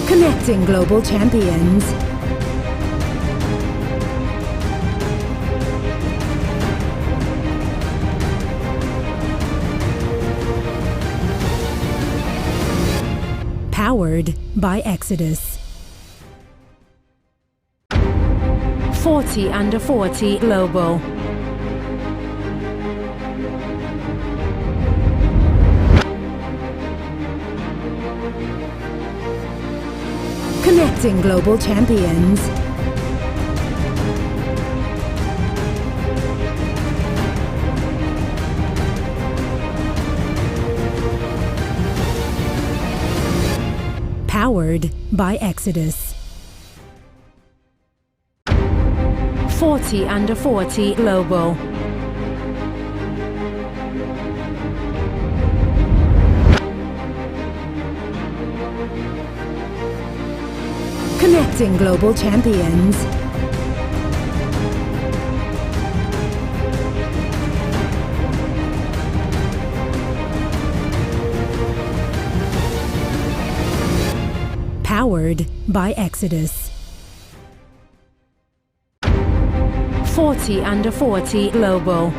Connecting global champions. Powered by Exodus. 40 under 40 global. Connecting global champions. Powered by Exodus. 40 under 40 global. Connecting global champions. Powered by Exodus. 40 under 40 global.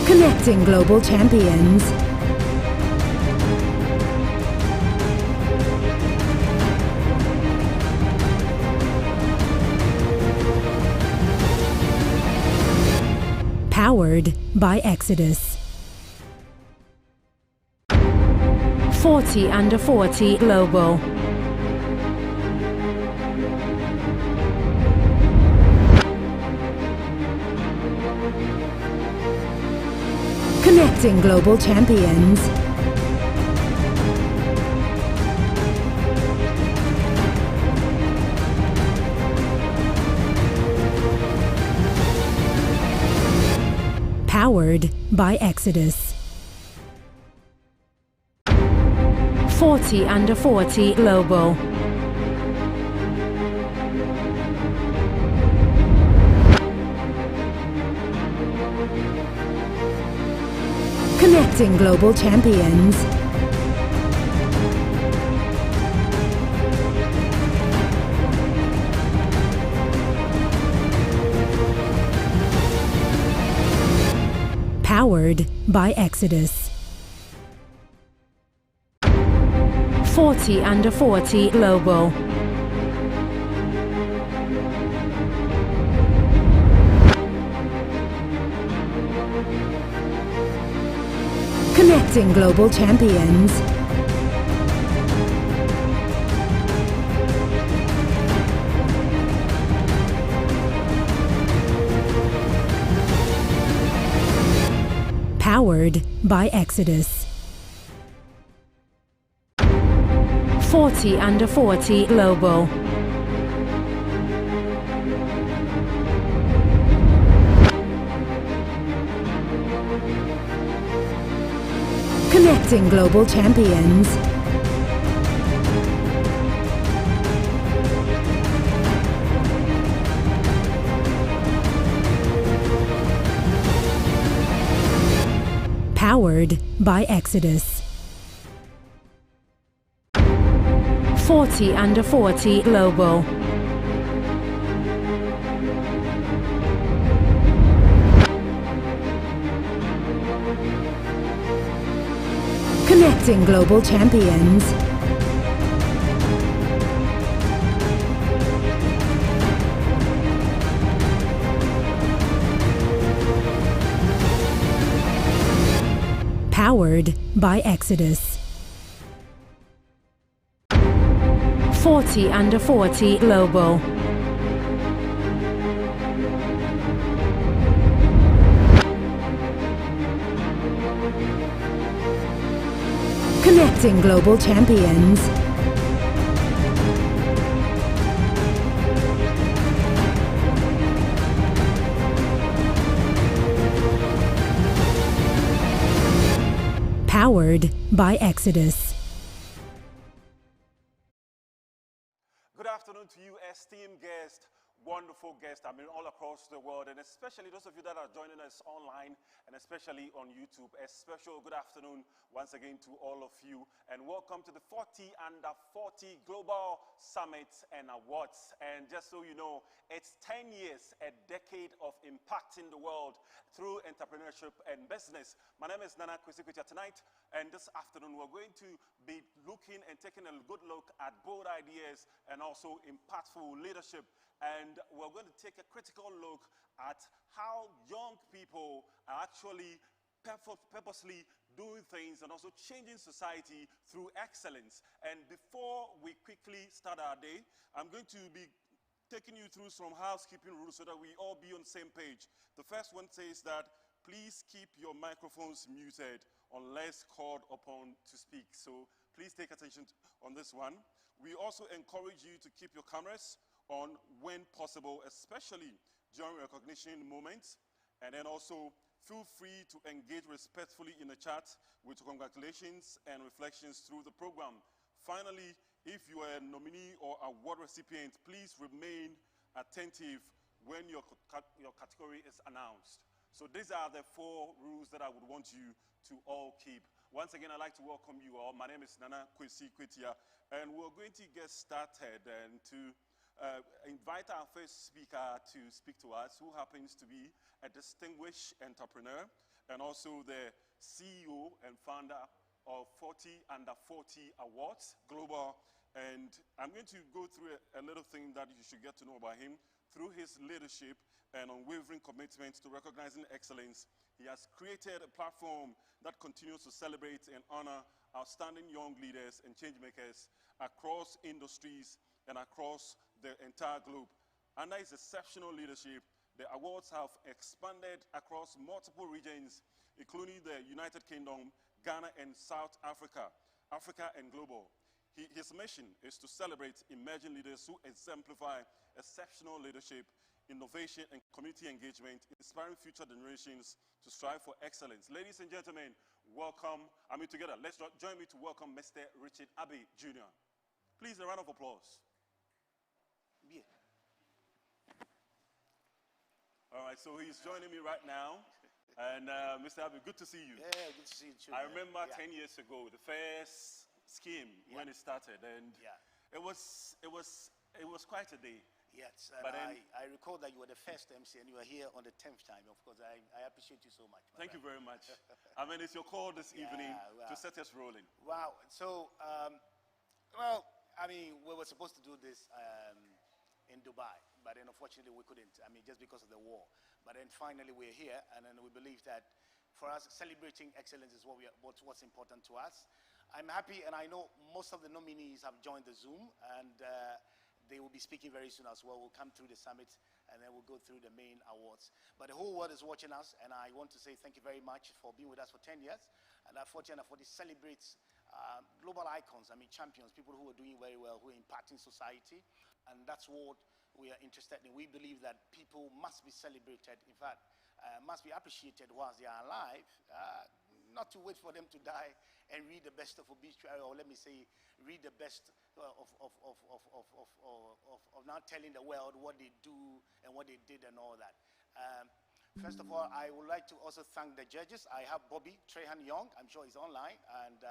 Connecting global champions. Powered by Exodus. 40 under 40 global. Connecting global champions. Powered by Exodus. 40 under 40 global. Connecting global champions. Powered by Exodus. 40 under 40 global. Connecting global champions. Powered by Exodus. 40 under 40 global. Connecting global champions. Powered by Exodus. 40 under 40 global. Connecting global champions. Powered by Exodus. 40 under 40 global. Connecting global champions. Powered by Exodus. Good afternoon to you, esteemed guests. wonderful guests, all across the world, and especially those of you that are joining us online and especially on YouTube. A special good afternoon once again to all of you, and welcome to the 40 Under 40 Global Summit and Awards. And just so you know, it's 10 years, a decade of impacting the world through entrepreneurship and business. My name is Nana Kwesi tonight, and this afternoon we're going to be looking and taking a good look at bold ideas and also impactful leadership. And we're going to take a critical look at how young people are actually purposely doing things and also changing society through excellence. And before we quickly start our day, I'm going to be taking you through some housekeeping rules so that we all be on the same page. The first one says that please keep your microphones muted unless called upon to speak. So please take attention on this one. We also encourage you to keep your cameras on when possible, especially during recognition moments. And then also feel free to engage respectfully in the chat with congratulations and reflections through the program. Finally, if you are a nominee or award recipient, please remain attentive when your category is announced. So these are the 4 rules that I would want you to all keep. Once again, I'd like to welcome you all. My name is Nana Kwesi Kwetia, and we're going to get started and to invite our first speaker to speak to us, who happens to be a distinguished entrepreneur and also the CEO and founder of 40 Under 40 Awards Global. And I'm going to go through a little thing that you should get to know about him. Through his leadership and unwavering commitment to recognizing excellence, he has created a platform that continues to celebrate and honor outstanding young leaders and changemakers across industries and across the entire globe. Under his exceptional leadership, the awards have expanded across multiple regions, including the United Kingdom, Ghana, and South Africa, Africa and global. His mission is to celebrate emerging leaders who exemplify exceptional leadership, innovation, and community engagement, inspiring future generations to strive for excellence. Ladies and gentlemen, welcome. Together, let's join me to welcome Mr. Richard Abbey Jr. Please, a round of applause. Yeah. All right, so he's joining me right now. And Mr. Abbey, good to see you. Yeah, good to see you too. I remember 10 years ago, the first scheme when it started, and it was quite a day. Yes, and I recall that you were the first MC and you were here on the 10th time. Of course, I appreciate you so much. Thank you very much. It's your call this evening to set us rolling. Wow. So, we were supposed to do this in Dubai, but then unfortunately we couldn't, just because of the war. But then finally we're here, and then we believe that for us, celebrating excellence is what's important to us. I'm happy, and I know most of the nominees have joined the Zoom, and they will be speaking very soon as well. We'll come through the summit, and then we'll go through the main awards. But the whole world is watching us, and I want to say thank you very much for being with us for 10 years. And that 40 Under 40 celebrates global icons, champions, people who are doing very well, who are impacting society. And that's what we are interested in. We believe that people must be celebrated, in fact, must be appreciated whilst they are alive, not to wait for them to die and read the best of obituary, or let me say, read the best of now telling the world what they do and what they did and all that. First of all, I would like to also thank the judges. I have Bobbi Trehan-Young, I'm sure he's online, and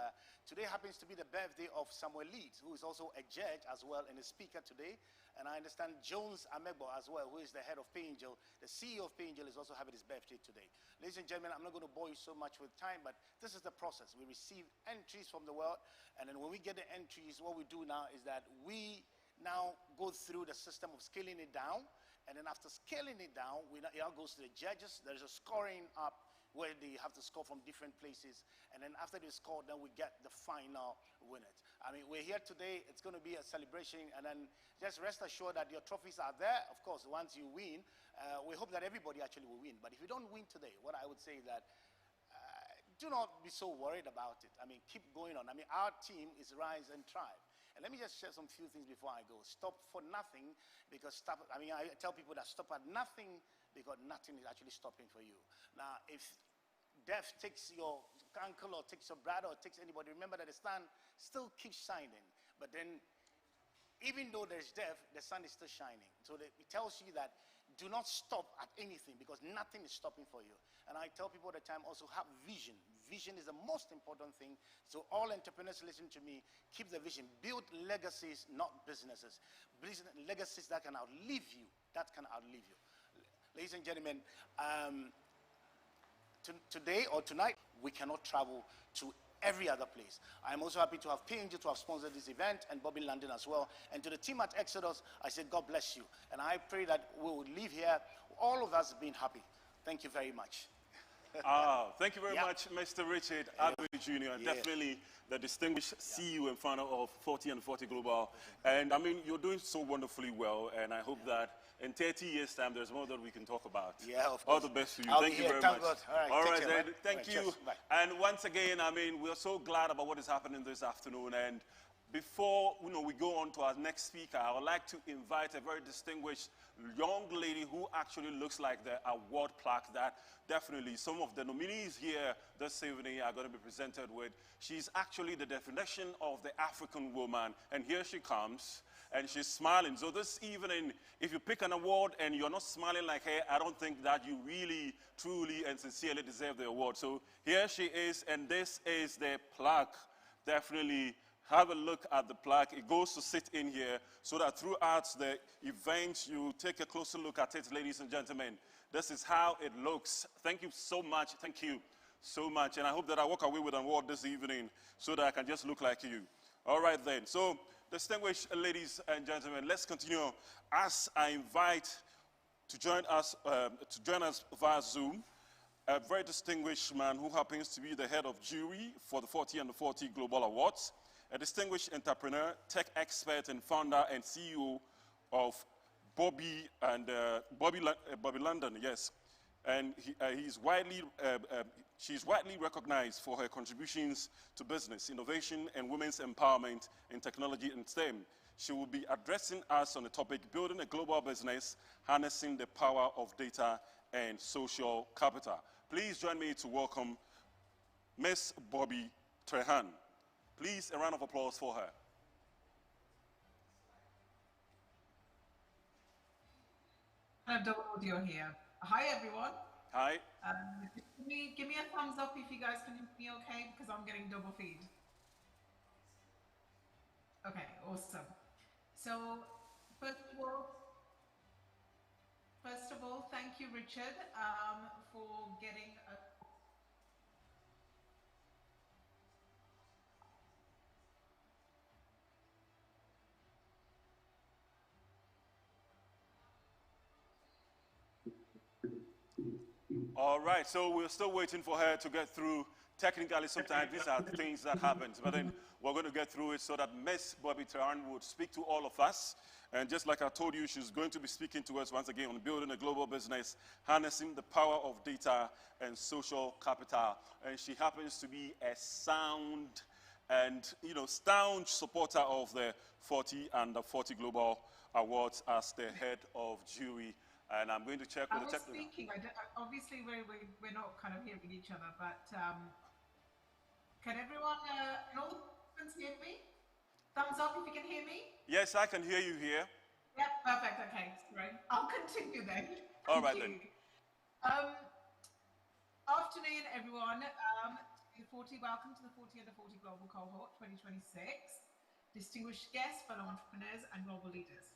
today happens to be the birthday of Samuel Leeds, who is also a judge as well and a speaker today. And I understand Jones Amegbor as well, who is the head of Payangel, the CEO of Payangel, is also having his birthday today. Ladies and gentlemen, I'm not going to bore you so much with time, but this is the process. We receive entries from the world, and then when we get the entries, what we do now is that we now go through the system of scaling it down, and then after scaling it down, it now goes to the judges. There's a scoring up where they have to score from different places, and then after they score, then we get the final winners. We're here today. It's going to be a celebration, and then just rest assured that your trophies are there. Of course, once you win, we hope that everybody actually will win. But if you don't win today, what I would say is that do not be so worried about it. Keep going on. Our team is Rise and Thrive. And let me just share some few things before I go. Stop for nothing, because I tell people that stop at nothing, because nothing is actually stopping for you. Now, if death takes your uncle or takes your brother or takes anybody, remember that the sun still keeps shining. But then Even though there's death, the sun is still shining. So it tells you that do not stop at anything, because nothing is stopping for you. And I tell people all the time also, have vision. Vision is the most important thing. So all entrepreneurs listen to me, keep the vision. Build legacies, not businesses. Legacies that can outlive you. That can outlive you. Ladies and gentlemen, today or tonight, we cannot travel to every other place. I'm also happy to have P&G to have sponsored this event, and Bobby London as well. And to the team at Exodus, I said, God bless you. And I pray that we will leave here, all of us being happy. Thank you very much. Thank you very much, Mr. Richard Abbey Jr., and definitely the distinguished CEO and founder of 40 and 40 Global. And I mean, you're doing so wonderfully well, and I hope that in 30 years' time, there's more that we can talk about. Yeah, of course. All the best to you. Thank you very much. God. All right, then. Thank you. And once again, I mean, we're so glad about what is happening this afternoon. And before we go on to our next speaker, I would like to invite a very distinguished young lady who actually looks like the award plaque that definitely some of the nominees here this evening are going to be presented with. She's actually the definition of the African woman. And here she comes. And she's smiling. So this evening, if you pick an award and you're not smiling like her, I don't think that you really, truly, and sincerely deserve the award. So here she is, and this is the plaque. Definitely have a look at the plaque. It goes to sit in here so that throughout the event, you take a closer look at it, ladies and gentlemen. This is how it looks. Thank you so much. Thank you so much. And I hope that I walk away with an award this evening so that I can just look like you. All right, then. So, distinguished ladies and gentlemen, let's continue as I invite to join us via Zoom a very distinguished man who happens to be the head of jury for the 40 and the 40 Global Awards, a distinguished entrepreneur, tech expert, and founder and CEO of Bobbi London, yes. And she's widely recognized for her contributions to business, innovation, and women's empowerment in technology and STEM. She will be addressing us on the topic, building a global business, harnessing the power of data and social capital. Please join me to welcome Miss Bobbi Trehan. Please, a round of applause for her. I have double audio here. Hi, everyone. Hi. Give me a thumbs up if you guys can hear me okay, because I'm getting double feed. Okay, awesome. So, first of all, thank you, Richard, for getting a All right, so we're still waiting for her to get through. Technically, sometimes these are things that happen, but then we're going to get through it so that Miss Bobbi Trehan would speak to all of us. And just like I told you, she's going to be speaking to us once again on building a global business, harnessing the power of data and social capital. And she happens to be a sound and, staunch supporter of the 40 and the 40 Global Awards as the head of jury. And I'm going to check with the technical. Obviously, we're not kind of hearing each other, but can everyone, can all the participants hear me? Thumbs up if you can hear me? Yes, I can hear you here. Yep, perfect. Okay, sorry. I'll continue then. All right, then. Afternoon, everyone. Welcome to the 40 Under 40 Global Cohort 2026. Distinguished guests, fellow entrepreneurs, and global leaders.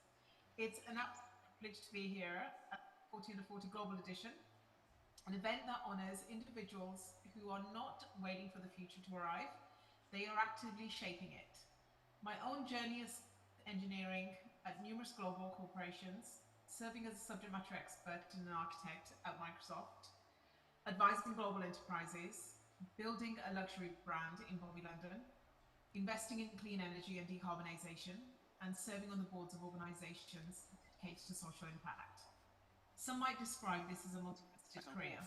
It's an absolute privilege to be here at 40 Under 40 Global Edition, an event that honors individuals who are not waiting for the future to arrive. They are actively shaping it. My own journey is engineering at numerous global corporations, serving as a subject matter expert and an architect at Microsoft, advising global enterprises, building a luxury brand in Bobbi London, investing in clean energy and decarbonisation, and serving on the boards of organisations dedicated to social impact. Some might describe this as a multifaceted career,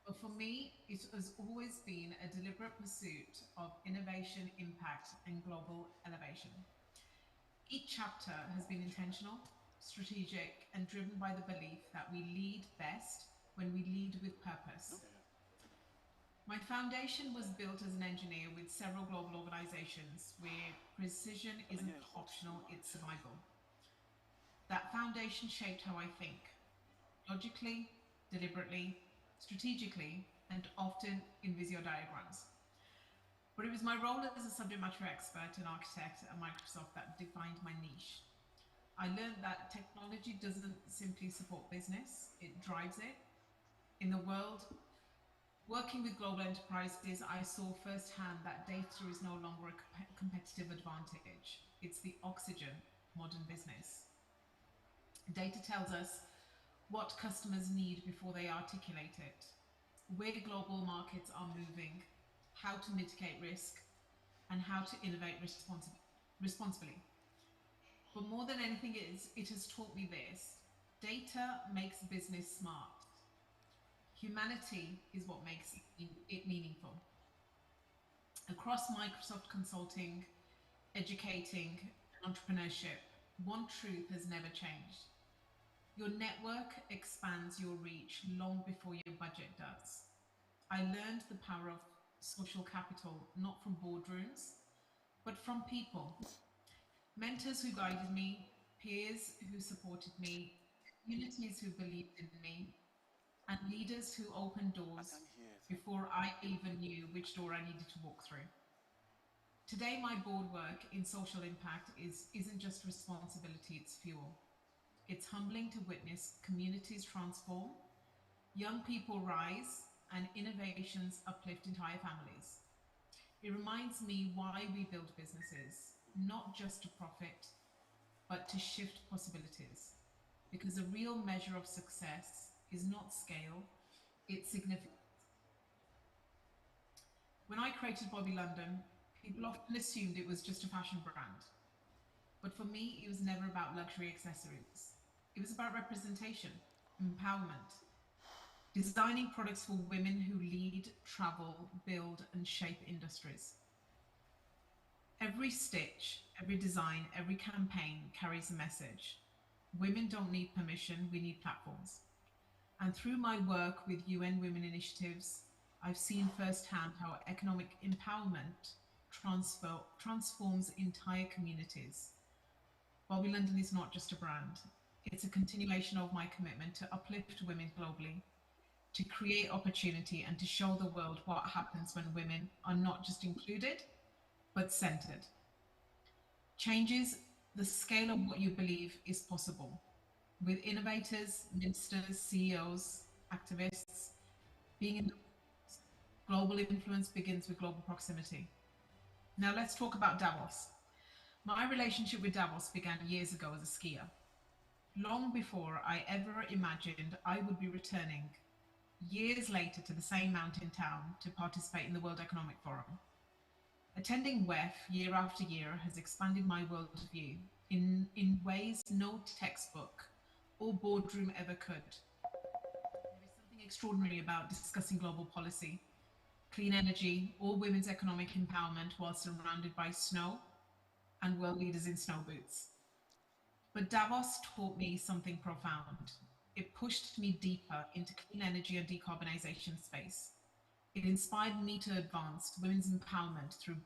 but for me, it has always been a deliberate pursuit of innovation, impact, and global elevation. Each chapter has been intentional, strategic, and driven by the belief that we lead best when we lead with purpose. My foundation was built as an engineer with several global organizations where precision isn't optional, it's survival. That foundation shaped how I think, logically, deliberately, strategically, and often in Visio diagrams. But it was my role as a subject matter expert and architect at Microsoft that defined my niche. I learned that technology doesn't simply support business, it drives it. In the world, working with global enterprises, I saw firsthand that data is no longer a competitive advantage. It's the oxygen of modern business. Data tells us what customers need before they articulate it, where global markets are moving, how to mitigate risk, and how to innovate responsibly. But more than anything, it has taught me this: data makes business smart. Humanity is what makes it meaningful. Across Microsoft consulting, educating, and entrepreneurship, one truth has never changed. Your network expands your reach long before your budget does. I learned the power of social capital not from boardrooms, but from people. Mentors who guided me, peers who supported me, communities who believed in me, and leaders who opened doors before I even knew which door I needed to walk through. Today, my board work in social impact isn't just responsibility, it's fuel. It's humbling to witness communities transform, young people rise, and innovations uplift entire families. It reminds me why we build businesses, not just to profit, but to shift possibilities. Because the real measure of success is not scale, it's significance. When I created Bobbi London, people often assumed it was just a fashion brand. But for me, it was never about luxury accessories. It was about representation, empowerment, designing products for women who lead, travel, build, and shape industries. Every stitch, every design, every campaign carries a message. Women don't need permission, we need platforms. And through my work with UN Women Initiatives, I've seen firsthand how economic empowerment transforms entire communities. Bobbi London is not just a brand, it's a continuation of my commitment to uplift women globally, to create opportunity, and to show the world what happens when women are not just included, but centered. Changes the scale of what you believe is possible. With innovators, ministers, CEOs, activists, being in global influence begins with global proximity. Now let's talk about Davos. My relationship with Davos began years ago as a skier. Long before I ever imagined I would be returning years later to the same mountain town to participate in the World Economic Forum. Attending WEF year after year has expanded my worldview in ways no textbook or boardroom ever could. There is something extraordinary about discussing global policy, clean energy, or women's economic empowerment while surrounded by snow and world leaders in snow boots. But Davos taught me something profound. It pushed me deeper into clean energy and decarbonization space. It inspired me to advance women's empowerment through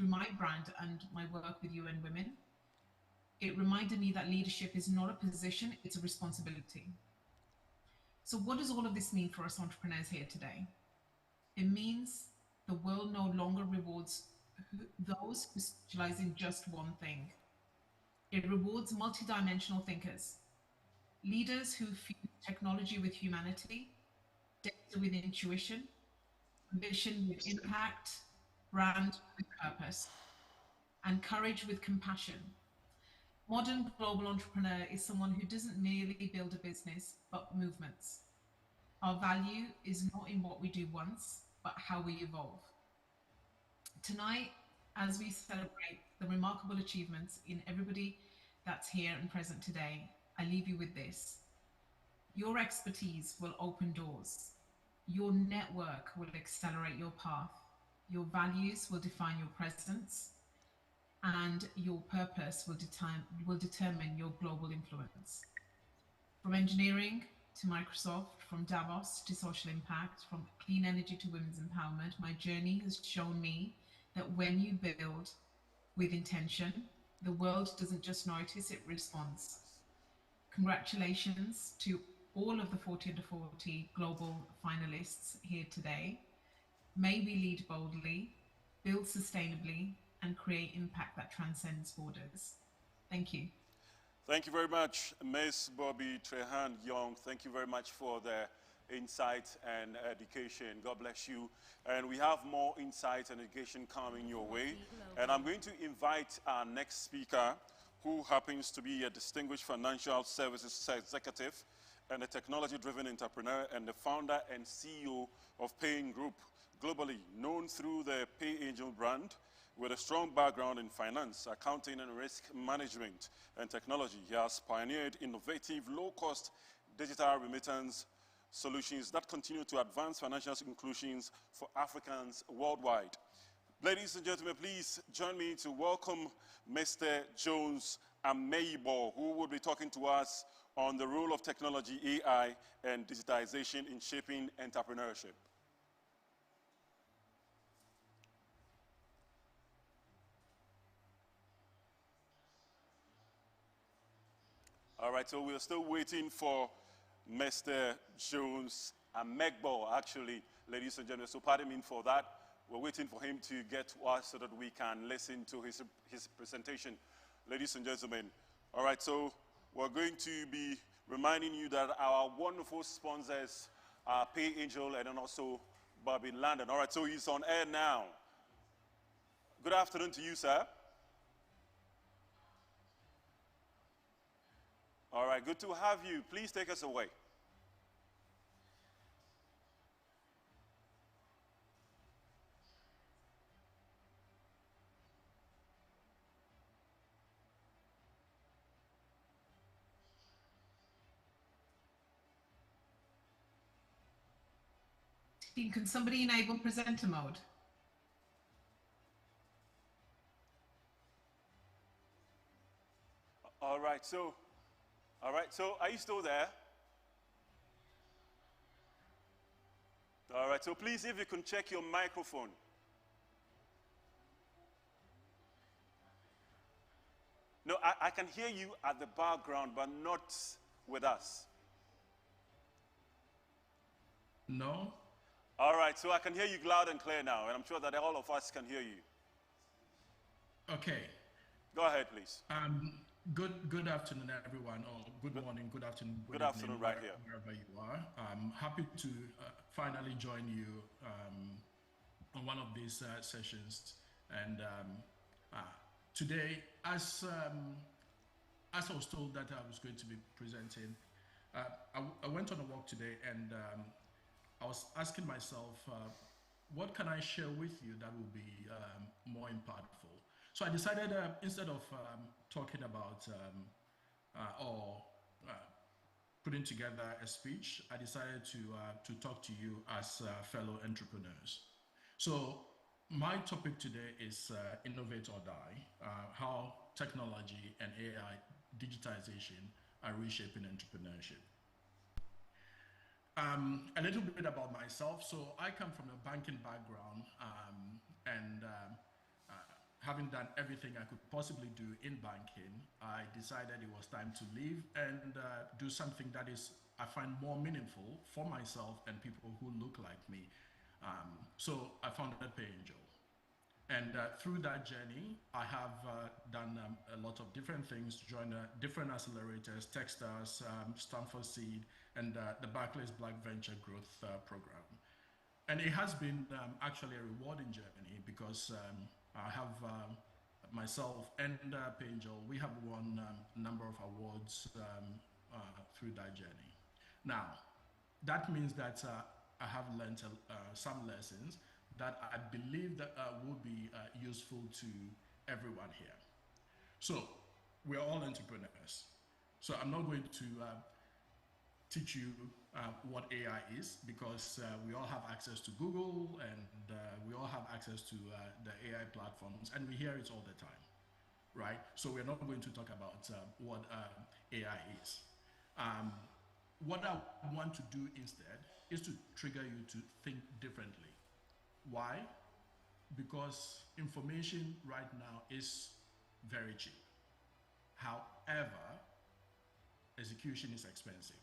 my brand and my work with UN Women. It reminded me that leadership is not a position, it's a responsibility. So what does all of this mean for us entrepreneurs here today? It means the world no longer rewards those who specialize in just one thing. It rewards multidimensional thinkers, leaders who fuse technology with humanity, data with intuition, ambition with impact, brand with purpose, and courage with compassion. Modern global entrepreneur is someone who doesn't merely build a business, but movements. Our value is not in what we do once, but how we evolve. Tonight, as we celebrate the remarkable achievements in everybody that's here and present today, I leave you with this. Your expertise will open doors. Your network will accelerate your path. Your values will define your presence, and your purpose will determine your global influence. From engineering to Microsoft, from Davos to social impact, from clean energy to women's empowerment, my journey has shown me that when you build with intention, the world doesn't just notice, it responds. Congratulations to all of the 40 under 40 global finalists here today. May we lead boldly, build sustainably, and create impact that transcends borders. Thank you. Thank you very much, Ms. Bobbi Trehan-Young. Thank you very much for the insight and education. God bless you. And we have more insight and education coming your way. And I'm going to invite our next speaker, who happens to be a distinguished financial services executive and a technology-driven entrepreneur and the founder and CEO of Paying Group, globally known through the Pay Angel brand, with a strong background in finance, accounting, and risk management and technology. He has pioneered innovative, low-cost digital remittance solutions that continue to advance financial inclusions for Africans worldwide. Ladies and gentlemen, please join me to welcome Mr. Jones Amegbor, who will be talking to us on the role of technology, AI, and digitization in shaping entrepreneurship. All right, so we're still waiting for Mr. Jones Amegbor, actually, ladies and gentlemen. So pardon me for that. We're waiting for him to get to us so that we can listen to his presentation, ladies and gentlemen. All right, so we're going to be reminding you that our wonderful sponsors are Pay Angel and then also Bobby London. All right, so he's on air now. Good afternoon to you, sir. All right, good to have you. Please take us away. Team, can somebody enable presenter mode? All right, so are you still there? All right, so please, if you can check your microphone. No, I can hear you at the background, but not with us. No. All right, so I can hear you loud and clear now, and I'm sure that all of us can hear you. Okay. Go ahead, please. Good afternoon, everyone, or good morning, good afternoon, good afternoon, right here. Wherever you are. I'm happy to finally join you on one of these sessions. And today, as I was told that I was going to be presenting, I went on a walk today and I was asking myself, what can I share with you that will be more impactful? So I decided instead of talking about or putting together a speech, I decided to talk to you as fellow entrepreneurs. So my topic today is Innovate or Die, how technology and AI digitization are reshaping entrepreneurship. A little bit about myself. So I come from a banking background and having done everything I could possibly do in banking, I decided it was time to leave and do something that is, I find, more meaningful for myself and people who look like me. So I founded Pay Angel. And through that journey, I have done a lot of different things, joined different accelerators, Techstars, Stanford Seed, and the Barclays Black Venture Growth Program. And it has been actually a rewarding journey because I have myself and Pay Angel, we have won a number of awards through that journey. Now, that means that I have learned some lessons that I believe that will be useful to everyone here. So, we're all entrepreneurs. So I'm not going to teach you what AI is because we all have access to Google and we all have access to the AI platforms and we hear it all the time, right? So we're not going to talk about what AI is. what I want to do instead is to trigger you to think differently. Why? Because information right now is very cheap. However, execution is expensive.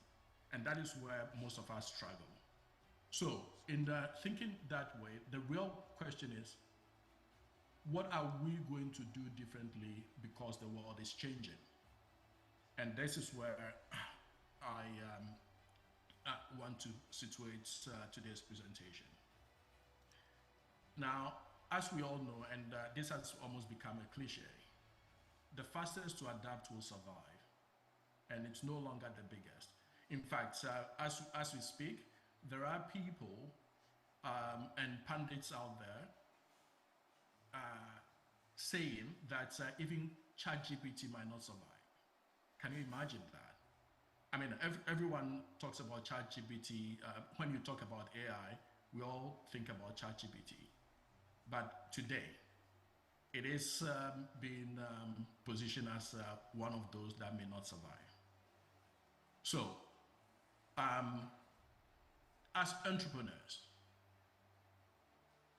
And that is where most of us struggle. So, in the thinking that way, the real question is, what are we going to do differently because the world is changing? And this is where I want to situate today's presentation. Now, as we all know, and this has almost become a cliche, the fastest to adapt will survive, and it's no longer the biggest. In fact, as we speak, there are people and pundits out there saying that even ChatGPT might not survive. Can you imagine that? I mean, everyone talks about ChatGPT. When you talk about AI, we all think about ChatGPT. But today, it is being positioned as one of those that may not survive. So, as entrepreneurs,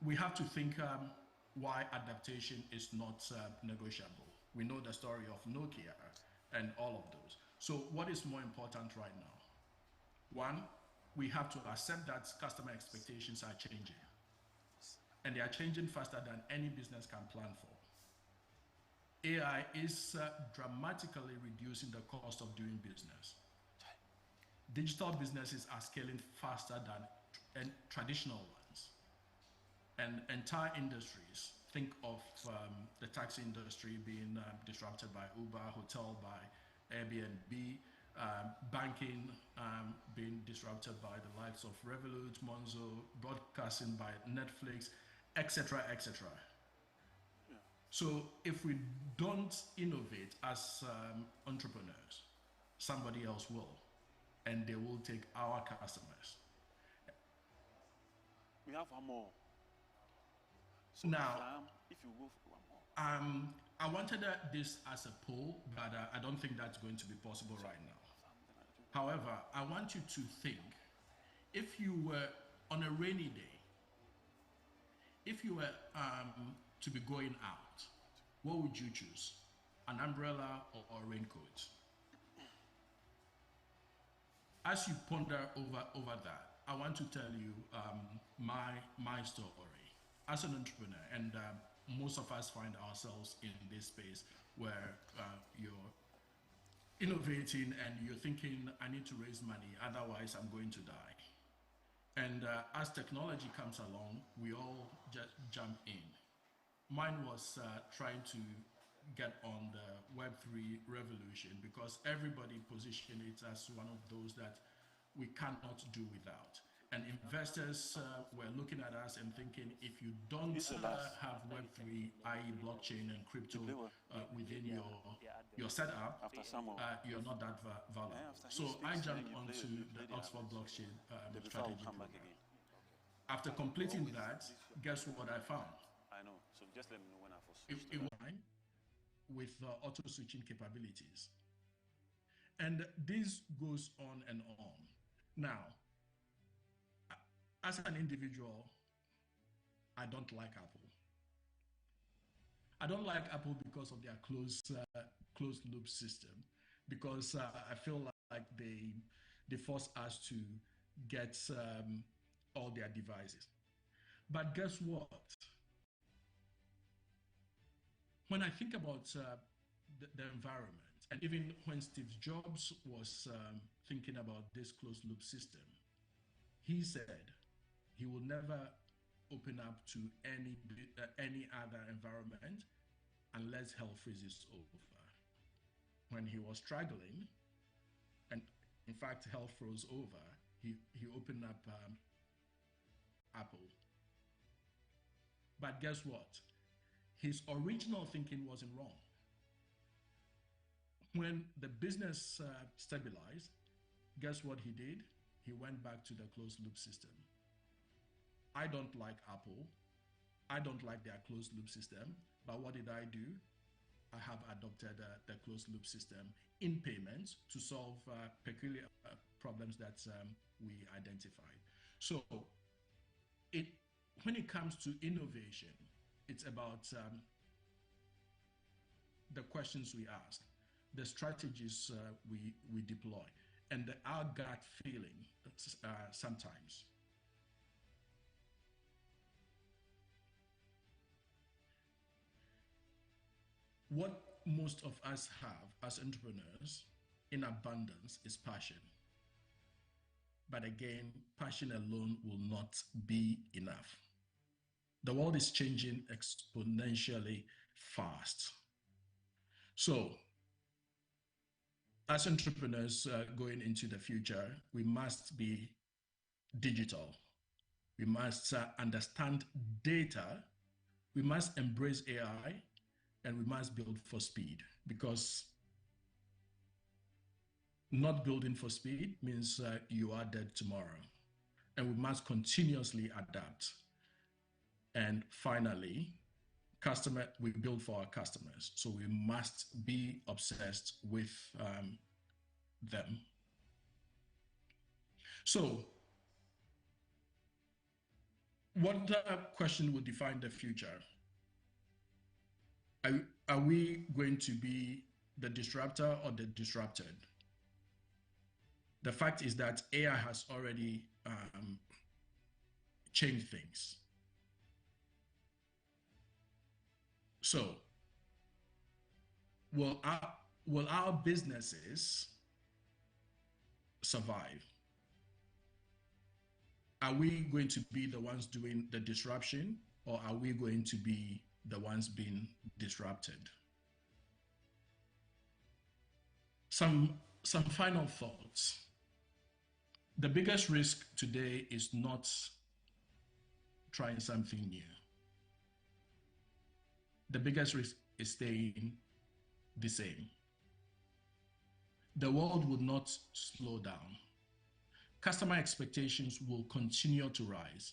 we have to think why adaptation is not negotiable. We know the story of Nokia and all of those. So what is more important right now? One, we have to accept that customer expectations are changing. And they are changing faster than any business can plan for. AI is dramatically reducing the cost of doing business. Digital businesses are scaling faster than traditional ones. And entire industries, think of the taxi industry being disrupted by Uber, hotel by Airbnb, banking being disrupted by the likes of Revolut, Monzo, broadcasting by Netflix, etc., etc. Yeah. So if we don't innovate as entrepreneurs, somebody else will, and they will take our customers. We have one more. So now, if you go for one more. I wanted this as a poll, but I don't think that's going to be possible right now. However, I want you to think, if you were on a rainy day, if you were to be going out, what would you choose? An umbrella or a raincoat? As you ponder over that, I want to tell you my story. As an entrepreneur, and most of us find ourselves in this space where you're innovating and you're thinking, I need to raise money, otherwise I'm going to die. And as technology comes along, we all just jump in. Mine was trying to get on the Web3 revolution, because everybody positioned it as one of those that we cannot do without. And investors were looking at us and thinking, if you don't have Web3, i.e. blockchain and crypto within your setup, you're not that valuable. So I jumped onto the Oxford blockchain strategy program. After completing that, guess what I found? I know, so just let me know when I first it was with auto switching capabilities. And this goes on and on. Now, as an individual, I don't like Apple. I don't like Apple because of their closed loop system, because I feel like they force us to get all their devices. But guess what? When I think about the environment, and even when Steve Jobs was thinking about this closed loop system, he said he will never open up to any other environment unless hell freezes over. When he was struggling, and in fact hell froze over, he opened up Apple. But guess what? His original thinking wasn't wrong. When the business stabilized, guess what he did? He went back to the closed loop system. I don't like Apple. I don't like their closed loop system. But what did I do? I have adopted the closed loop system in payments to solve problems that we identified. So when it comes to innovation, it's about the questions we ask, the strategies we deploy, and our gut feeling sometimes. What most of us have as entrepreneurs in abundance is passion. But again, passion alone will not be enough. The world is changing exponentially fast. So, as entrepreneurs going into the future, we must be digital. We must understand data. We must embrace AI, and we must build for speed, because not building for speed means you are dead tomorrow. And we must continuously adapt. And finally, we build for our customers. So we must be obsessed with them. So what question would define the future? Are we going to be the disruptor or the disrupted? The fact is that AI has already changed things. So, will our businesses survive? Are we going to be the ones doing the disruption, or are we going to be the ones being disrupted? Some final thoughts. The biggest risk today is not trying something new. The biggest risk is staying the same. The world will not slow down. Customer expectations will continue to rise.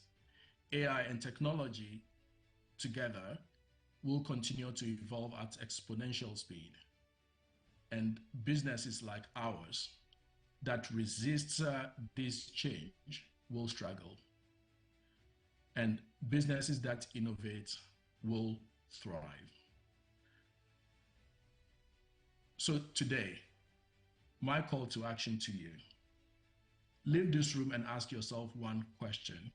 AI and technology together will continue to evolve at exponential speed. And businesses like ours that resist this change will struggle. And businesses that innovate will thrive. So today, my call to action to you: leave this room and ask yourself one question.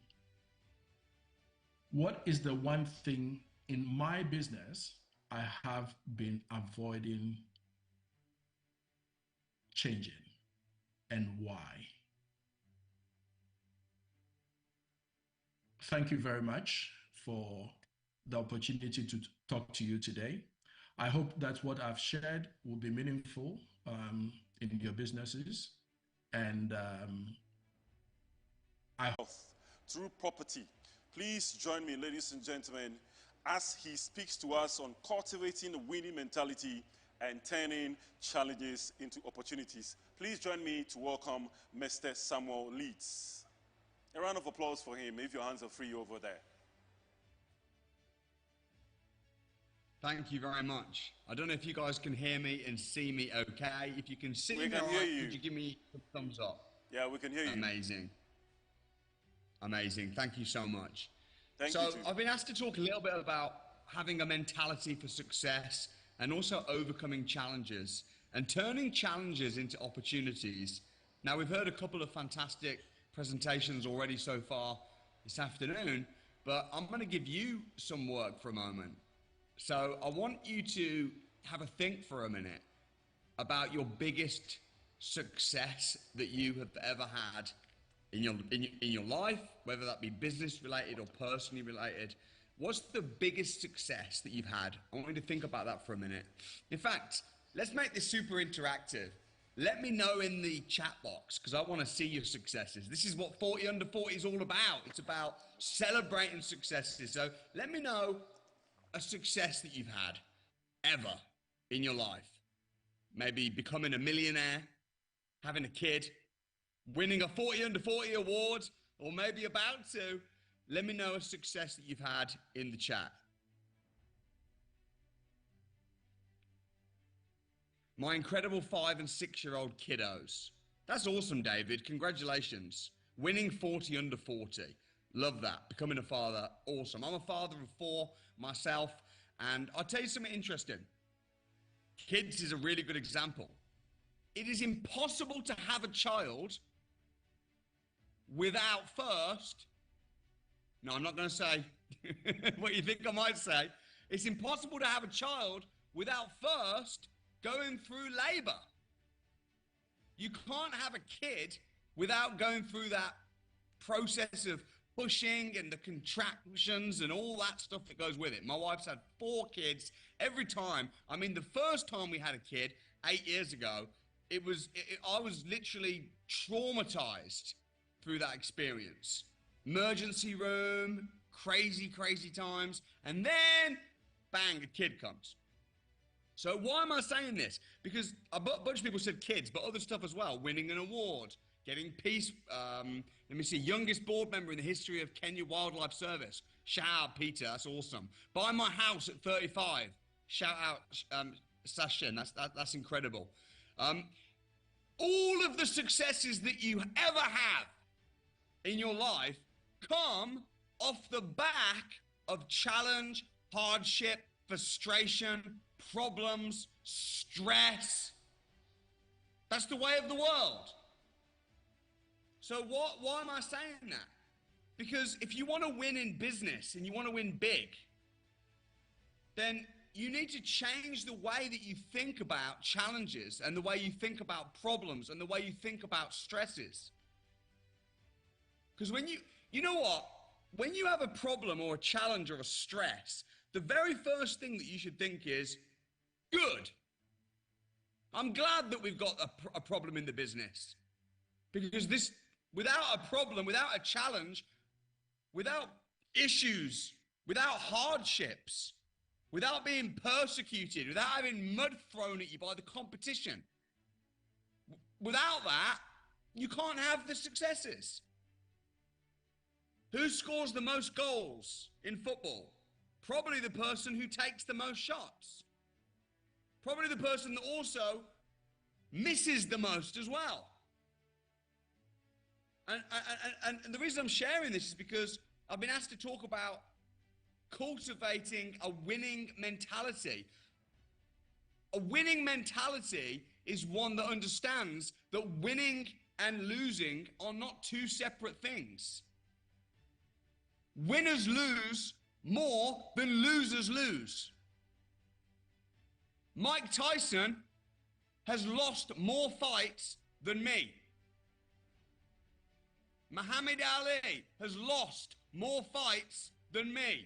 What is the one thing in my business I have been avoiding changing, and why? Thank you very much for the opportunity to talk to you today. I hope that what I've shared will be meaningful in your businesses, and I hope through property. Please join me, ladies and gentlemen, as he speaks to us on cultivating a winning mentality and turning challenges into opportunities. Please join me to welcome Mr. Samuel Leeds. A round of applause for him, if your hands are free over there. Thank you very much. I don't know if you guys can hear me and see me okay. If you can see me, can hear you. Could you give me a thumbs up? Yeah, we can hear you. Amazing. Amazing. Thank you so much. Thank you too. I've been asked to talk a little bit about having a mentality for success and also overcoming challenges and turning challenges into opportunities. Now, we've heard a couple of fantastic presentations already so far this afternoon, but I'm going to give you some work for a moment. So I want you to have a think for a minute about your biggest success that you have ever had in your life, whether that be business related or personally related. What's the biggest success that you've had? I want you to think about that for a minute. In fact, let's make this super interactive. Let me know in the chat box, because I want to see your successes. This is what 40 Under 40 is all about. It's about celebrating successes. So let me know a success that you've had ever in your life. Maybe becoming a millionaire, having a kid, winning a 40 Under 40 award, or maybe about to. Let me know a success that you've had in the chat. My incredible 5- and 6-year-old kiddos That's awesome, David. Congratulations. Winning 40 under 40. Love that. Becoming a father. Awesome. I'm a father of 4 myself. And I'll tell you something interesting. Kids is a really good example. It is impossible to have a child without first, no, I'm not going to say what you think I might say. It's impossible to have a child without first going through labor. You can't have a kid without going through that process of pushing and the contractions and all that stuff that goes with it. My wife's had 4 kids every time. I mean, the first time we had a kid 8 years ago, I was literally traumatized through that experience. Emergency room, crazy times, and then bang, a kid comes. So why am I saying this? Because a bunch of people said kids, but other stuff as well. Winning an award, getting peace, youngest board member in the history of Kenya Wildlife Service. Shout out, Peter, that's awesome. Buy my house at 35. Shout out, Sashin, that's incredible. All of the successes that you ever have in your life come off the back of challenge, hardship, frustration, problems, stress. That's the way of the world. So why am I saying that? Because if you want to win in business and you want to win big, then you need to change the way that you think about challenges and the way you think about problems and the way you think about stresses. Because when you know what? When you have a problem or a challenge or a stress, the very first thing that you should think is, good. I'm glad that we've got a problem in the business. Because this, without a problem, without a challenge, without issues, without hardships, without being persecuted, without having mud thrown at you by the competition, without that, you can't have the successes. Who scores the most goals in football? Probably the person who takes the most shots. Probably the person that also misses the most as well. And the reason I'm sharing this is because I've been asked to talk about cultivating a winning mentality. A winning mentality is one that understands that winning and losing are not 2 separate things. Winners lose more than losers lose. Mike Tyson has lost more fights than me. Muhammad Ali has lost more fights than me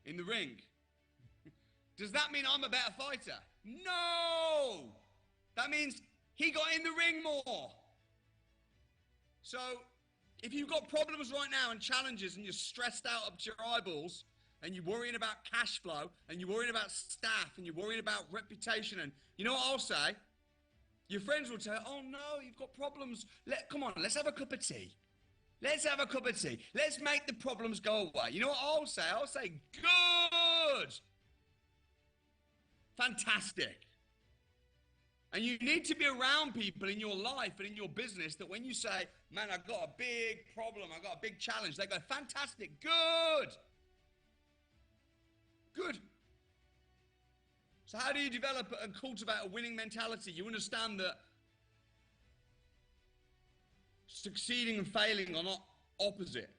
in the ring. Does that mean I'm a better fighter? No! That means he got in the ring more. So, if you've got problems right now and challenges and you're stressed out up to your eyeballs and you're worrying about cash flow and you're worrying about staff and you're worrying about reputation, and you know what I'll say? Your friends will say, oh no, you've got problems. Come on, let's have a cup of tea. Let's have a cup of tea. Let's make the problems go away. You know what I'll say? I'll say, good. Fantastic. And you need to be around people in your life and in your business that when you say, man, I've got a big problem, I've got a big challenge, they go, fantastic, good. Good. So how do you develop and cultivate a winning mentality? You understand that succeeding and failing are not opposite.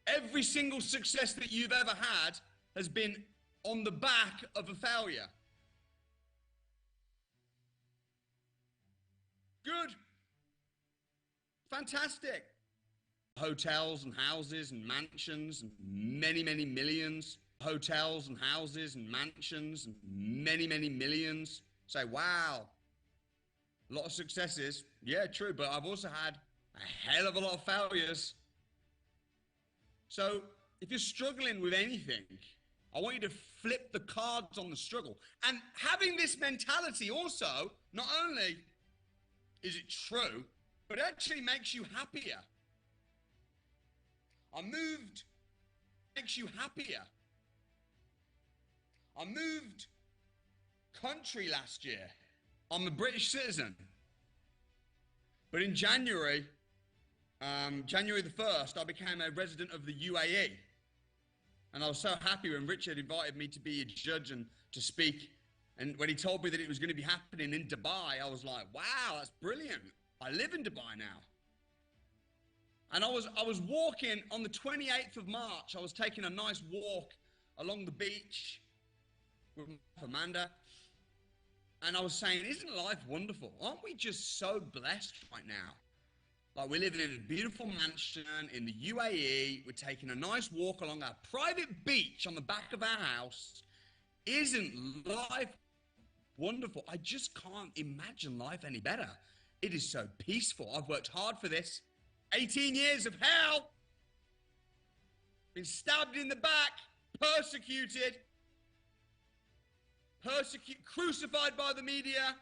Every single success that you've ever had has been on the back of a failure. Good. Fantastic. Hotels and houses and mansions and many, many millions. Hotels and houses and mansions and many, many millions. Say, wow, a lot of successes. Yeah, true, but I've also had a hell of a lot of failures. So if you're struggling with anything, I want you to flip the cards on the struggle. And having this mentality also, not only is it true, but it actually makes you happier. Makes you happier. I moved country last year. I'm a British citizen. But in January, January the 1st, I became a resident of the UAE. And I was so happy when Richard invited me to be a judge and to speak. And when he told me that it was going to be happening in Dubai, I was like, wow, that's brilliant. I live in Dubai now. And I was walking on the 28th of March. I was taking a nice walk along the beach with Amanda. And I was saying, isn't life wonderful? Aren't we just so blessed right now? Like, we're living in a beautiful mansion in the UAE. We're taking a nice walk along our private beach on the back of our house. Isn't life wonderful? I just can't imagine life any better. It is so peaceful. I've worked hard for this. 18 years of hell. Been stabbed in the back. Persecuted. Crucified by the media.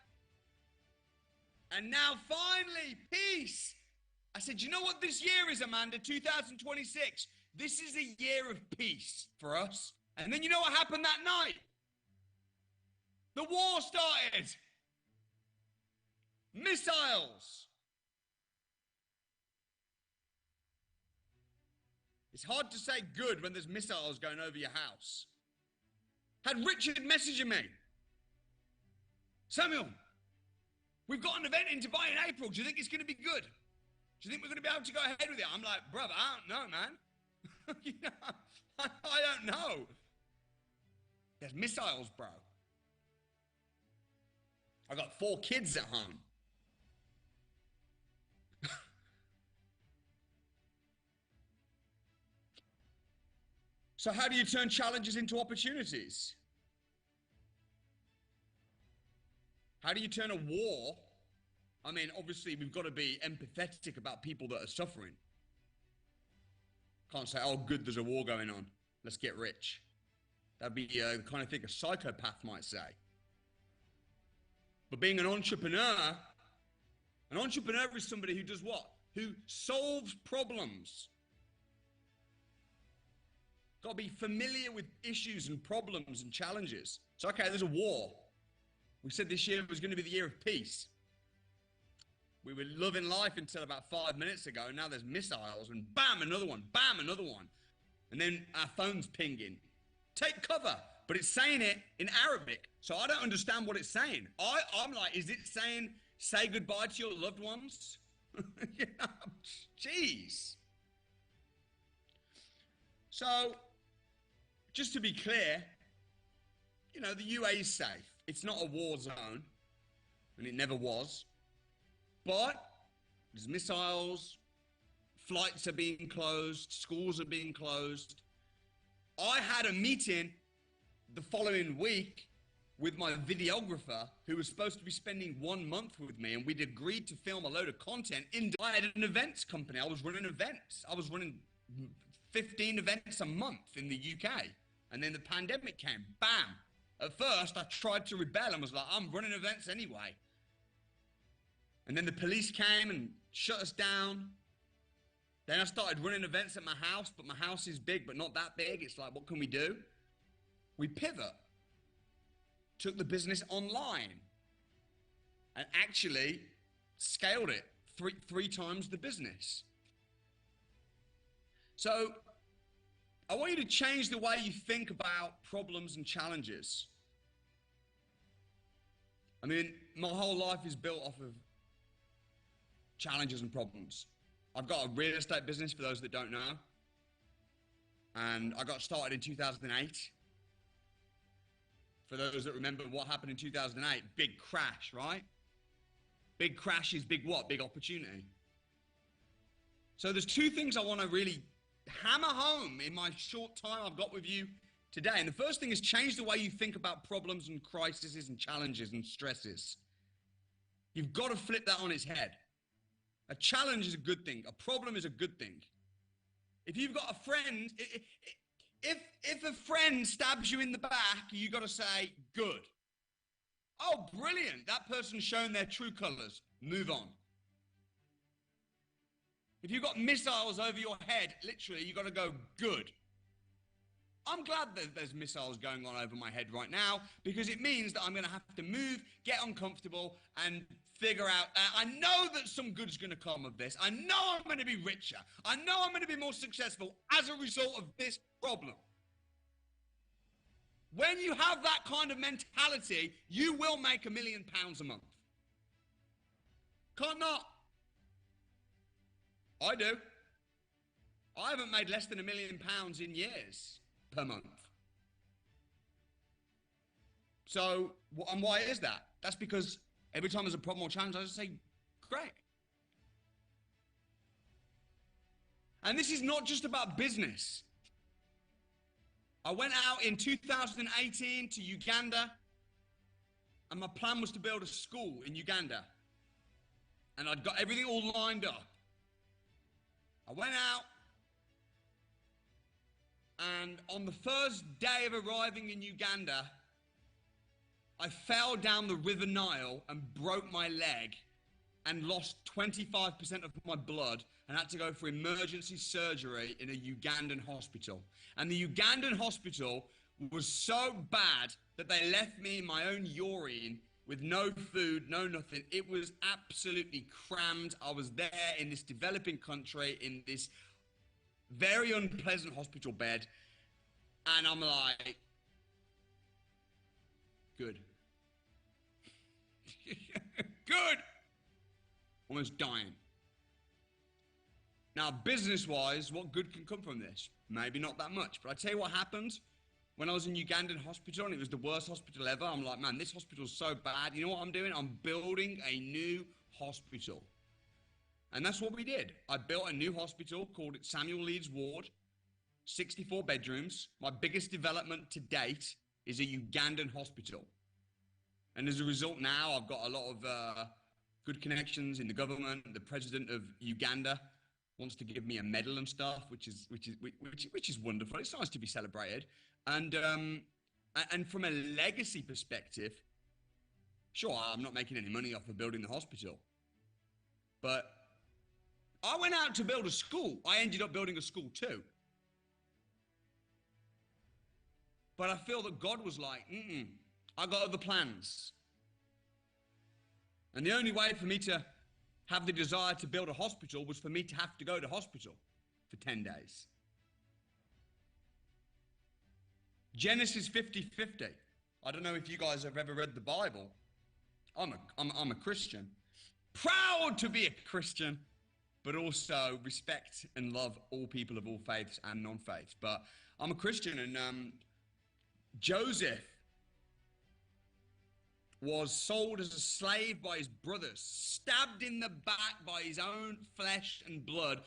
And now finally, peace. I said, you know what this year is, Amanda? 2026. This is a year of peace for us. And then you know what happened that night? The war started. Missiles. It's hard to say good when there's missiles going over your house. Had Richard messaging me. Samuel, we've got an event in Dubai in April. Do you think it's going to be good? Do you think we're going to be able to go ahead with it? I'm like, brother, I don't know, man. You know, I don't know. There's missiles, bro. I got 4 kids at home. So how do you turn challenges into opportunities? How do you turn a war? I mean, obviously, we've got to be empathetic about people that are suffering. Can't say, oh, good, there's a war going on. Let's get rich. That'd be the kind of thing a psychopath might say. But being an entrepreneur is somebody who does what? Who solves problems. Got to be familiar with issues and problems and challenges. So, okay, there's a war. We said this year was going to be the year of peace. We were loving life until about 5 minutes ago. Now there's missiles and bam, another one, bam, another one. And then our phone's pinging. Take cover. But it's saying it in Arabic. So I don't understand what it's saying. I'm like, is it saying, say goodbye to your loved ones? You know, jeez. So, just to be clear, you know, the UAE is safe. It's not a war zone, and it never was. But there's missiles, flights are being closed, schools are being closed. I had a meeting the following week with my videographer who was supposed to be spending 1 month with me, and we'd agreed to film a load of content. I had an events company. I was running events. I was running 15 events a month in the UK. And then the pandemic came. Bam. At first, I tried to rebel and was like, I'm running events anyway. And then the police came and shut us down. Then I started running events at my house, but my house is big, but not that big. It's like, what can we do? We pivot. Took the business online. And actually scaled it three times the business. So I want you to change the way you think about problems and challenges. I mean, my whole life is built off of challenges and problems. I've got a real estate business, for those that don't know. And I got started in 2008. For those that remember what happened in 2008, big crash, right? Big crash is big what? Big opportunity. So there's 2 things I want to really hammer home in my short time I've got with you today. And the first thing is change the way you think about problems and crises and challenges and stresses. You've got to flip that on its head. A challenge is a good thing. A problem is a good thing. If you've got a friend, if a friend stabs you in the back, you got to say, good. Oh, brilliant. That person's shown their true colors. Move on. If you've got missiles over your head, literally, you got to go, good. I'm glad that there's missiles going on over my head right now, because it means that I'm going to have to move, get uncomfortable, and figure out, I know that some good's going to come of this. I know I'm going to be richer. I know I'm going to be more successful as a result of this problem. When you have that kind of mentality, you will make £1 million a month. Can't not. I do. I haven't made less than £1 million in years per month. So, and why is that? That's because every time there's a problem or challenge, I just say, great. And this is not just about business. I went out in 2018 to Uganda, and my plan was to build a school in Uganda. And I'd got everything all lined up. I went out, and on the first day of arriving in Uganda, I fell down the River Nile and broke my leg and lost 25% of my blood and had to go for emergency surgery in a Ugandan hospital. And the Ugandan hospital was so bad that they left me in my own urine with no food, no nothing. It was absolutely crammed. I was there in this developing country in this very unpleasant hospital bed. And I'm like, good. Good. Almost dying. Now, business-wise, what good can come from this? Maybe not that much. But I tell you what happened when I was in Ugandan hospital, and it was the worst hospital ever. I'm like, man, this hospital's so bad. You know what I'm doing? I'm building a new hospital. And that's what we did. I built a new hospital, called it Samuel Leeds Ward, 64 bedrooms. My biggest development to date is a Ugandan hospital. And as a result now, I've got a lot of good connections in the government. The president of Uganda wants to give me a medal and stuff, which is wonderful. It's nice to be celebrated. And from a legacy perspective, sure, I'm not making any money off of building the hospital, but I went out to build a school. I ended up building a school too. But I feel that God was like, I got other plans. And the only way for me to have the desire to build a hospital was for me to have to go to hospital for 10 days. Genesis 50:50. I don't know if you guys have ever read the Bible. I'm a Christian. Proud to be a Christian, but also respect and love all people of all faiths and non-faiths. But I'm a Christian, and Joseph was sold as a slave by his brothers, stabbed in the back by his own flesh and blood,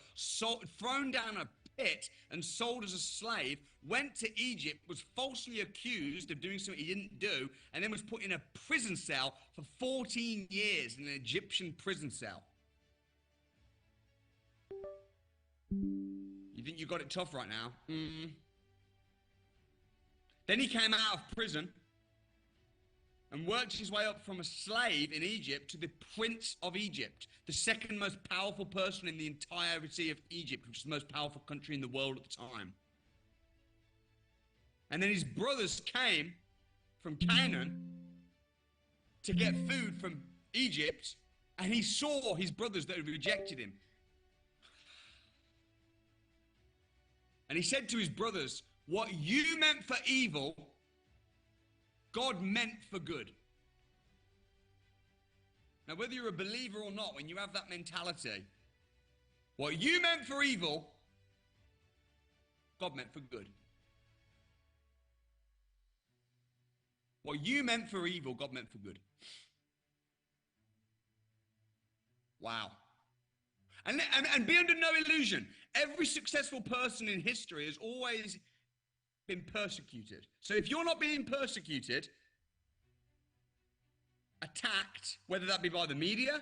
thrown down a pit and sold as a slave, went to Egypt, was falsely accused of doing something he didn't do, and then was put in a prison cell for 14 years in an Egyptian prison cell. You think you got it tough right now? Then he came out of prison and worked his way up from a slave in Egypt to the Prince of Egypt, the second most powerful person in the entirety of Egypt, which is the most powerful country in the world at the time. And then his brothers came from Canaan to get food from Egypt, and he saw his brothers that had rejected him. And he said to his brothers, what you meant for evil, God meant for good. Now, whether you're a believer or not, when you have that mentality, what you meant for evil, God meant for good. What you meant for evil, God meant for good. Wow. And be under no illusion. Every successful person in history has always been persecuted. So if you're not being persecuted, attacked, whether that be by the media,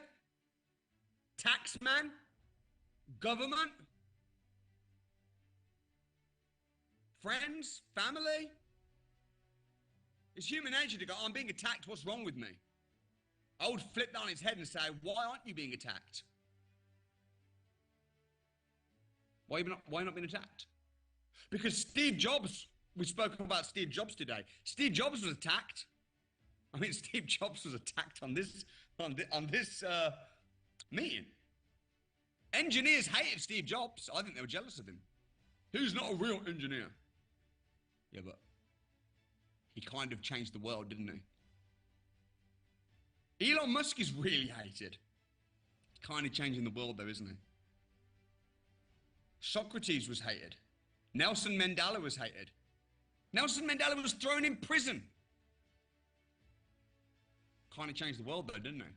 taxman, government, friends, family, it's human nature to go, I'm being attacked, what's wrong with me? I would flip that on its head and say, why aren't you being attacked? Why not being attacked? Because Steve Jobs, we spoke about Steve Jobs today. Steve Jobs was attacked. I mean, Steve Jobs was attacked on this on this meeting. Engineers hated Steve Jobs. I think they were jealous of him. He's not a real engineer. Yeah, but he kind of changed the world, didn't he? Elon Musk is really hated. Kind of changing the world, though, isn't he? Socrates was hated. Nelson Mandela was hated. Nelson Mandela was thrown in prison. Kind of changed the world, though, didn't he?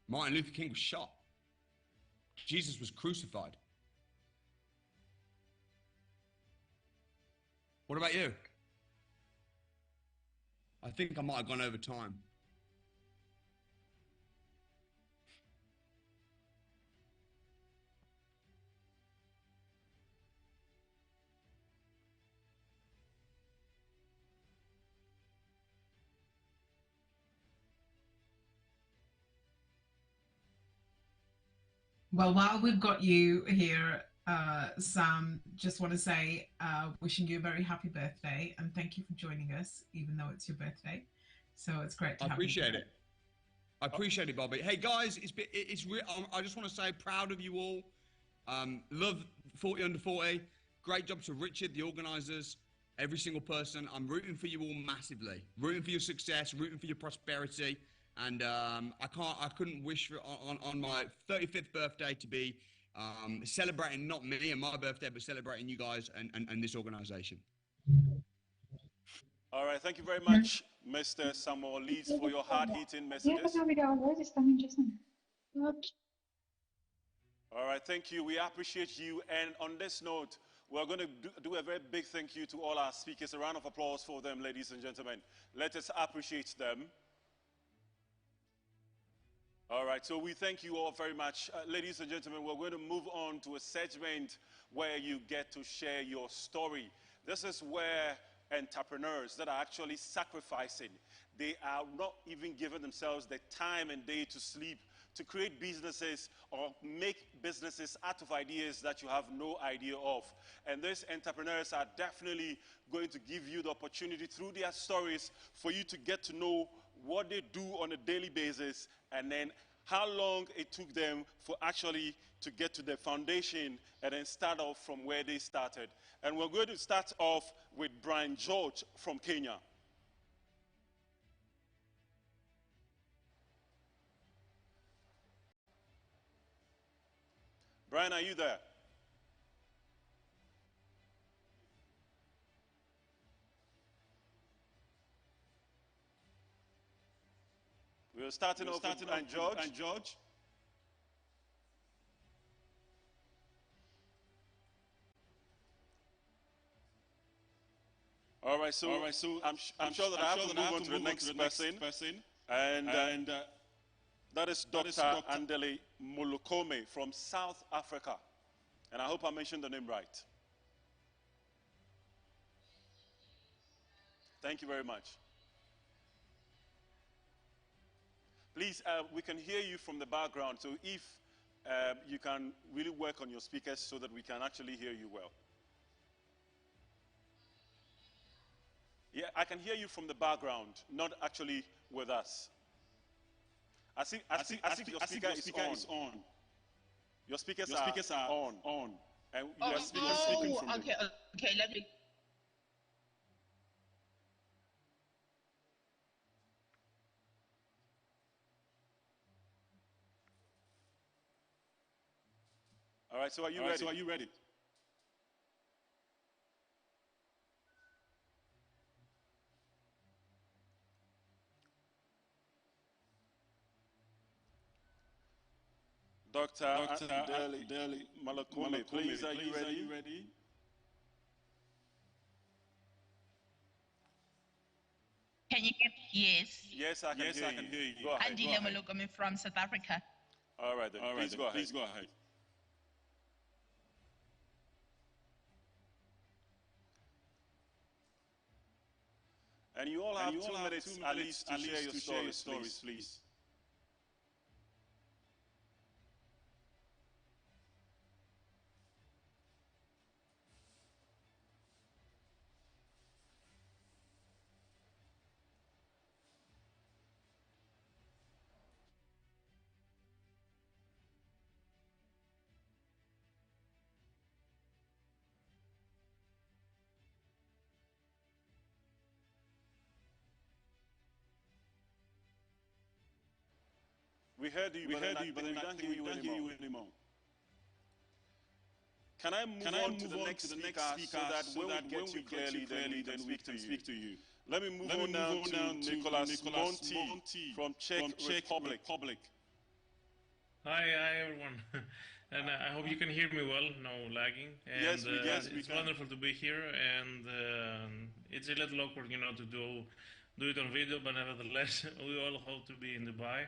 Martin Luther King was shot. Jesus was crucified. What about you? I think I might have gone over time. Well, while we've got you here, Sam, just want to say, wishing you a very happy birthday and thank you for joining us, even though it's your birthday. So it's great to have you. I appreciate it. I appreciate it, Bobby. Hey guys, it's real. I just want to say, proud of you all. Love 40 under 40. Great job to Richard, the organisers, every single person. I'm rooting for you all massively. Rooting for your success, rooting for your prosperity. And I couldn't wish for on my 35th birthday to be celebrating not me and my birthday, but celebrating you guys and this organisation. All right, thank you very much, Mr. Samuel Leeds, for your hard-hitting messages. All right, thank you. We appreciate you. And on this note, we're going to do a very big thank you to all our speakers. A round of applause for them, ladies and gentlemen. Let us appreciate them. All right, so we thank you all very much. Ladies and gentlemen, we're going to move on to a segment where you get to share your story. This is where entrepreneurs that are actually sacrificing, they are not even giving themselves the time and day to sleep, to create businesses or make businesses out of ideas that you have no idea of. And these entrepreneurs are definitely going to give you the opportunity through their stories for you to get to know what they do on a daily basis, and then how long it took them for actually to get to the foundation and then start off from where they started. And we're going to start off with Brian George from Kenya. Brian, are you there? We're starting off with Brian George. All right, so I'm sure that I have to move on to the next person. And that is Dr. Andele Molokome from South Africa. And I hope I mentioned the name right. Thank you very much. Please, we can hear you from the background, so if you can really work on your speakers so that we can actually hear you well. Yeah, I can hear you from the background, not actually with us. I think your speaker is on. Your speakers are on. And you are speaking from okay, let me. All right, so are you ready? Dr. Andele Molokome, please, are you ready? Can you get yes? Yes, I can hear you. Go ahead. Andile Molokome from South Africa. All right, then. Please go ahead. And you all have 2 minutes at least to share your stories, please. We heard you, but we don't hear you anymore. Can I move on to the next speaker so that when we get you clearly, then we can speak to you? Let me move on now to Nicholas Monti from Czech Republic. Hi everyone, and I hope you can hear me well, no lagging. And, Yes, we can. It's wonderful to be here, and it's a little awkward, you know, to do it on video, but nevertheless, we all hope to be in Dubai.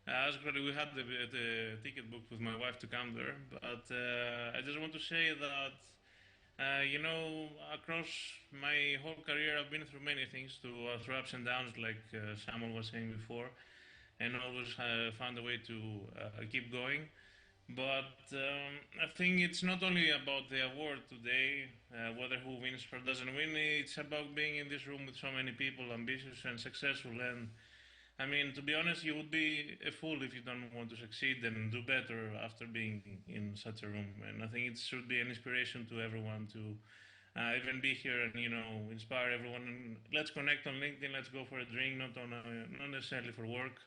Actually, we had the ticket booked with my wife to come there, but I just want to say that, you know, across my whole career, I've been through many things, through ups and downs, like Samuel was saying before, and always found a way to keep going. But I think it's not only about the award today, whether who wins or doesn't win, it's about being in this room with so many people, ambitious and successful. And I mean, to be honest, you would be a fool if you don't want to succeed and do better after being in such a room. And I think it should be an inspiration to everyone to even be here and, you know, inspire everyone. And let's connect on LinkedIn, let's go for a drink, not necessarily for work.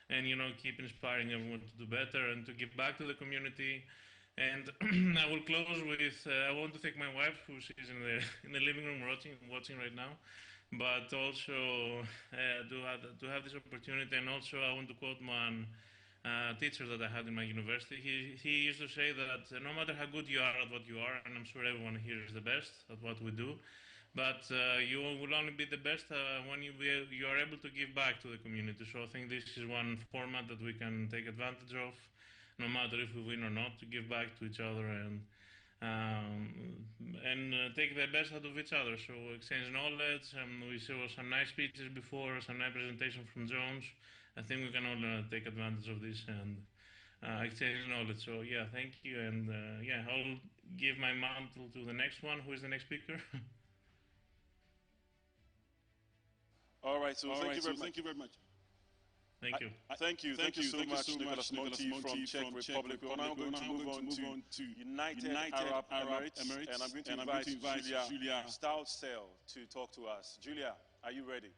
And, you know, keep inspiring everyone to do better and to give back to the community. And I will close with, I want to thank my wife, who is in the living room watching right now. But also to have this opportunity, and also I want to quote one teacher that I had in my university. He used to say that no matter how good you are at what you are, and I'm sure everyone here is the best at what we do, but you will only be the best when you are able to give back to the community. So I think this is one format that we can take advantage of, no matter if we win or not, to give back to each other and take the best out of each other. So exchange knowledge. We saw some nice speeches before, some nice presentation from Jones. I think we can all take advantage of this and exchange knowledge. So yeah, thank you. And yeah, I'll give my mantle to the next one. Who is the next speaker? All right, so thank you very much. Thank you. Thank you so much, Nicholas Monti from Czech Republic. We're now going to move on to United Arab Emirates, and I'm going to invite Julia Stoutsail to talk to us. Julia, are you ready?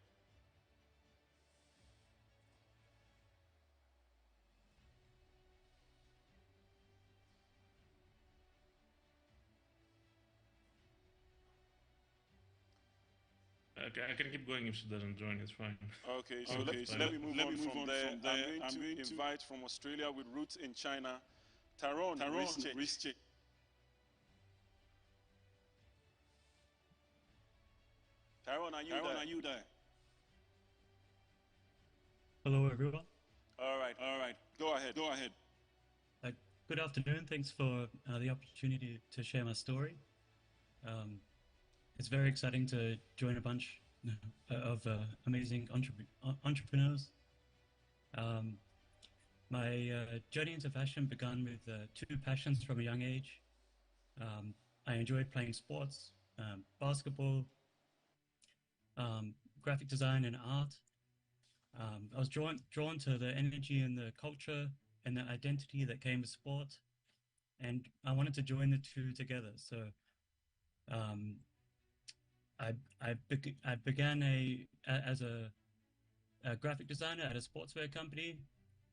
I can keep going if she doesn't join, it's fine. Okay, so let me move on from there. I'm going to invite from Australia with roots in China, Taron Rischik. Taron, are you there? Hello, everyone. All right. Go ahead. Good afternoon. Thanks for the opportunity to share my story. It's very exciting to join a bunch of amazing entrepreneurs. My journey into fashion began with two passions from a young age. I enjoyed playing sports, basketball, graphic design, and art. I was drawn to the energy and the culture and the identity that came with sport, and I wanted to join the two together. So I began as a graphic designer at a sportswear company,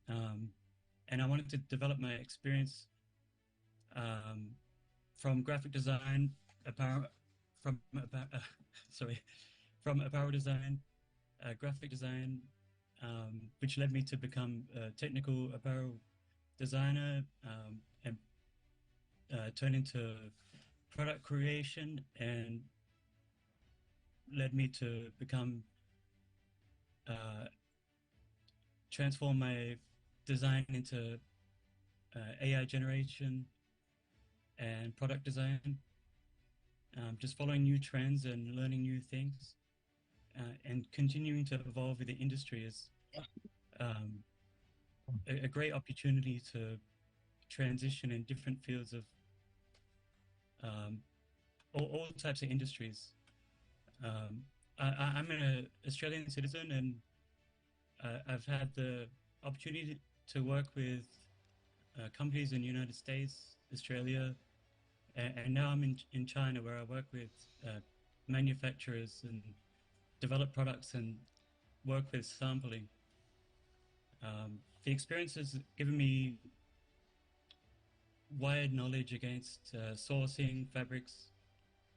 and I wanted to develop my experience from graphic design, from apparel design, graphic design, which led me to become a technical apparel designer and turn into product creation, and led me to transform my design into AI generation and product design, just following new trends and learning new things, and continuing to evolve with the industry is a great opportunity to transition in different fields of all types of industries. I'm an Australian citizen, and I've had the opportunity to work with companies in the United States, Australia, and now I'm in China, where I work with manufacturers and develop products and work with sampling. the experience has given me wide knowledge against sourcing, fabrics,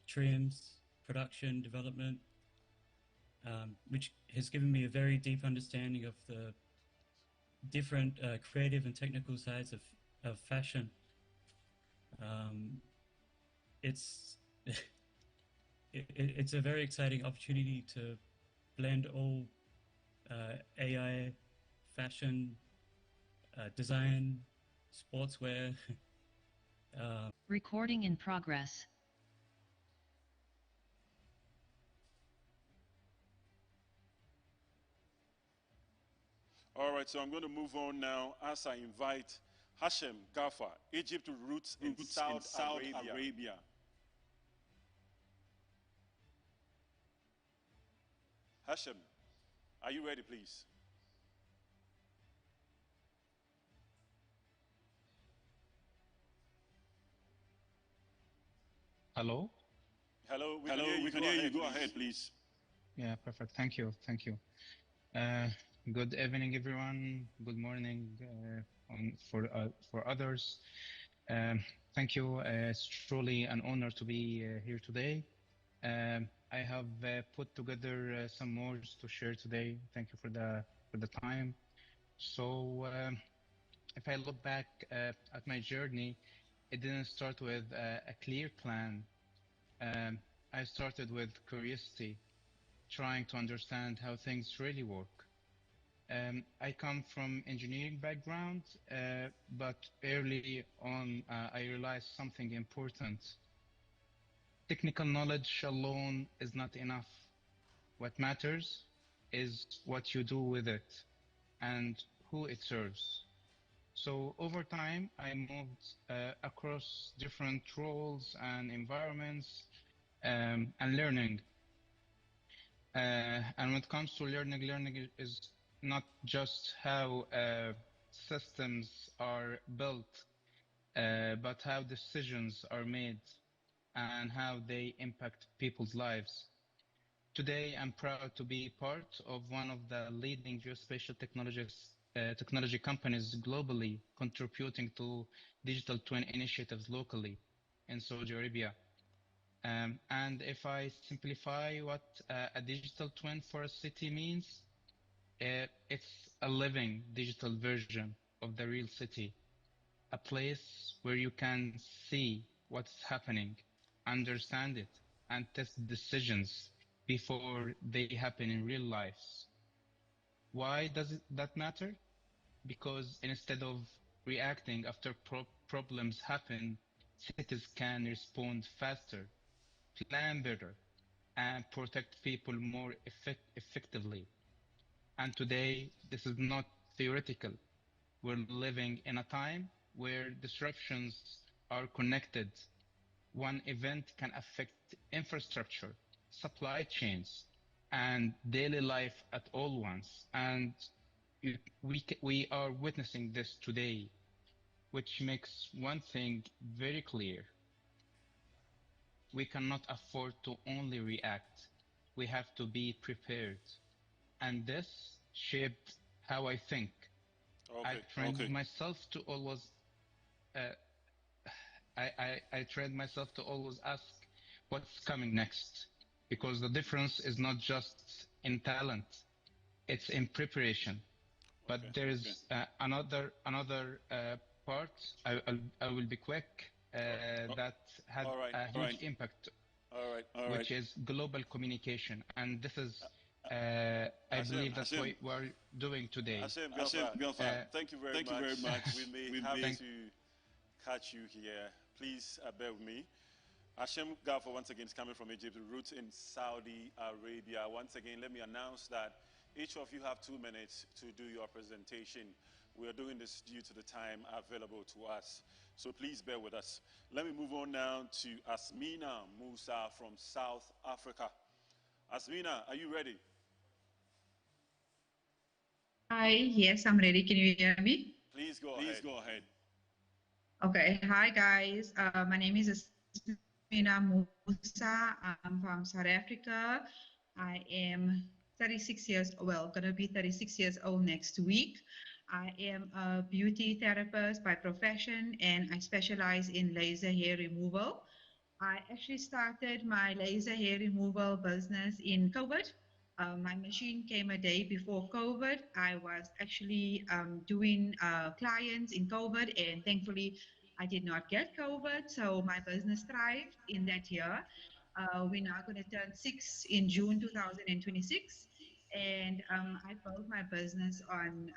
trims, production, development, which has given me a very deep understanding of the different creative and technical sides of fashion. It's it's a very exciting opportunity to blend all AI, fashion, design, sportswear. Recording in progress. All right, so I'm going to move on now as I invite Hashem Gaffer, Egypt roots in Saudi Arabia. Hashem, are you ready, please? Hello? Hello, we can hear you. Go ahead, please. Yeah, perfect. Thank you. Thank you. Good evening, everyone. Good morning for others. Thank you. It's truly an honor to be here today. I have put together some words to share today. Thank you for the time. So, if I look back at my journey, it didn't start with a clear plan. I started with curiosity, trying to understand how things really work. I come from engineering background, but early on I realized something important. Technical knowledge alone is not enough. What matters is what you do with it and who it serves. So over time, I moved across different roles and environments and learning. And when it comes to learning is not just how systems are built, but how decisions are made and how they impact people's lives. Today, I'm proud to be part of one of the leading geospatial technology companies globally, contributing to digital twin initiatives locally in Saudi Arabia. And if I simplify what a digital twin for a city means, it's a living digital version of the real city, a place where you can see what's happening, understand it, and test decisions before they happen in real lives. Why does that matter? Because instead of reacting after problems happen, cities can respond faster, plan better, and protect people more effectively. And today, this is not theoretical. We're living in a time where disruptions are connected. One event can affect infrastructure, supply chains, and daily life at all once. And we are witnessing this today, which makes one thing very clear. We cannot afford to only react. We have to be prepared. And this shaped how I think. I trained myself to always I trained myself to always ask what's coming next, because the difference is not just in talent, it's in preparation. But there is another part. I will be quick. That had a huge impact. Which is global communication, and this is I believe that's what we're doing today. Hashem, thank you very much. We may have to catch you here. Please bear with me. Hashem Gaffer, once again, is coming from Egypt, roots in Saudi Arabia. Once again, let me announce that each of you have 2 minutes to do your presentation. We are doing this due to the time available to us. So please bear with us. Let me move on now to Asmina Musa from South Africa. Asmina, are you ready? Hi, yes, I'm ready. Can you hear me? Please go ahead. Okay, hi guys. My name is Asmina Musa. I'm from South Africa. I am 36 years, well, gonna be 36 years old next week. I am a beauty therapist by profession and I specialize in laser hair removal. I actually started my laser hair removal business in COVID. My machine came a day before COVID. I was actually doing clients in COVID, and thankfully, I did not get COVID. So my business thrived in that year. We're now going to turn 6 in June 2026. And I built my business on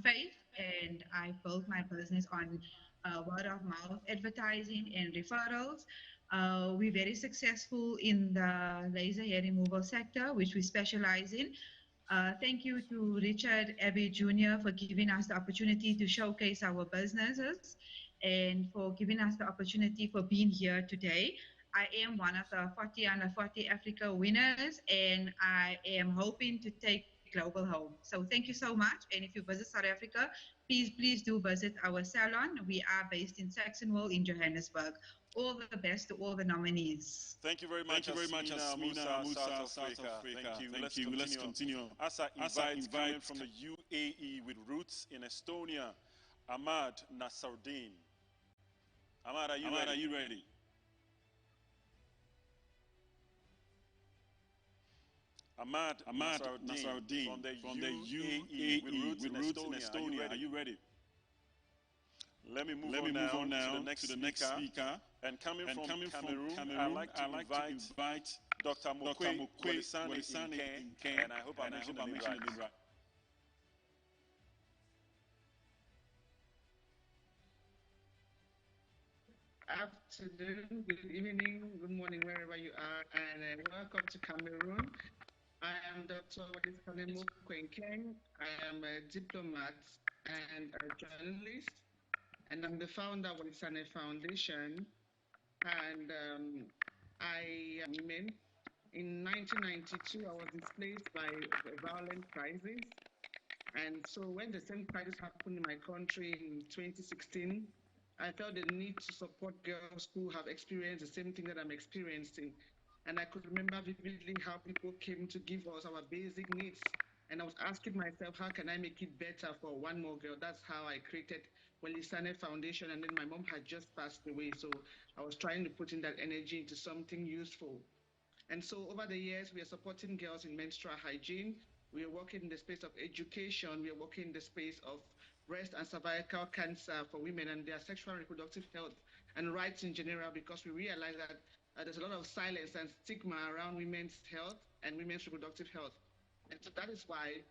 faith, and I built my business on word of mouth advertising and referrals. We're very successful in the laser hair removal sector, which we specialize in. Thank you to Richard Abbey Jr. for giving us the opportunity to showcase our businesses and for giving us the opportunity for being here today. I am one of the 40 under 40 Africa winners, and I am hoping to take global home. So thank you so much. And if you visit South Africa, please do visit our salon. We are based in Saxonville in Johannesburg. All the best to all the nominees. Thank you very much, Asmina Musa, South Africa. Thank you. Let's continue. As I invite from the UAE with roots in Estonia, Ahmad Nasruddin. Ahmad, are you ready? Ahmad Nasruddin from the UAE with roots in Estonia. Are you ready? Let me move on now to the next speaker. And coming from Cameroon, I'd like to invite Dr. Mokwe Welisane Inken, and I hope I mentioned the name right. Afternoon, good evening, good morning, wherever you are, and welcome to Cameroon. I am Dr. Welisane Inken. I am a diplomat and a journalist, and I'm the founder of Welisane Foundation. And I am women. In 1992, I was displaced by a violent crisis. And so when the same crisis happened in my country in 2016, I felt the need to support girls who have experienced the same thing that I'm experiencing. And I could remember vividly how people came to give us our basic needs. And I was asking myself, how can I make it better for one more girl? That's how I created Welisane Foundation. And then my mom had just passed away. So I was trying to put in that energy into something useful. And so over the years, we are supporting girls in menstrual hygiene. We are working in the space of education. We are working in the space of breast and cervical cancer for women and their sexual and reproductive health and rights in general, because we realize that there's a lot of silence and stigma around women's health and women's reproductive health. And so that is why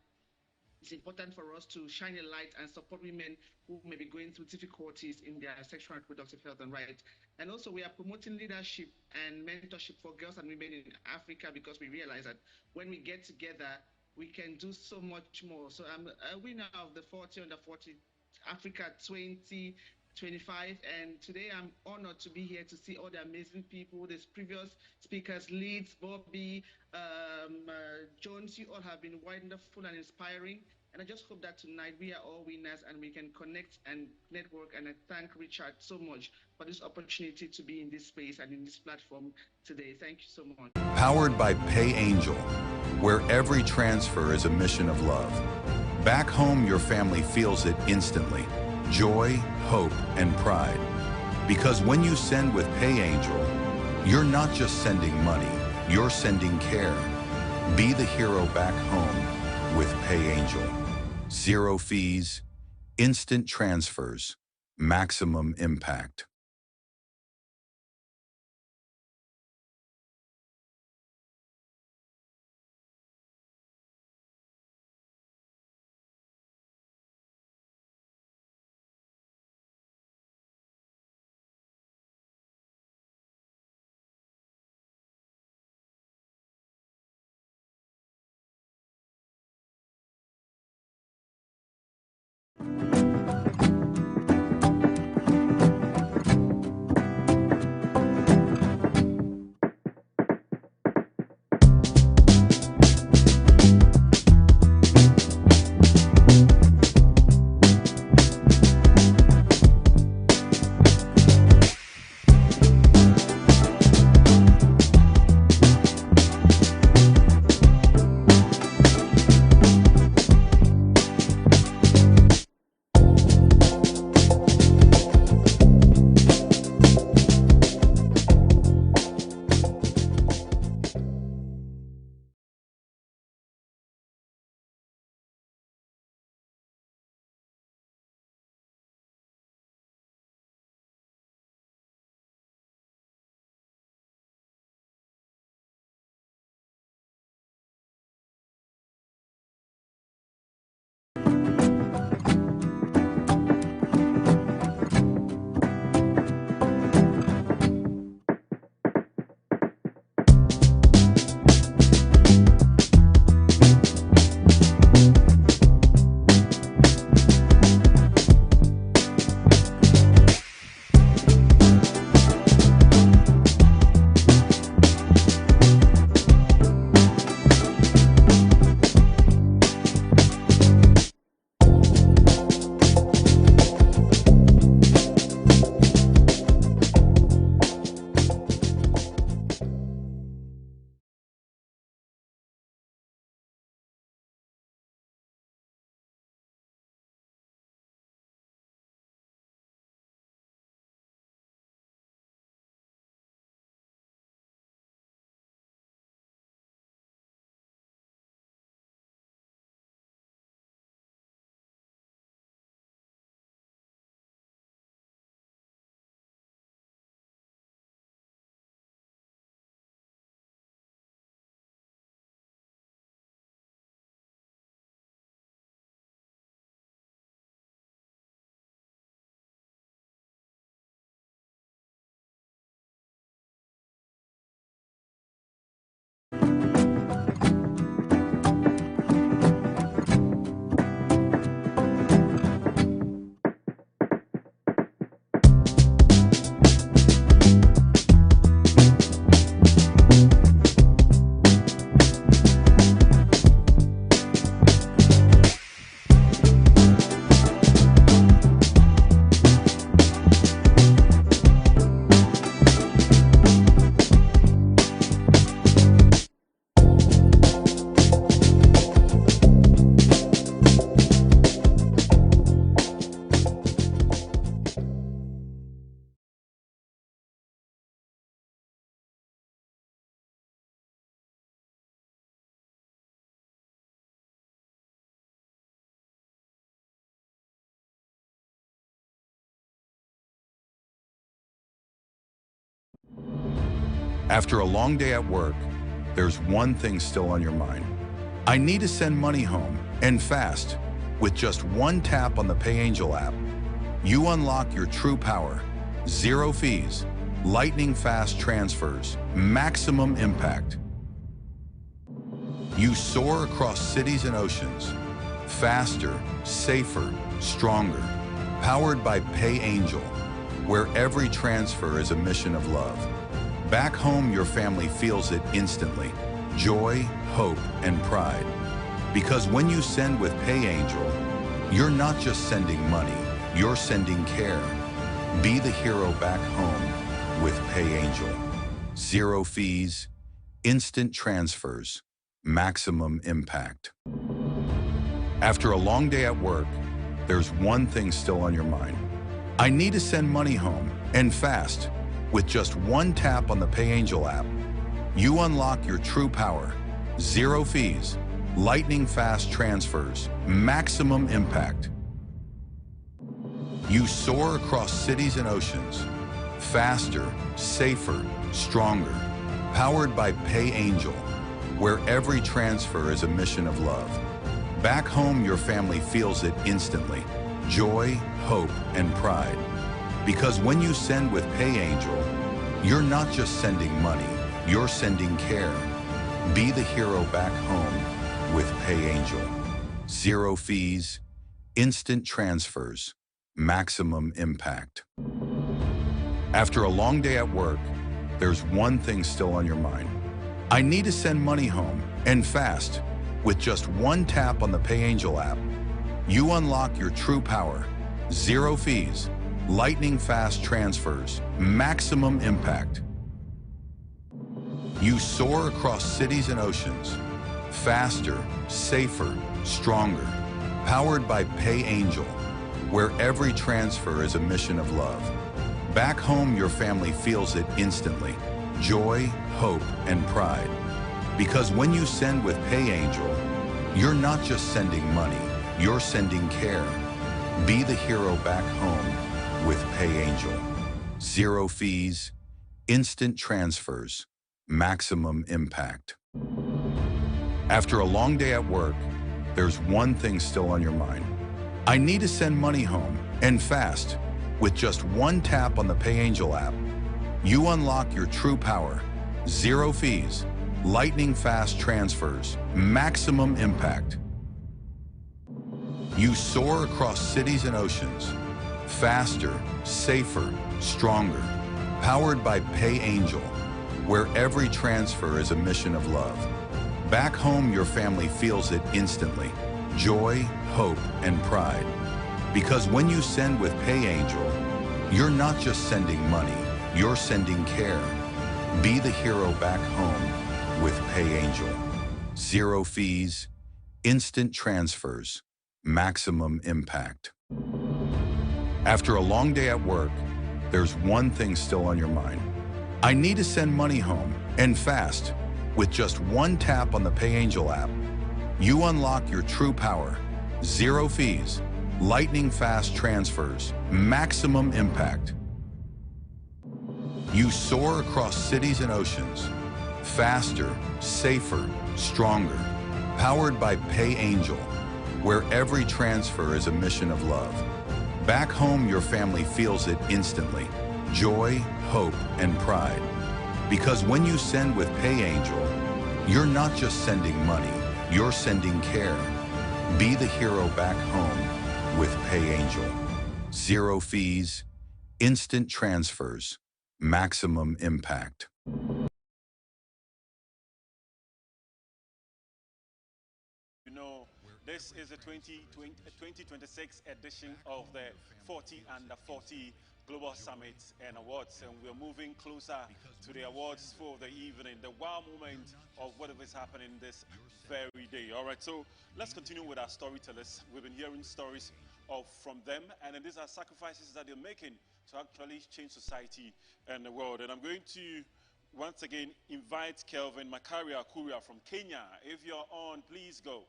it's important for us to shine a light and support women who may be going through difficulties in their sexual and reproductive health and rights. And also we are promoting leadership and mentorship for girls and women in Africa, because we realize that when we get together, we can do so much more. So I'm a winner of the 40 under 40 Africa 2025, and today I'm honored to be here to see all the amazing people. These previous speakers, Leeds, Bobbi, Jones, you all have been wonderful and inspiring. And I just hope that tonight we are all winners and we can connect and network. And I thank Richard so much for this opportunity to be in this space and in this platform today. Thank you so much. Powered by PayAngel, where every transfer is a mission of love. Back home, your family feels it instantly. Joy, hope, and pride. Because when you send with PayAngel, you're not just sending money, you're sending care. Be the hero back home with PayAngel. Zero fees, instant transfers, maximum impact. After a long day at work, there's one thing still on your mind. I need to send money home, and fast. With just one tap on the PayAngel app, you unlock your true power. Zero fees, lightning fast transfers, maximum impact. You soar across cities and oceans. Faster, safer, stronger. Powered by PayAngel, where every transfer is a mission of love. Back home, your family feels it instantly. Joy, hope, and pride. Because when you send with PayAngel, you're not just sending money, you're sending care. Be the hero back home with PayAngel. Zero fees, instant transfers, maximum impact. After a long day at work, there's one thing still on your mind. I need to send money home, and fast. With just one tap on the PayAngel app, you unlock your true power. Zero fees, lightning fast transfers, maximum impact. You soar across cities and oceans. Faster, safer, stronger. Powered by PayAngel, where every transfer is a mission of love. Back home, your family feels it instantly. Joy, hope, and pride. Because when you send with PayAngel, you're not just sending money, you're sending care. Be the hero back home with PayAngel. Zero fees, instant transfers, maximum impact. After a long day at work, there's one thing still on your mind. I need to send money home, and fast. With just one tap on the PayAngel app, you unlock your true power. Zero fees, lightning fast transfers, maximum impact. You soar across cities and oceans. Faster, safer, stronger. Powered by PayAngel, where every transfer is a mission of love. Back home, your family feels it instantly. Joy, hope, and pride. Because when you send with PayAngel, you're not just sending money, you're sending care. Be the hero back home with PayAngel. Zero fees, instant transfers, maximum impact. After a long day at work, there's one thing still on your mind. I need to send money home, and fast. With just one tap on the PayAngel app, you unlock your true power. Zero fees, lightning fast transfers, maximum impact. You soar across cities and oceans. Faster, safer, stronger. Powered by PayAngel, where every transfer is a mission of love. Back home, your family feels it instantly. Joy, hope, and pride. Because when you send with PayAngel, you're not just sending money, you're sending care. Be the hero back home with PayAngel. Zero fees, instant transfers, maximum impact. After a long day at work, there's one thing still on your mind. I need to send money home, and fast. With just one tap on the PayAngel app, you unlock your true power. Zero fees, lightning fast transfers, maximum impact. You soar across cities and oceans. Faster, safer, stronger. Powered by PayAngel, where every transfer is a mission of love. Back home, your family feels it instantly. Joy, hope, and pride. Because when you send with PayAngel, you're not just sending money, you're sending care. Be the hero back home with PayAngel. Zero fees, instant transfers, maximum impact. You know, this is the 2026 edition of the 40 Under 40 Global Summit and Awards, and we're moving closer to the awards for the evening, the wow moment of whatever is happening this very day. All right, so let's continue with our storytellers. We've been hearing stories from them, and these are sacrifices that they're making to actually change society and the world. And I'm going to once again invite Kelvin Makaria Kuria from Kenya. If you're on, please go.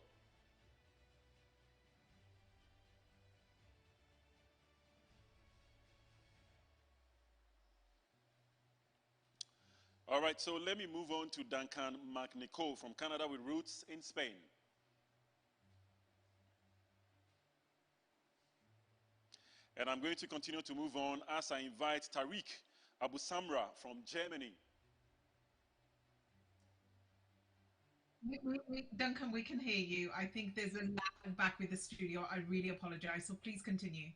All right, so let me move on to Duncan McNichol from Canada with roots in Spain. And I'm going to continue to move on as I invite Tariq Abu Samra from Germany. Duncan, we can hear you. I think there's a lag back with the studio. I really apologize. So please continue.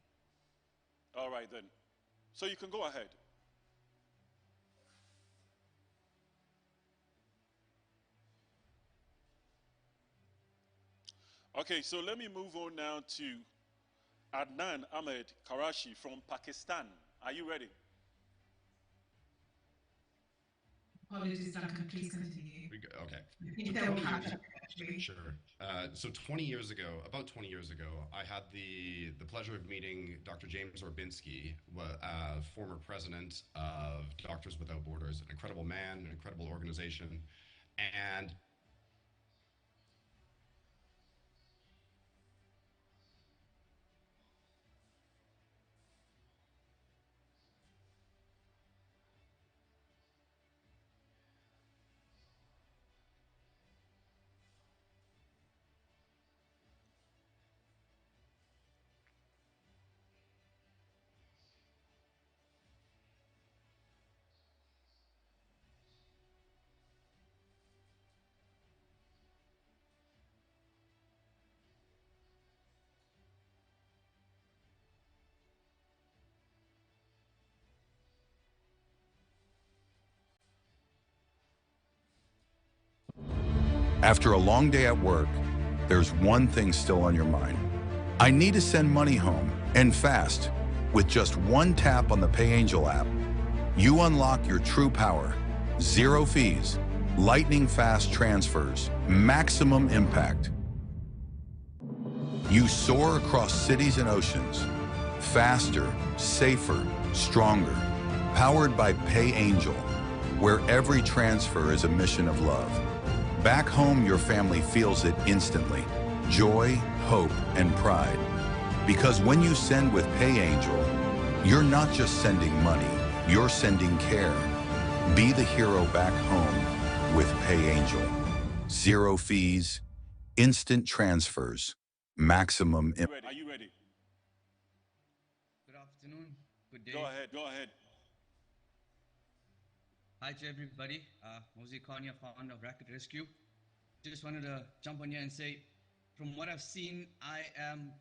All right, then. So you can go ahead. Okay, so let me move on now to Adnan Ahmed Karashi from Pakistan. Are you ready? Apologies, Duncan. Please continue. Okay. I think they'll catch up, actually. Sure. So 20 years ago, about 20 years ago, I had the pleasure of meeting Dr. James Orbinski, former president of Doctors Without Borders, an incredible man, an incredible organization. And After a long day at work, there's one thing still on your mind. I need to send money home, and fast. With just one tap on the PayAngel app, you unlock your true power. Zero fees, lightning fast transfers, maximum impact. You soar across cities and oceans. Faster, safer, stronger. Powered by PayAngel, where every transfer is a mission of love. Back home, your family feels it instantly. Joy, hope, and pride. Because when you send with PayAngel, you're not just sending money, you're sending care. Be the hero back home with PayAngel. Zero fees, instant transfers, maximum impact. Are you ready? Good afternoon. Good day. Go ahead, go ahead. Hi to everybody. Mozi Kanya, founder of Racket Rescue. Just wanted to jump on here and say, from what I've seen, I am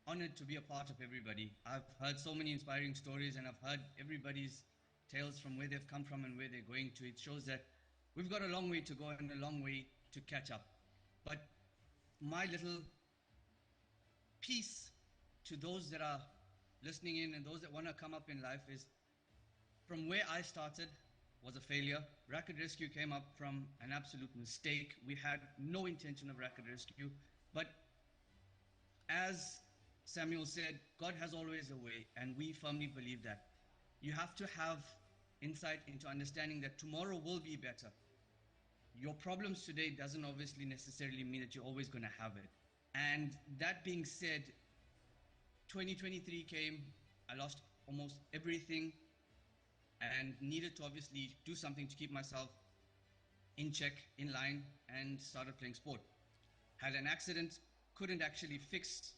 honored to be a part of everybody. I've heard so many inspiring stories, and I've heard everybody's tales from where they've come from and where they're going to. It shows that we've got a long way to go and a long way to catch up. But my little piece to those that are listening in and those that want to come up in life is, from where I started was a failure. Racket Rescue came up from an absolute mistake. We had no intention of Racket Rescue, but as Samuel said, God has always a way, and we firmly believe that. You have to have insight into understanding that tomorrow will be better. Your problems today doesn't obviously necessarily mean that you're always going to have it. And that being said, 2023 came, I lost almost everything, and needed to obviously do something to keep myself in check, in line, and started playing sport. Had an accident, couldn't actually fix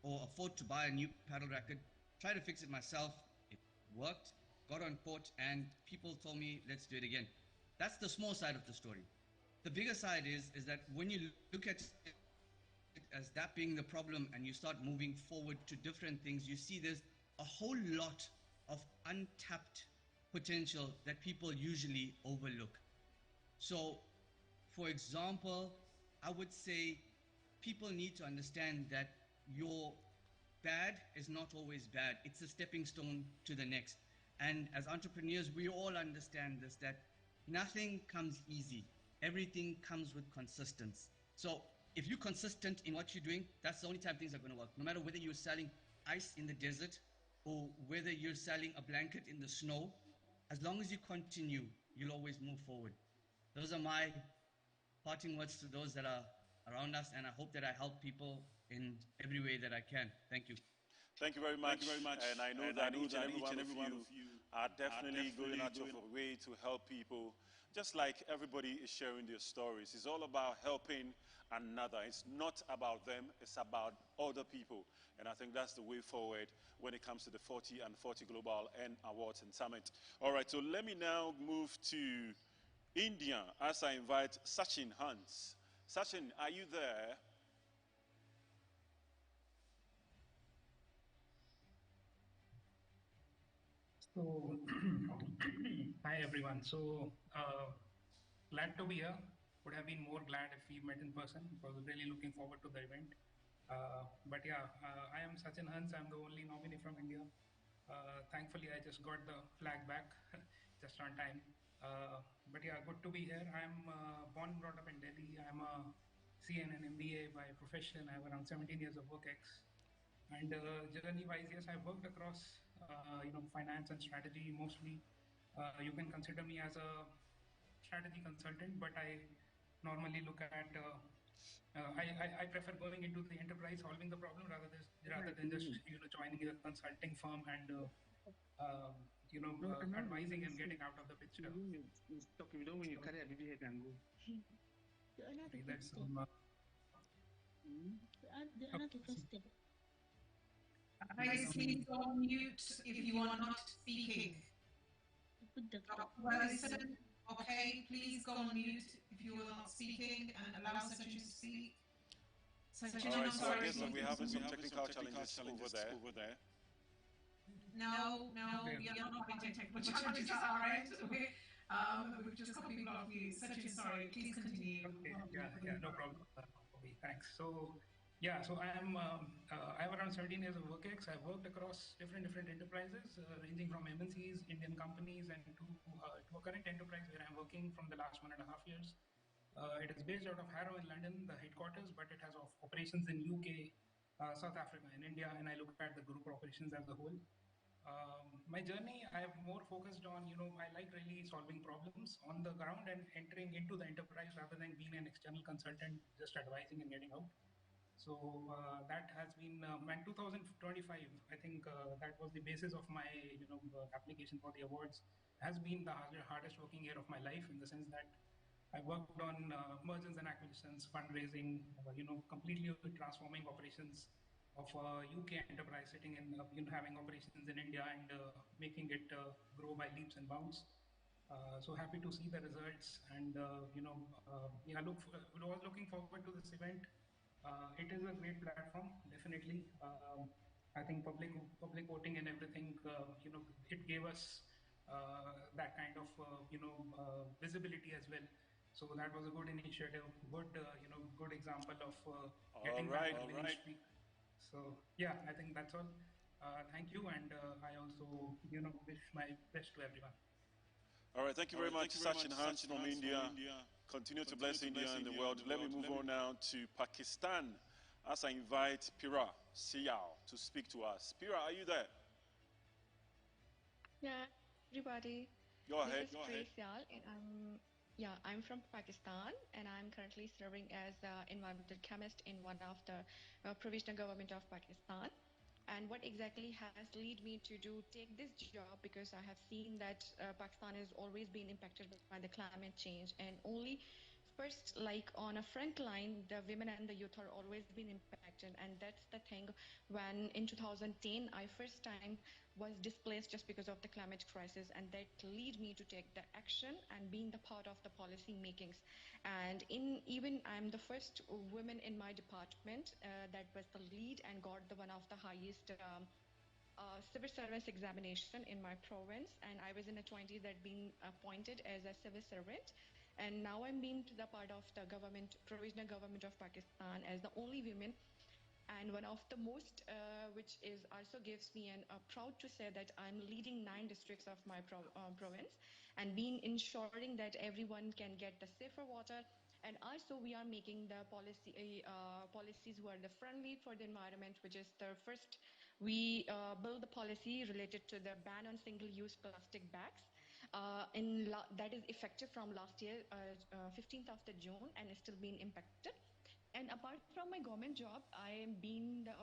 or afford to buy a new paddle racket. Tried to fix it myself, it worked, got on court, and people told me, let's do it again. That's the small side of the story. The bigger side is that when you look at it as that being the problem and you start moving forward to different things, you see there's a whole lot of untapped potential that people usually overlook. So, for example, I would say people need to understand that your bad is not always bad. It's a stepping stone to the next. And as entrepreneurs, we all understand this, that nothing comes easy. Everything comes with consistency. So if you're consistent in what you're doing, that's the only time things are going to work. No matter whether you're selling ice in the desert or whether you're selling a blanket in the snow, as long as you continue, you'll always move forward. Those are my parting words to those that are around us, and I hope that I help people in every way that I can. Thank you. Thank you very much. And I know that each and every one of you are definitely going out of a way to help people, just like everybody is sharing their stories. It's all about helping another. It's not about them, it's about other people. And I think that's the way forward when it comes to the 40 and 40 Global N Awards and Summit. All right, so let me now move to India as I invite Sachin Hans. Sachin, are you there? So, hi everyone. So, glad to be here. Would have been more glad if we met in person. Was really looking forward to the event. But yeah, I am Sachin Hans. I'm the only nominee from India. Thankfully, I just got the flag back just on time. But yeah, good to be here. I'm born and brought up in Delhi. I'm a CNN MBA by profession. I have around 17 years of work ex. And journey-wise, yes, I've worked across, finance and strategy mostly. You can consider me as a strategy consultant, but I normally look at, I prefer going into the enterprise, solving the problem rather than just joining a consulting firm and advising and getting out of the picture. Stop. You don't win, you carry a baby head and go. That's Guys, please go on mute if you are not speaking. Dr. Wellison, okay, please go on mute if you are not speaking and allow Sachin to speak. Sachin, All right, I'm so sorry. I guess that we're having some technical challenges over there. No, we are not having technical challenges at our end. We've just got people off mute. Sachin, sorry, please continue. Yeah, no problem. Okay, thanks. So, yeah, so I have around 17 years of work ex. I've worked across different enterprises, ranging from MNCs, Indian companies, and to a current enterprise where I'm working from the last 1.5 years. It is based out of Harrow in London, the headquarters, but it has operations in UK, South Africa, and India, and I look at the group operations as a whole. My journey, I have more focused on, I like really solving problems on the ground and entering into the enterprise rather than being an external consultant, just advising and getting out. So that has been, in 2025, I think that was the basis of my, application for the awards, has been the hardest working year of my life, in the sense that I worked on mergers and acquisitions, fundraising, completely transforming operations of a UK enterprise sitting in, having operations in India and making it grow by leaps and bounds. So happy to see the results, and was looking forward to this event. It is a great platform, definitely. I think public voting and everything, it gave us that kind of visibility as well. So that was a good initiative, good example of getting back on the winning streak. So yeah, I think that's all. Thank you, and I also wish my best to everyone. All right, thank you very much, Sachin Hans from India. Continue to bless India and the world. Let me move on now to Pakistan as I invite Pira Sial to speak to us. Pira, are you there? Yeah, everybody. Go ahead. This is Sial, and I'm from Pakistan, and I'm currently serving as an environmental chemist in one of the provisional government of Pakistan. And what exactly has led me to take this job, because I have seen that Pakistan has always been impacted by the climate change, and only first, like on a front line, the women and the youth are always been impacted, and that's the thing. When in 2010 I first time was displaced just because of the climate crisis, and that led me to take the action and being the part of the policy makings. And even I'm the first woman in my department that was the lead and got the one of the highest civil service examination in my province, and I was in a 20 that been appointed as a civil servant. And now I'm being to the part of the government, provisional government of Pakistan, as the only woman, and one of the most, which is also gives me proud to say that I'm leading 9 districts of my province, and being ensuring that everyone can get the safer water. And also we are making the policies who are the friendly for the environment, which is the first, we build the policy related to the ban on single-use plastic bags. That is effective from last year, 15th of the June, and is still being impacted. And apart from my government job, I am being the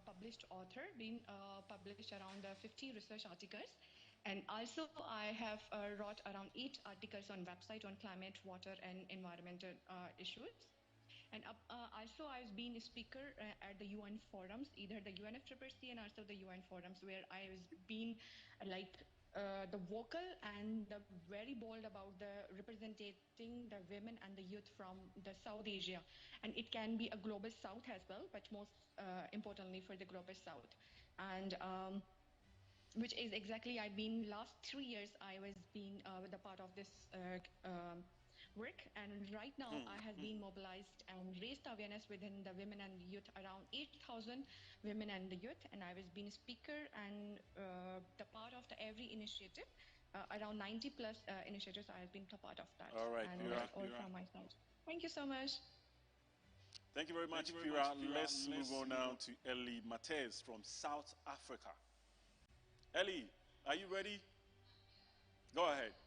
published author, being published around 50 research articles. And also, I have wrote around 8 articles on website on climate, water, and environmental issues. And also, I've been a speaker at the UN forums, either the UNFCCC and also the UN forums, where I was being like the vocal and the very bold about the representing the women and the youth from the South Asia. And it can be a global South as well, but most importantly for the global South. And which is exactly I've been last 3 years I was being the part of this work, and right now I have been mobilized and raised awareness within the women and youth, around 8,000 women and the youth, and I was being a speaker and the part of the every initiative, around 90 plus initiatives I have been a part of that. All right, and Pira. all from my side. Thank you so much. Thank you very much, Pira. Let's move on now to Ellie Matez from South Africa. Ellie, are you ready? Go ahead.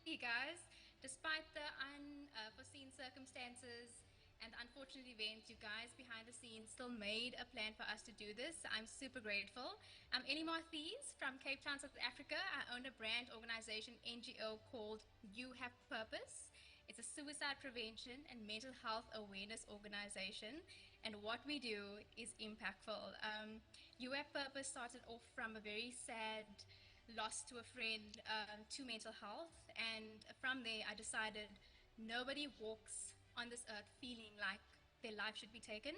Hey guys, despite the unforeseen circumstances and the unfortunate events, you guys behind the scenes still made a plan for us to do this. I'm super grateful. I'm Ellie Matez from Cape Town, South Africa. I own a brand organization, NGO, called You Have Purpose. It's a suicide prevention and mental health awareness organization, and what we do is impactful. You Have Purpose started off from a very sad loss to a friend, to mental health, and from there I decided nobody walks on this earth feeling like their life should be taken,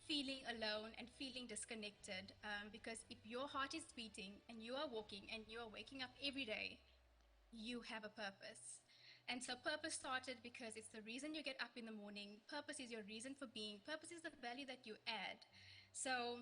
feeling alone and feeling disconnected, because if your heart is beating and you are walking and you are waking up every day, you have a purpose. And so purpose started because it's the reason you get up in the morning. Purpose is your reason for being. Purpose is the value that you add. So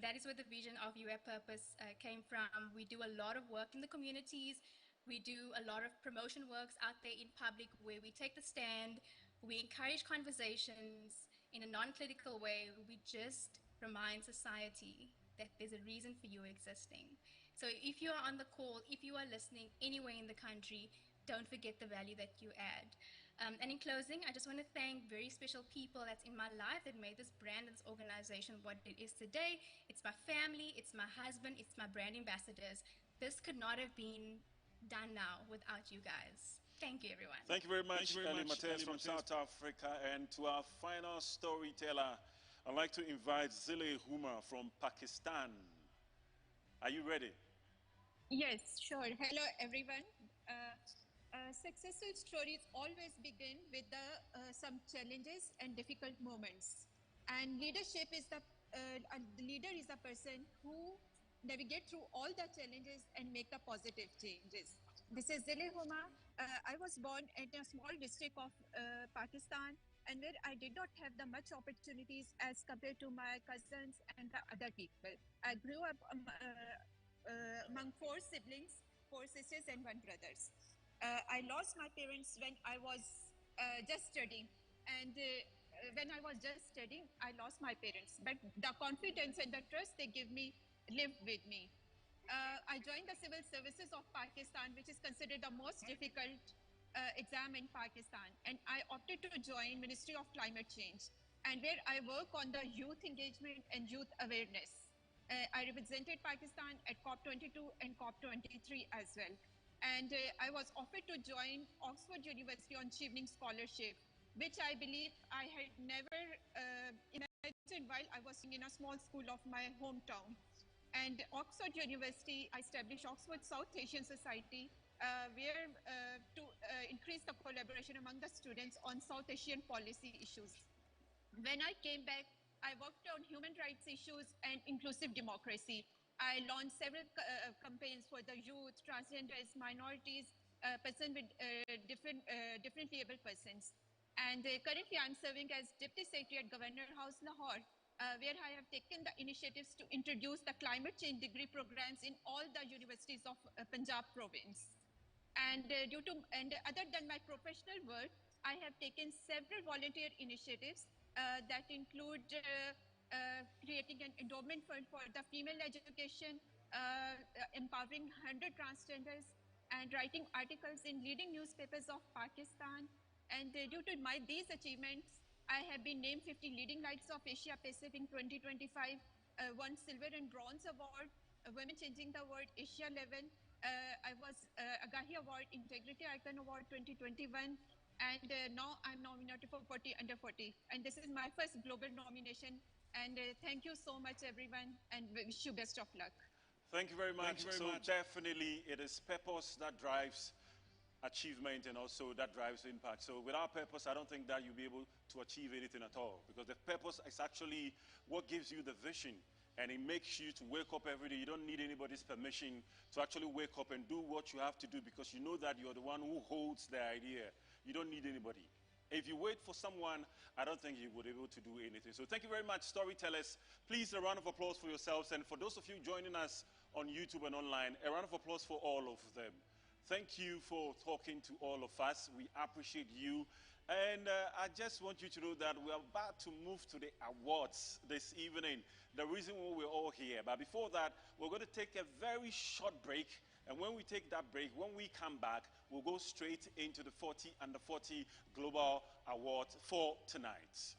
that is where the vision of You Have Purpose came from. We do a lot of work in the communities. We do a lot of promotion works out there in public where we take the stand. We encourage conversations in a non-political way. We just remind society that there's a reason for you existing. So if you are on the call, if you are listening anywhere in the country, don't forget the value that you add. And in closing, I just want to thank very special people that's in my life that made this brand and this organization what it is today. It's my family, it's my husband, it's my brand ambassadors. This could not have been done now without you guys. Thank you, everyone. Thank you very much, Ellie Matez from South Africa. And to our final storyteller, I'd like to invite Zile Huma from Pakistan. Are you ready? Yes, sure. Hello, everyone. Successful stories always begin with some challenges and difficult moments. And leadership is the leader is a person who navigate through all the challenges and make the positive changes. This is Zile Huma. I was born in a small district of Pakistan, and where I did not have the much opportunities as compared to my cousins and the other people. I grew up among 4 siblings, 4 sisters and 1 brother. I lost my parents when I was just studying, and when I was just studying, I lost my parents. But the confidence and the trust they give me lived with me. I joined the civil services of Pakistan, which is considered the most difficult exam in Pakistan, and I opted to join Ministry of Climate Change, and where I work on the youth engagement and youth awareness. I represented Pakistan at COP22 and COP23 as well. And I was offered to join Oxford University on Chevening Scholarship, which I believe I had never imagined while I was in a small school of my hometown. And Oxford University, I established Oxford South Asian Society, where to increase the collaboration among the students on South Asian policy issues. When I came back, I worked on human rights issues and inclusive democracy. I launched several campaigns for the youth, transgenders, minorities, persons with differently able persons. And currently I'm serving as Deputy Secretary at Governor House, Lahore, where I have taken the initiatives to introduce the climate change degree programs in all the universities of Punjab province. And other than my professional work, I have taken several volunteer initiatives that include creating an endowment fund for the female education, empowering 100 transgenders, and writing articles in leading newspapers of Pakistan. And due to these achievements, I have been named 50 leading lights of Asia Pacific in 2025, won silver and bronze award Women Changing the World Asia level. I was Agahi Award, Integrity Icon Award 2021, and now I'm nominated for 40 under 40. And this is my first global nomination. And thank you so much, everyone, and wish you best of luck. Thank you very much. Definitely it is purpose that drives achievement and also that drives impact. So without purpose, I don't think that you'll be able to achieve anything at all, because the purpose is actually what gives you the vision, and it makes you to wake up every day. You don't need anybody's permission to actually wake up and do what you have to do, because you know that you're the one who holds the idea. You don't need anybody. If you wait for someone, I don't think you would be able to do anything. So thank you very much, storytellers. Please, a round of applause for yourselves, and for those of you joining us on YouTube and online, a round of applause for all of them. Thank you for talking to all of us. We appreciate you. And I just want you to know that we're about to move to the awards this evening. The reason why we're all here. But before that, we're going to take a very short break. And when we take that break, when we come back, we'll go straight into the 40 under 40 Global Award for tonight.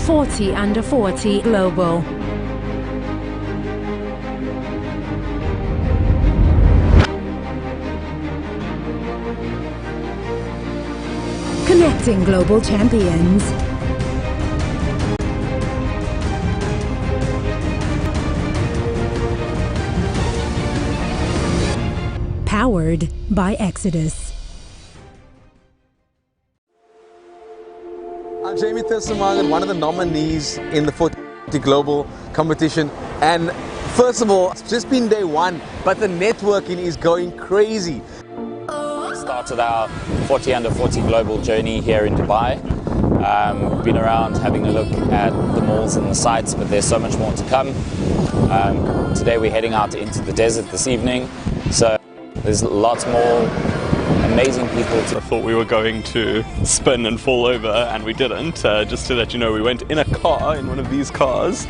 40 under 40 Global. Connecting global champions. Powered by Exodus. I'm Jamie Thurston-Margaret, one of the nominees in the 40 Global competition. And first of all, it's just been day one, but the networking is going crazy. Started our 40 under 40 global journey here in Dubai. Been around having a look at the malls and the sites, but there's so much more to come. Today we're heading out into the desert this evening, so there's lots more amazing people. I thought we were going to spin and fall over, and we didn't. Just to let you know, we went in a car, in one of these cars,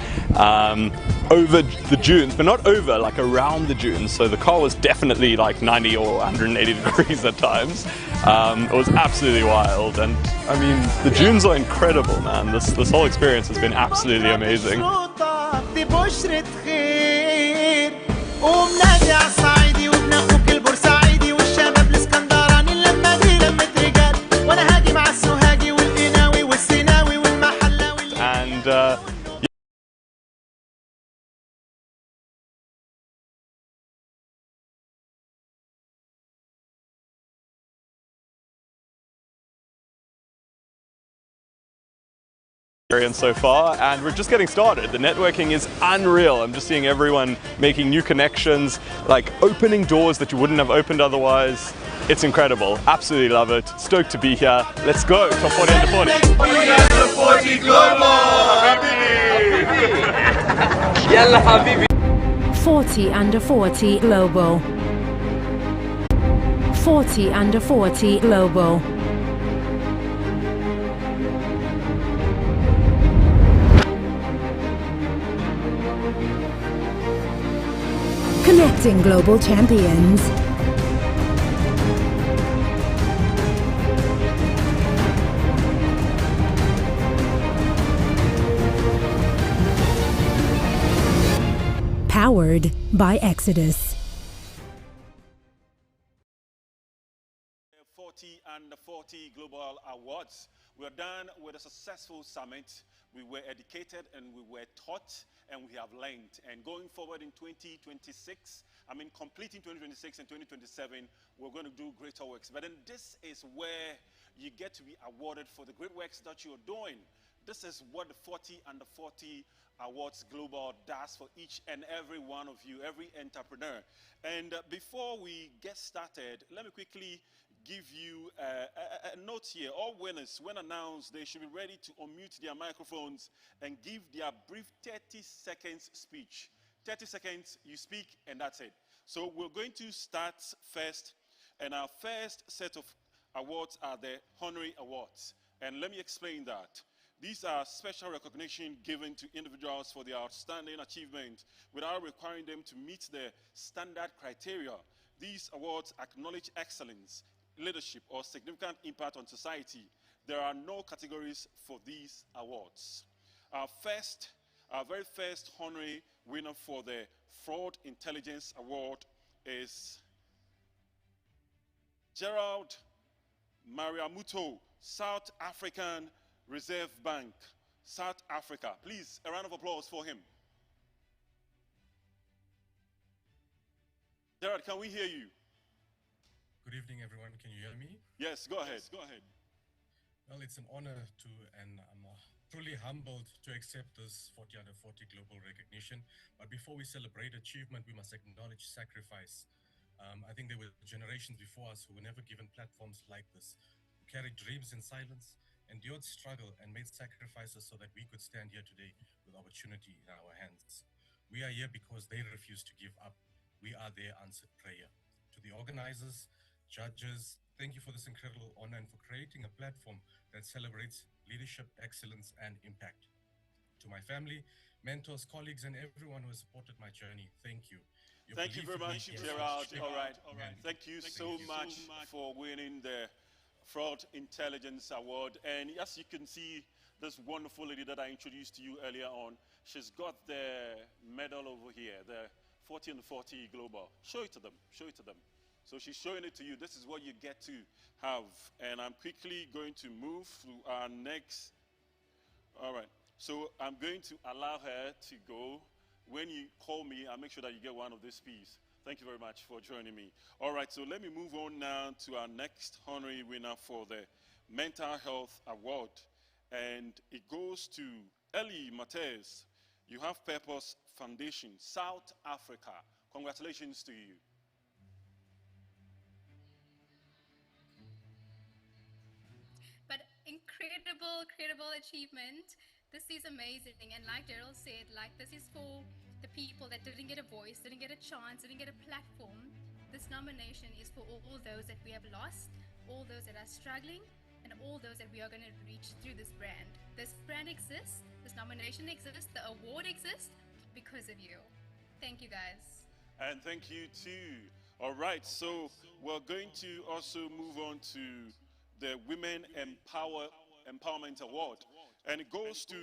over the dunes, but not over, like around the dunes. So the car was definitely like 90 or 180 degrees at times. It was absolutely wild, and I mean, the dunes are incredible, man. This whole experience has been absolutely amazing. So far, and we're just getting started. The networking is unreal. I'm just seeing everyone making new connections, like opening doors that you wouldn't have opened otherwise. It's incredible. Absolutely love it. Stoked to be here. Let's go. Top 40 under 40. 40 under 40 Global. Yalla Habibi. 40 under 40 Global. 40 under 40 Global. Connecting global champions. Powered by Exodus. 40 under 40 Global Awards. We're done with a successful summit. We were educated and we were taught and we have learned. And going forward in 2026, completing 2026 and 2027, we're going to do greater works. But then this is where you get to be awarded for the great works that you're doing. this is what the 40 Under 40 Awards Global does for each and every one of you, every entrepreneur. And before we get started, let me quickly give you a note here. All winners, when announced, they should be ready to unmute their microphones and give their brief 30 seconds speech. 30 seconds, you speak, and that's it. So we're going to start first, and our first set of awards are the Honorary Awards. And let me explain that. These are special recognition given to individuals for their outstanding achievement without requiring them to meet the standard criteria. These awards acknowledge excellence, leadership, or significant impact on society. There are no categories for these awards. Our very first honorary winner for the Fraud Intelligence Award is Gerald Mariamuto, South African Reserve Bank, South Africa. Please, a round of applause for him. Gerald, can we hear you? Good evening, everyone. Can you hear me? Yes, go ahead. Yes, go ahead. Well, it's an honor to, and I'm truly humbled to accept this 40 Under 40 global recognition. But before we celebrate achievement, we must acknowledge sacrifice. I think there were generations before us who were never given platforms like this, who carried dreams in silence, endured struggle, and made sacrifices so that we could stand here today with opportunity in our hands. We are here because they refused to give up. We are their answered prayer. To the organizers, judges, thank you for this incredible honor and for creating a platform that celebrates leadership, excellence, and impact. To my family, mentors, colleagues, and everyone who has supported my journey, thank you. Thank you very much, Gerald. All right. Thank you so much for winning the Fraud Intelligence Award. And as you can see, this wonderful lady that I introduced to you earlier on, she's got the medal over here, the 40 Under 40 Global. Show it to them. Show it to them. So she's showing it to you. This is what you get to have. And I'm quickly going to move to our next. All right. So I'm going to allow her to go. When you call me, I'll make sure that you get one of these pieces. Thank you very much for joining me. All right, so let me move on now to our next honorary winner for the Mental Health Award. And it goes to Ellie Matez. You Have Purpose Foundation, South Africa. Congratulations to you. But incredible achievement. This is amazing. And like Daryl said, like this is for the people that didn't get a voice, didn't get a chance, didn't get a platform. This nomination is for all those that we have lost, all those that are struggling, and all those that we are going to reach through this brand. This brand exists, this nomination exists, the award exists because of you. Thank you, guys. And thank you too. All right, so we're going to also move on to the Women Empowerment Award. And it goes to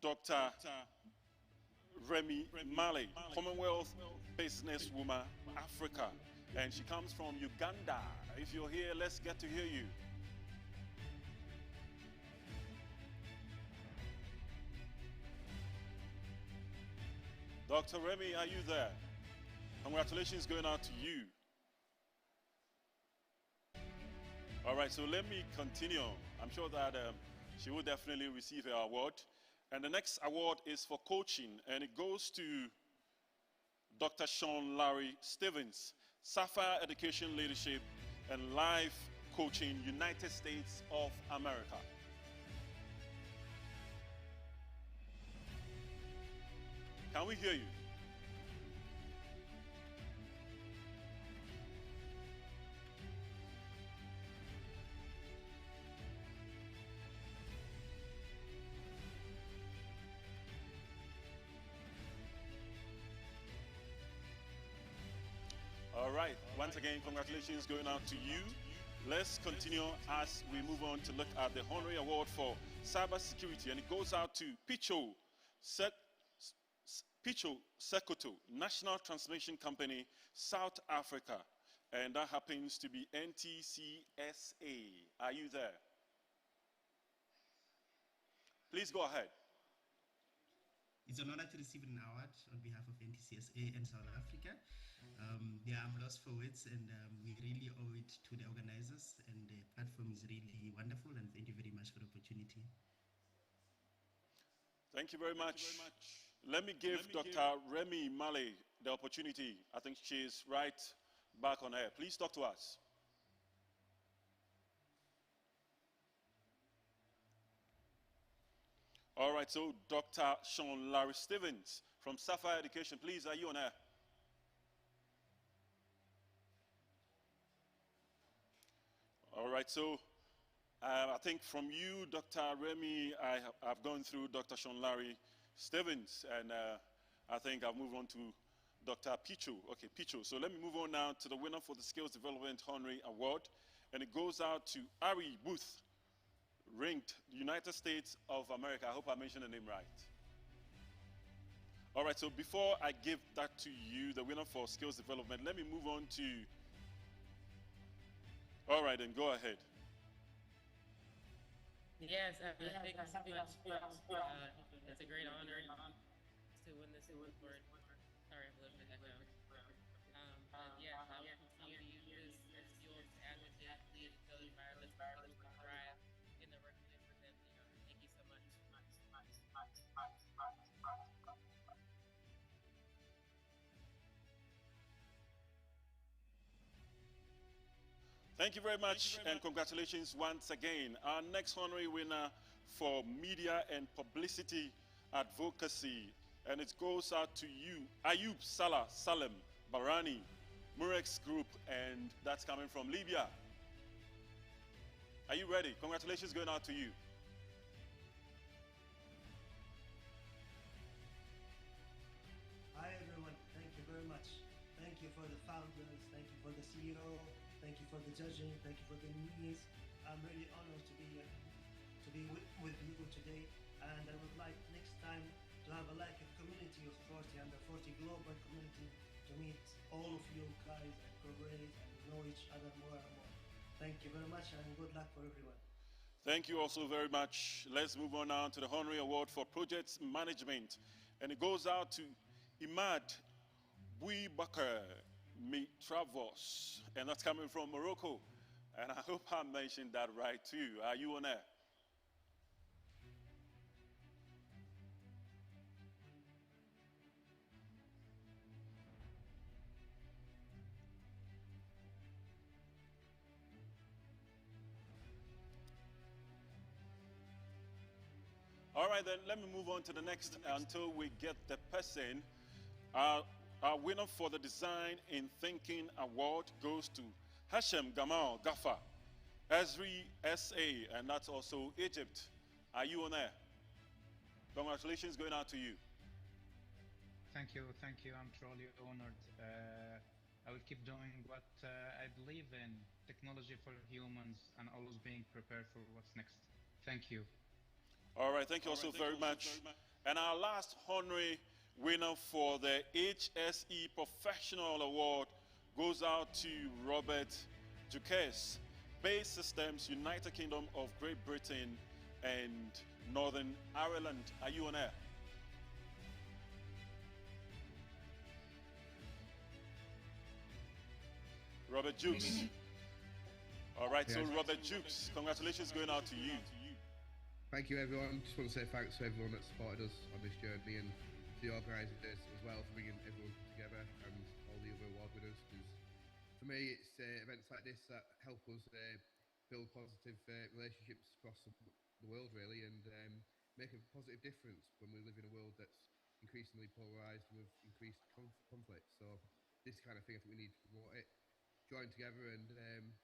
Dr. Remy Malley, Commonwealth Businesswoman, Africa. And she comes from Uganda. If you're here, let's get to hear you. Dr. Remy, are you there? Congratulations going out to you. All right, so let me continue. I'm sure that she will definitely receive her award. And the next award is for coaching, and it goes to Dr. Sean Larry Stevens, Sapphire Education Leadership and Life Coaching, United States of America. Can we hear you? All right, once again, congratulations going out to you. Let's continue as we move on to look at the Honorary Award for Cybersecurity, and it goes out to Picho Sekoto, National Transmission Company, South Africa, and that happens to be NTCSA. Are you there? Please go ahead. It's an honor to receive an award on behalf of NTCSA and South Africa. I'm lost for words, and we really owe it to the organizers, and the platform is really wonderful, and thank you very much for the opportunity. Thank you very much. Let me give Dr. Remy Malley the opportunity. I think she's right back on air. Please talk to us. All right, so Dr. Sean Larry Stevens from Sapphire Education, please, are you on air? All right, so I think from you, Dr. Remy, I've gone through Dr. Sean Larry Stevens, and I think I'll move on to Dr. Picho. Okay, Picho. So let me move on now to the winner for the Skills Development Honorary Award, and it goes out to Ari Booth, ranked United States of America. I hope I mentioned the name right. All right, so before I give that to you, the winner for Skills Development, let me move on to... All right, then go ahead. Yes, thank you so much. It's a great honor to win this award. Sorry, I'm a little bit echo. But yeah, I will continue to use this as fuel to advocate, lead, build environments where others can thrive in the workplace within the Army. Thank you so much. Thank you very much, and congratulations once again. Our next honorary winner for Media and Publicity Advocacy, and it goes out to you, Ayub Salah Salem Barani, Murex Group, and that's coming from Libya. Are you ready? Congratulations going out to you. Hi everyone, thank you very much. Thank you for the founders, thank you for the CEO, thank you for the judging, thank you for the nominees. I'm really honored to be with you today, and I would like next time to have a community of 40 under 40 global community to meet all of you guys and collaborate and know each other more and more. Thank you very much, and good luck for everyone. Thank you also very much. Let's move on now to the Honorary Award for Project Management, and it goes out to Imad Bouibakar Mitravos, and that's coming from Morocco. And I hope I mentioned that right too. Are you on air? All right, then let me move on to the next until we get the person. Our winner for the Design in Thinking Award goes to Hashem Gamal Gaffa, Esri SA, and that's also Egypt. Are you on air? Congratulations going out to you. Thank you. I'm truly honored. I will keep doing what I believe in, technology for humans, and always being prepared for what's next. Thank you. All right, thank you also very much. And our last honorary winner for the HSE Professional Award goes out to Robert Duques, Base Systems, United Kingdom of Great Britain and Northern Ireland. Are you on air? Robert Dukes. All right, so Robert Dukes, congratulations going out to you. Thank you, everyone. Just want to say thanks to everyone that supported us on this journey, and the organisers as well for bringing everyone together, and all the other award winners. Because for me, it's events like this that help us build positive relationships across the world, really, and make a positive difference when we live in a world that's increasingly polarised with increased conflict. So this kind of thing, I think we need to promote it, join together, and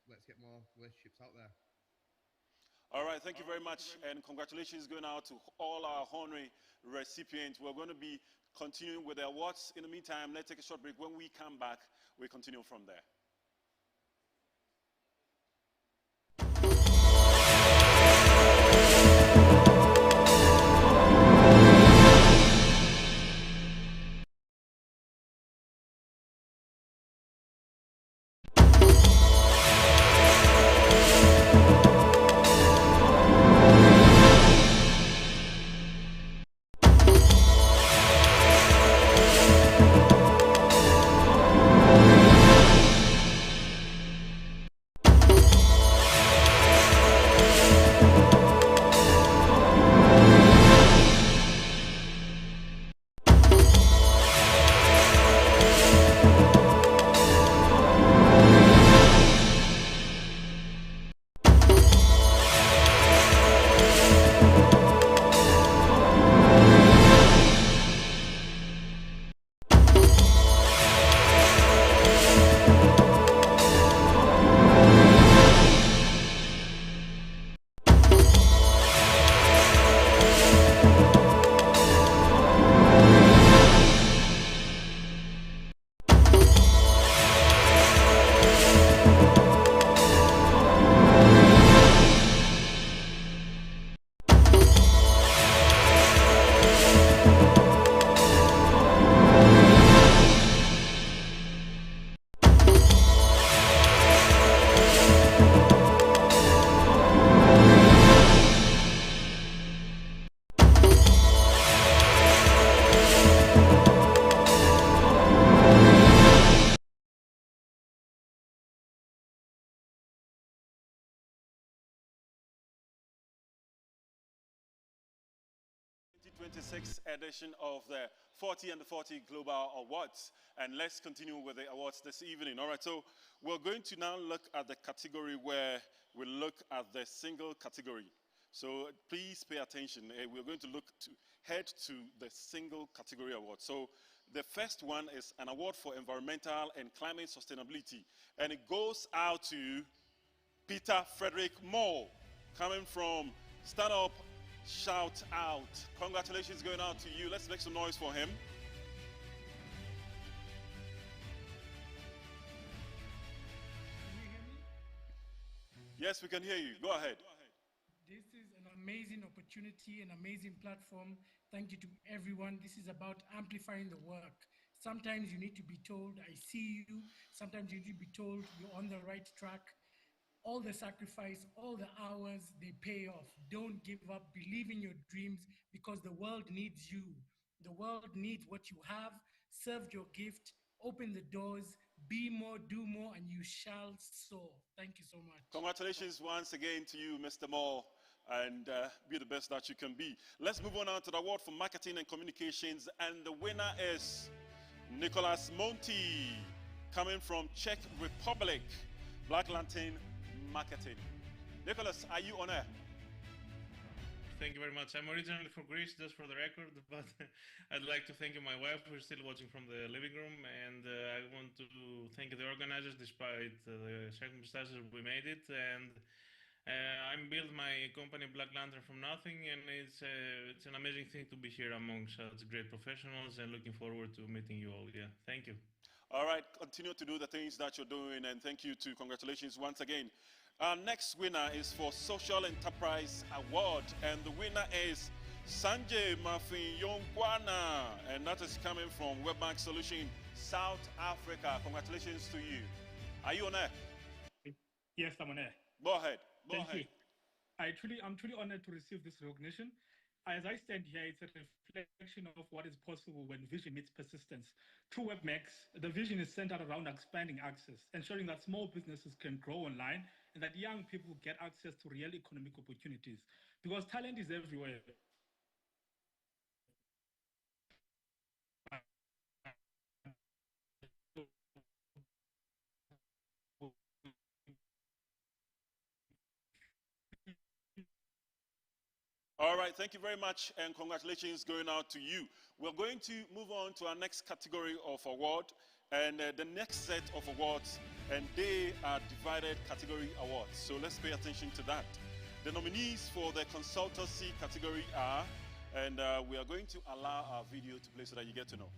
let's get more relationships out there. All right, thank you very much, and congratulations going out to all our honorary recipients. We're going to be continuing with the awards. In the meantime, let's take a short break. When we come back, we continue from there. 2026 edition of the 40 and the 40 Global Awards. And let's continue with the awards this evening. All right, so we're going to now look at the category where we look at the single category. So please pay attention. We're going to head to the single category award. So the first one is an award for environmental and climate sustainability. And it goes out to Peter Frederick Moore, coming from Stand Up, Shout Out. Congratulations going out to you. Let's make some noise for him. Yes, we can hear you. Go ahead. This is an amazing opportunity, an amazing platform. Thank you to everyone. This is about amplifying the work. Sometimes you need to be told, I see you. Sometimes you need to be told you're on the right track. All the sacrifice, all the hours, they pay off. Don't give up. Believe in your dreams because the world needs you. The world needs what you have. Serve your gift. Open the doors. Be more, do more, and you shall soar. Thank you so much. Congratulations once again to you, Mr. Moore, and be the best that you can be. Let's move on now to the award for marketing and communications, and the winner is Nicholas Monti, coming from Czech Republic, Black Lantern Marketing. Nicholas, are you on air? Thank you very much. I'm originally from Greece, just for the record, but I'd like to thank my wife, who's still watching from the living room, and I want to thank the organizers despite the circumstances we made it. And I'm built my company Black Lantern from nothing, and it's an amazing thing to be here among such great professionals, and looking forward to meeting you all. Yeah, thank you. All right, continue to do the things that you're doing, and thank you too. Congratulations once again. Our next winner is for Social Enterprise Award, and the winner is Sanjay Mafinyongwana, and that is coming from Webbank Solution, South Africa. Congratulations to you. Are you on air? Yes, I'm on air. Go ahead. Go Thank ahead. you. I'm truly honored to receive this recognition. As I stand here, it's a reflection of what is possible when vision meets persistence. Through WebMax, the vision is centered around expanding access, ensuring that small businesses can grow online and that young people get access to real economic opportunities. Because talent is everywhere. All right, thank you very much, and congratulations going out to you. We're going to move on to our next category of award, and the next set of awards, and they are divided category awards. So let's pay attention to that. The nominees for the consultancy category are, and we are going to allow our video to play so that you get to know.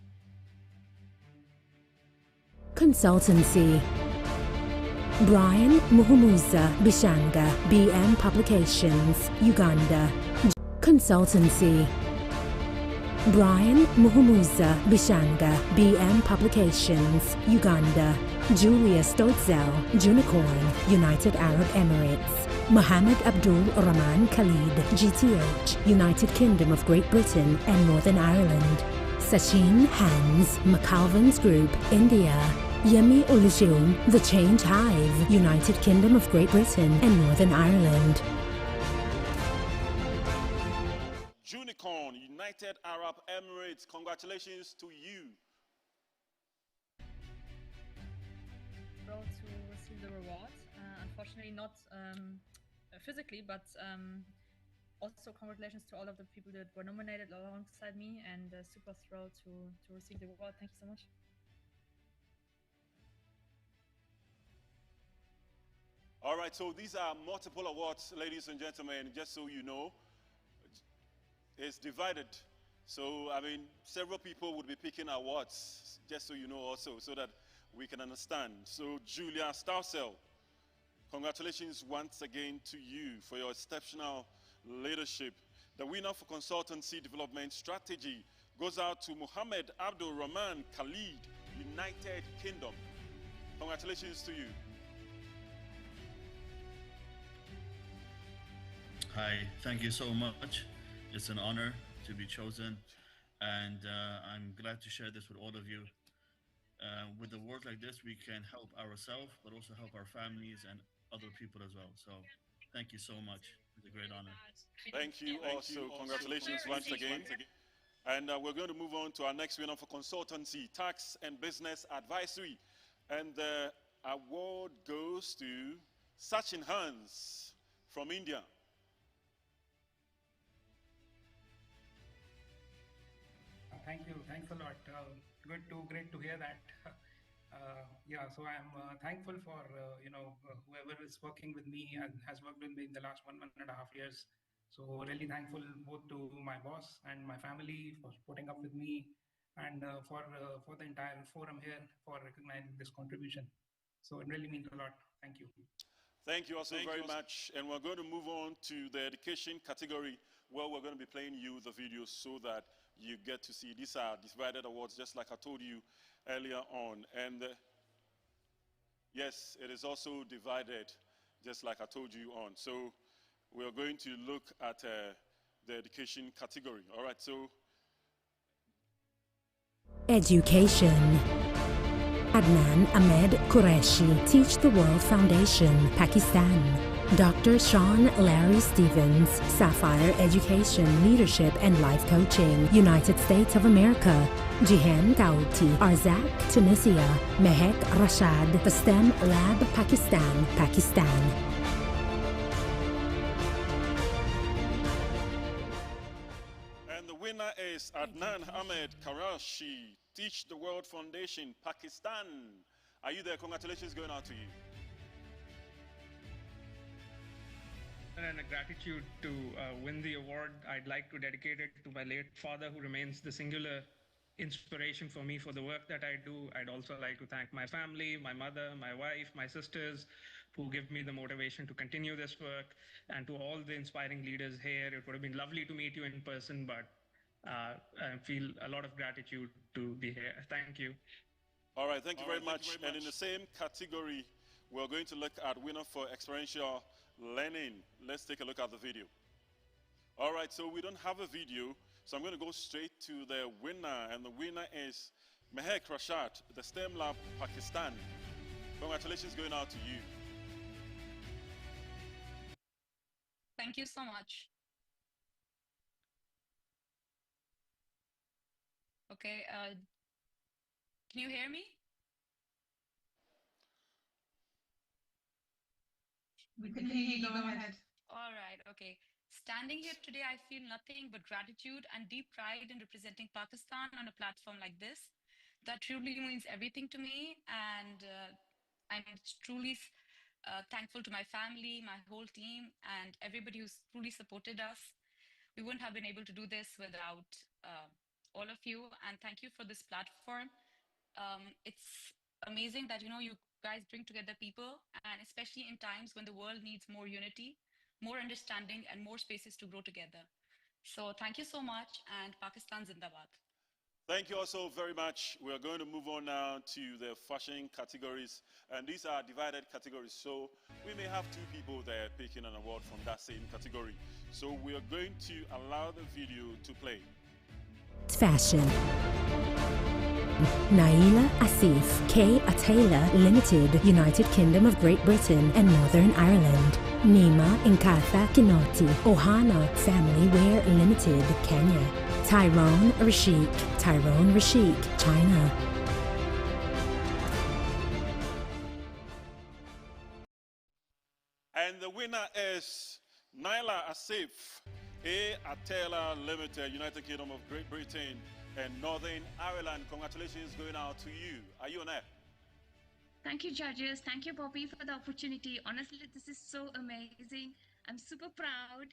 Consultancy. Brian Muhumuza Bishanga, BM Publications, Uganda. Consultancy. Brian Muhumuza Bishanga, BM Publications, Uganda. Julia Stotzel, Junicorn, United Arab Emirates. Mohammed Abdul Rahman Khalid, GTH, United Kingdom of Great Britain and Northern Ireland. Sachin Hans, McAlvin's Group, India. Yemi Oluseun, The Change Hive, United Kingdom of Great Britain and Northern Ireland. Junicorn, United Arab Emirates, congratulations to you. Thrilled to receive the reward. Unfortunately, not physically, but also congratulations to all of the people that were nominated alongside me, and super thrilled to receive the award. Thank you so much. All right, so these are multiple awards, ladies and gentlemen, just so you know. It's divided. So, I mean, several people would be picking awards, just so you know also, so that we can understand. So, Julia Stausel, congratulations once again to you for your exceptional leadership. The winner for Consultancy Development Strategy goes out to Mohammed Abdul Rahman Khalid, United Kingdom. Congratulations to you. Hi, thank you so much. It's an honor to be chosen, and I'm glad to share this with all of you. With a work like this, we can help ourselves, but also help our families and other people as well. So thank you so much. It's a great honor. Thank you also. Congratulations once again. And we're going to move on to our next winner for consultancy, tax and business advisory. And the award goes to Sachin Hans from India. Thank you. Thanks a lot. Great to hear that. Yeah, so I'm thankful for whoever is working with me and has worked with me in the last 1.5 years. So really thankful both to my boss and my family for putting up with me, and for the entire forum here for recognizing this contribution. So it really means a lot. Thank you. Thank you also very much. And we're going to move on to the education category, where we're going to be playing you the videos so that you get to see. These are divided awards, just like I told you earlier on. And yes, it is also divided, just like I told you on. So we're going to look at the education category. All right, so. Education. Adnan Ahmed Qureshi, Teach the World Foundation, Pakistan. Dr. Sean Larry Stevens, Sapphire Education, Leadership and Life Coaching, United States of America. Jihan Kauti, Arzak, Tunisia. Mehek Rashad, The STEM Lab, Pakistan, Pakistan. And the winner is Adnan Ahmed Qureshi, Teach the World Foundation, Pakistan. Are you there? Congratulations going out to you. And a gratitude to win the award. I'd like to dedicate it to my late father, who remains the singular inspiration for me for the work that I do. I'd also like to thank my family, my mother, my wife, my sisters, who give me the motivation to continue this work, and to all the inspiring leaders here. It would have been lovely to meet you in person, but I feel a lot of gratitude to be here. Thank you. All right, thank you very much. And in the same category, we're going to look at winner for experiential learning. Let's take a look at the video. All right, so we don't have a video, so I'm going to go straight to the winner, and the winner is Mehek Rashad, the STEM Lab, Pakistan. Congratulations going out to you. Thank you so much. Okay, can you hear me? We can hear you. Go ahead. All right, okay. Standing here today, I feel nothing but gratitude and deep pride in representing Pakistan on a platform like this. That truly means everything to me, and I'm truly thankful to my family, my whole team, and everybody who's truly supported us. We wouldn't have been able to do this without all of you, and thank you for this platform. It's amazing that you guys bring together people, and especially in times when the world needs more unity, more understanding, and more spaces to grow together. So thank you so much, and Pakistan Zindabad. Thank you also very much. We are going to move on now to the fashion categories, and these are divided categories, so we may have two people there picking an award from that same category. So we are going to allow the video to play. Fashion. Naila Asif, K. A Taylor Limited, United Kingdom of Great Britain and Northern Ireland. Nima Nkatha Kinoti, Ohana Family Wear Limited, Kenya. Tyrone Rashik, China. And the winner is Naila Asif, A. Atela Limited, United Kingdom of Great Britain and Northern Ireland. Congratulations going out to you. Are you on air? Thank you, judges. Thank you, Bobbi, for the opportunity. Honestly, this is so amazing. I'm super proud.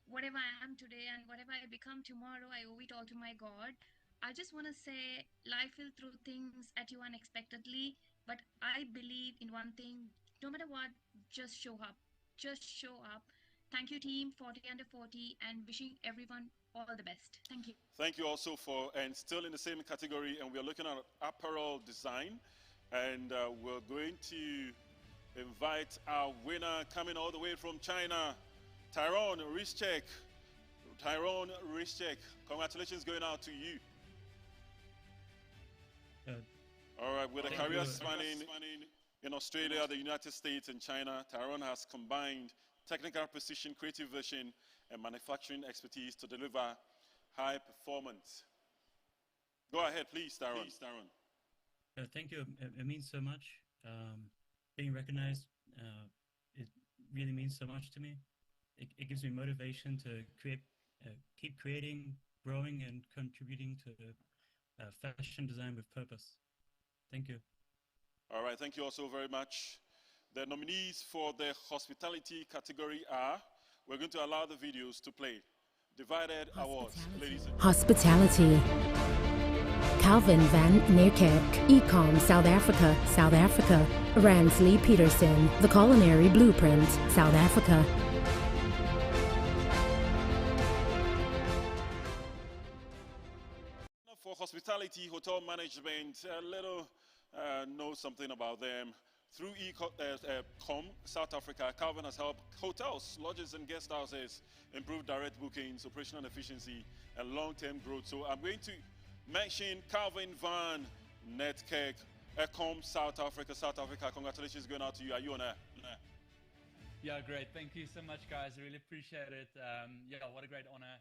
Whatever I am today and whatever I become tomorrow, I owe it all to my God. I just want to say life will throw things at you unexpectedly, but I believe in one thing. No matter what, just show up. Just show up. Thank you, team 40 under 40, and wishing everyone all the best. Thank you. Thank you also for, and still in the same category, and we're looking at apparel design, and we're going to invite our winner coming all the way from China, Tyrone Rishchek. Tyrone Rishchek, congratulations going out to you. All right, with a career spanning in Australia, the United States, and China, Tyrone has combined technical precision, creative vision, and manufacturing expertise to deliver high performance. Go ahead, please, Darren. Thank you. It means so much. Being recognized, it really means so much to me. It gives me motivation to keep creating, growing, and contributing to fashion design with purpose. Thank you. All right, thank you also very much. The nominees for the hospitality category are, we're going to allow the videos to play. Divided Awards, ladies and gentlemen. Hospitality. Calvin van Niekerk, Ecom, South Africa, South Africa. Ransley Peterson, The Culinary Blueprint, South Africa. For hospitality, hotel management, a little know something about them. Through Ecom, South Africa, Calvin has helped hotels, lodges, and guest houses improve direct bookings, operational efficiency, and long-term growth. So I'm going to mention Calvin van Niekerk, Ecom, South Africa. Congratulations going out to you. Are you on air? Yeah, great. Thank you so much, guys. I really appreciate it. Yeah, what a great honor.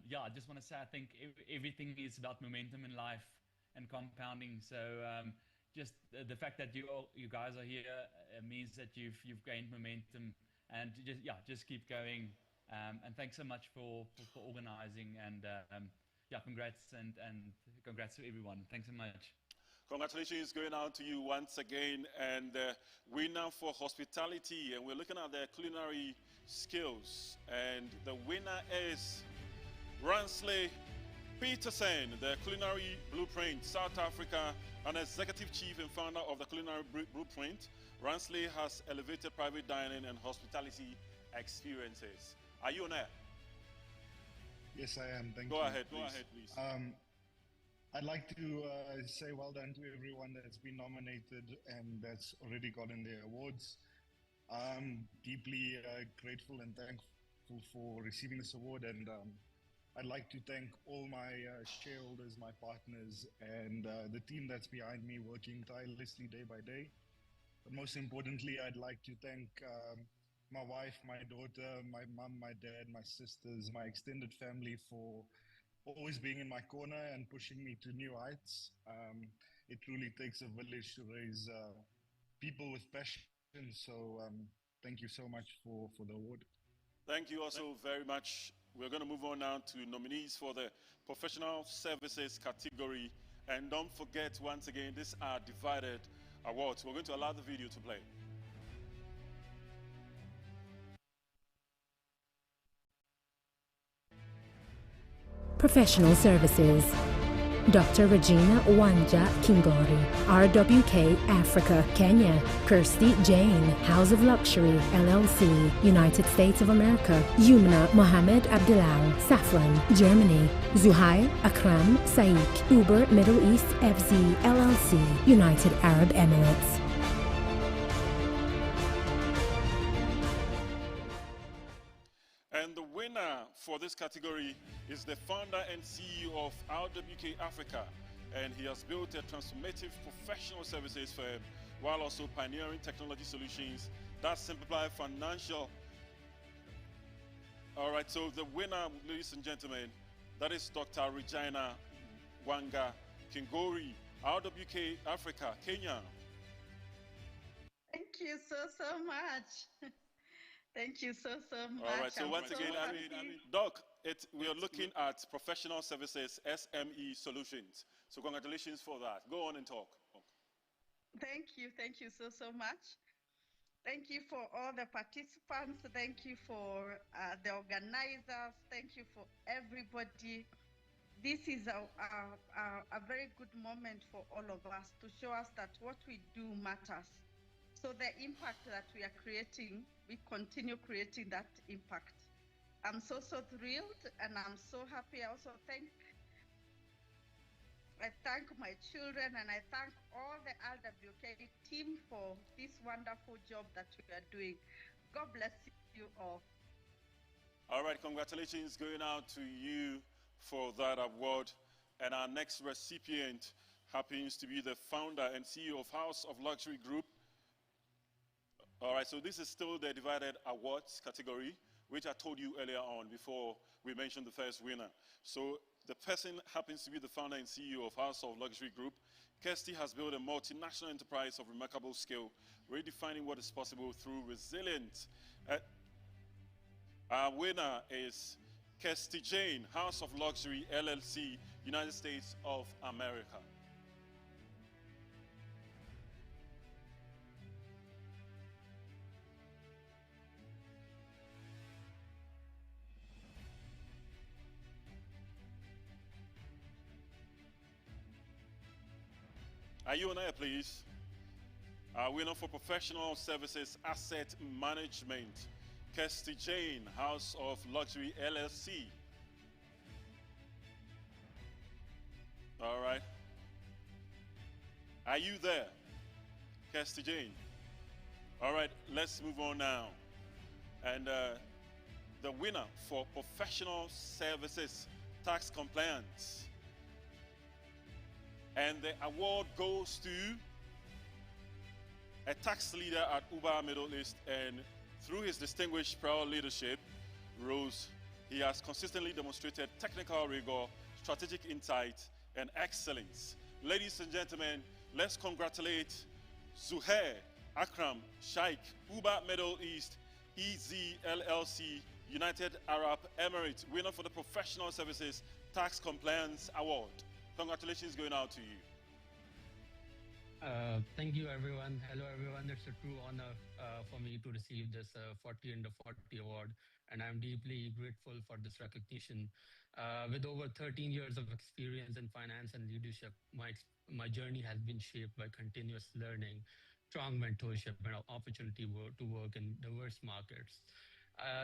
Yeah, I just want to say I think everything is about momentum in life and compounding. So just the fact that you guys are here means that you've gained momentum, and just keep going. And thanks so much for organizing, and yeah, congrats and congrats to everyone. Thanks so much. Congratulations going out to you once again, and winner for hospitality, and we're looking at their culinary skills, and the winner is Ransley Peterson, the Culinary Blueprint, South Africa, an executive chief and founder of the Culinary Blueprint. Ransley has elevated private dining and hospitality experiences. Are you on air? Yes, I am. Thank you. Go ahead, please. I'd like to say well done to everyone that's been nominated and that's already gotten their awards. I'm deeply grateful and thankful for receiving this award, and I'd like to thank all my shareholders, my partners, and the team that's behind me working tirelessly day by day. But most importantly, I'd like to thank my wife, my daughter, my mom, my dad, my sisters, my extended family for always being in my corner and pushing me to new heights. It truly takes a village to raise people with passion. So thank you so much for the award. Thank you also very much. We're going to move on now to nominees for the professional services category. And don't forget, once again, these are divided awards. We're going to allow the video to play. Professional Services. Dr. Regina Wanja Kingori, RWK Africa, Kenya. Kirsty Jane, House of Luxury, LLC, United States of America. Yumna Mohammed Abdulal, Safran, Germany. Zuhair Akram Saik, Uber Middle East FZ, LLC, United Arab Emirates. And the winner for this category is the founder and CEO of RWK Africa, and he has built a transformative professional services firm while also pioneering technology solutions that simplify financial. All right, so the winner, ladies and gentlemen, that is Dr. Regina Wanga Kingori, RWK Africa, Kenya. Thank you so much. Thank you so much. All right, so once again, Doc, we are looking at professional services, SME solutions. So congratulations for that. Go on and talk. Thank you so much. Thank you for all the participants. Thank you for the organizers. Thank you for everybody. This is a very good moment for all of us to show us that what we do matters. So the impact that we are creating, we continue creating that impact. I'm so thrilled, and I'm so happy. I also thank my children, and I thank all the RWK team for this wonderful job that we are doing. God bless you all. All right, congratulations going out to you for that award. And our next recipient happens to be the founder and CEO of House of Luxury Group. All right, so this is still the divided awards category, which I told you earlier on before we mentioned the first winner. So the person happens to be the founder and CEO of House of Luxury Group. Kirsty has built a multinational enterprise of remarkable scale, redefining what is possible through resilience. Our winner is Kirsty Jane, House of Luxury LLC, United States of America. Are you on air, please? Our winner for Professional Services Asset Management, Kirsty Jane, House of Luxury LLC. All right. Are you there, Kirsty Jane? All right, let's move on now. And the winner for Professional Services Tax Compliance. And the award goes to a tax leader at Uber Middle East, and through his distinguished proud leadership, he has consistently demonstrated technical rigor, strategic insight, and excellence. Ladies and gentlemen, let's congratulate Zuhair Akram Shaikh, Uber Middle East, EZLLC, United Arab Emirates, winner for the Professional Services Tax Compliance Award. Congratulations going out to you. Thank you, everyone. Hello, everyone. It's a true honor for me to receive this 40 Under 40 award, and I'm deeply grateful for this recognition. With over 13 years of experience in finance and leadership, my journey has been shaped by continuous learning, strong mentorship, and opportunity to work in diverse markets.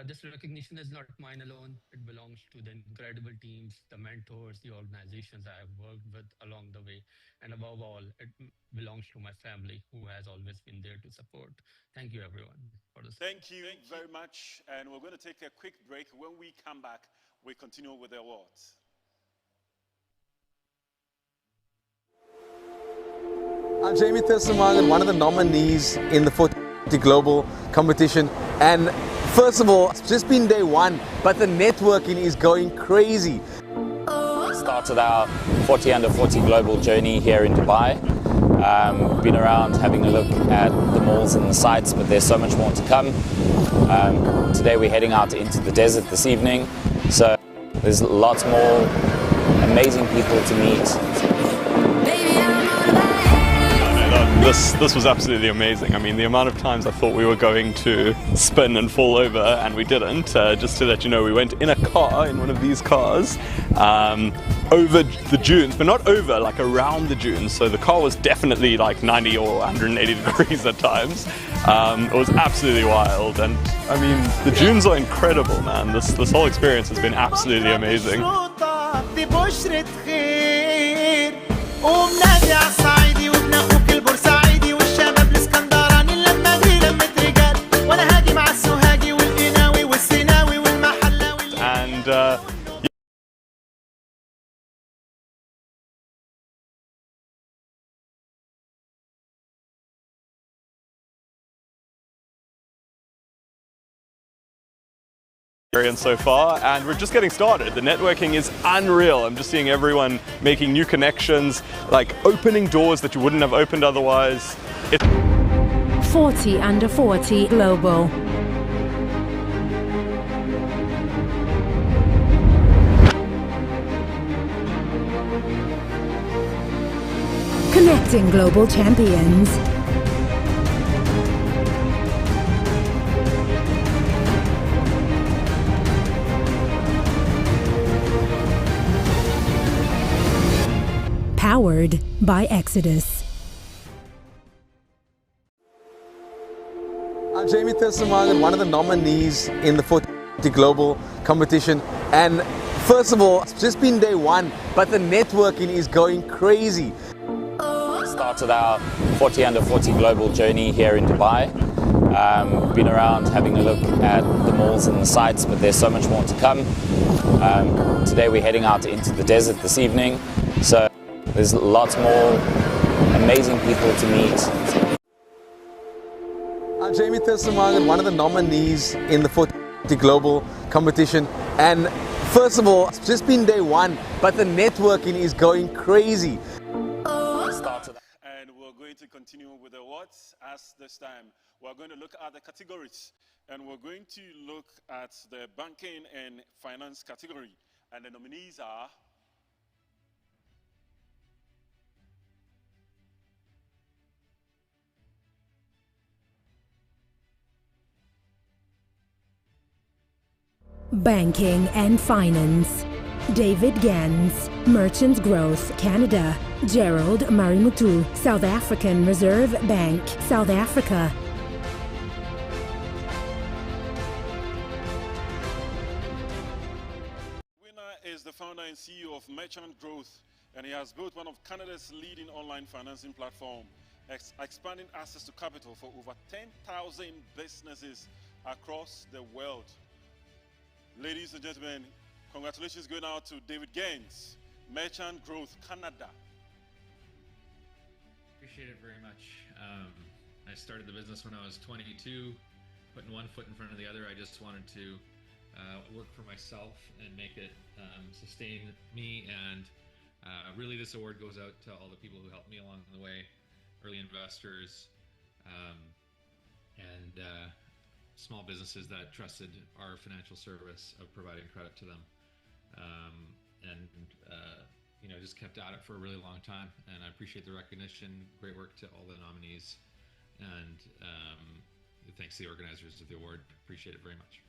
This recognition is not mine alone. It belongs to the incredible teams, the mentors, the organizations I have worked with along the way. And above all, it belongs to my family, who has always been there to support. Thank you, everyone, for this. Thank you very much. And we're going to take a quick break. When we come back, we continue with the awards. I'm Jamie Thurston-Morgan, one of the nominees in the 40 Global competition. And first of all, it's just been day one, but the networking is going crazy. Started our 40 Under 40 Global journey here in Dubai. Been around having a look at the malls and the sites, but there's so much more to come. Today we're heading out into the desert this evening, so there's lots more amazing people to meet. This was absolutely amazing. I mean, the amount of times I thought we were going to spin and fall over, and we didn't. Just to let you know, we went in a car, in one of these cars, over the dunes, but not over, like around the dunes. So the car was definitely like 90 or 180 degrees at times. It was absolutely wild, and I mean, the dunes are incredible, man. This whole experience has been absolutely amazing. So far, and we're just getting started. The networking is unreal. I'm just seeing everyone making new connections, like opening doors that you wouldn't have opened otherwise. 40 Under 40 Global. Connecting global champions. Powered by Exodus. I'm Jamie Thurston-Morgan, one of the nominees in the 40 Global competition. And first of all, it's just been day one, but the networking is going crazy. Started our 40 Under 40 Global journey here in Dubai. Been around having a look at the malls and the sites, but there's so much more to come. Today we're heading out into the desert this evening, so there's lots more amazing people to meet. I'm Jamie Thurston, one of the nominees in the 40 Global competition. And first of all, it's just been day one, but the networking is going crazy. And we're going to continue with the awards as this time. We're going to look at the categories. And we're going to look at the banking and finance category. And the nominees are Banking and Finance, David Gans, Merchants Growth, Canada, Gerald Marimutu, South African Reserve Bank, South Africa. Winner is the founder and CEO of Merchant Growth, and he has built one of Canada's leading online financing platform, expanding access to capital for over 10,000 businesses across the world. Ladies and gentlemen, congratulations going out to David Gaines, Merchant Growth, Canada. Appreciate it very much. I started the business when I was 22, putting one foot in front of the other. I just wanted to work for myself and make it sustain me. And really this award goes out to all the people who helped me along the way, early investors, and small businesses that trusted our financial service of providing credit to them, you know, just kept at it for a really long time. And I appreciate the recognition. Great work to all the nominees, and thanks to the organizers of the award. Appreciate it very much.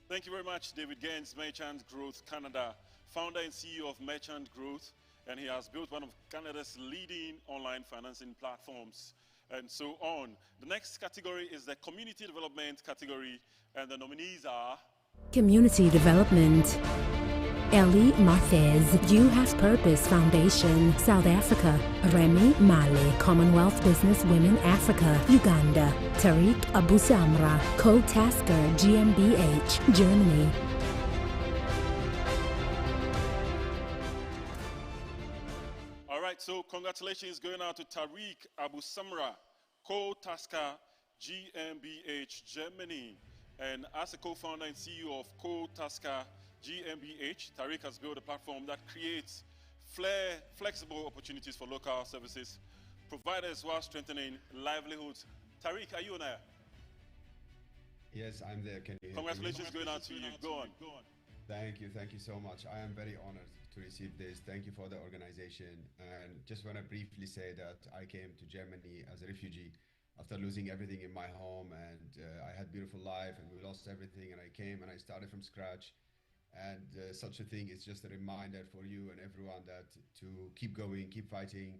Thank you very much, David Gaines, Merchant Growth Canada, founder and CEO of Merchant Growth, and he has built one of Canada's leading online financing platforms, and so on. The next category is the Community Development category, and the nominees are Community Development, Ellie Marthez, You Have Purpose Foundation, South Africa, Remy Mali, Commonwealth Business Women Africa, Uganda, Tariq Abusamra, Co-Tasker GmbH, Germany. All right, so congratulations going out to Tariq Abusamra, Co-Tasker GmbH, Germany. And as a co-founder and CEO of Co-Tasker GmbH, Tariq has built a platform that creates flexible opportunities for local services providers while strengthening livelihoods. Tariq, are you on air? Yes, I'm there. Can you hear me? Congratulations going out to you. Go on. Thank you so much. I am very honored to receive this. Thank you for the organization. And just want to briefly say that I came to Germany as a refugee after losing everything in my home, and I had a beautiful life, and we lost everything, and I came and I started from scratch. And such a thing is just a reminder for you and everyone that to keep going, keep fighting,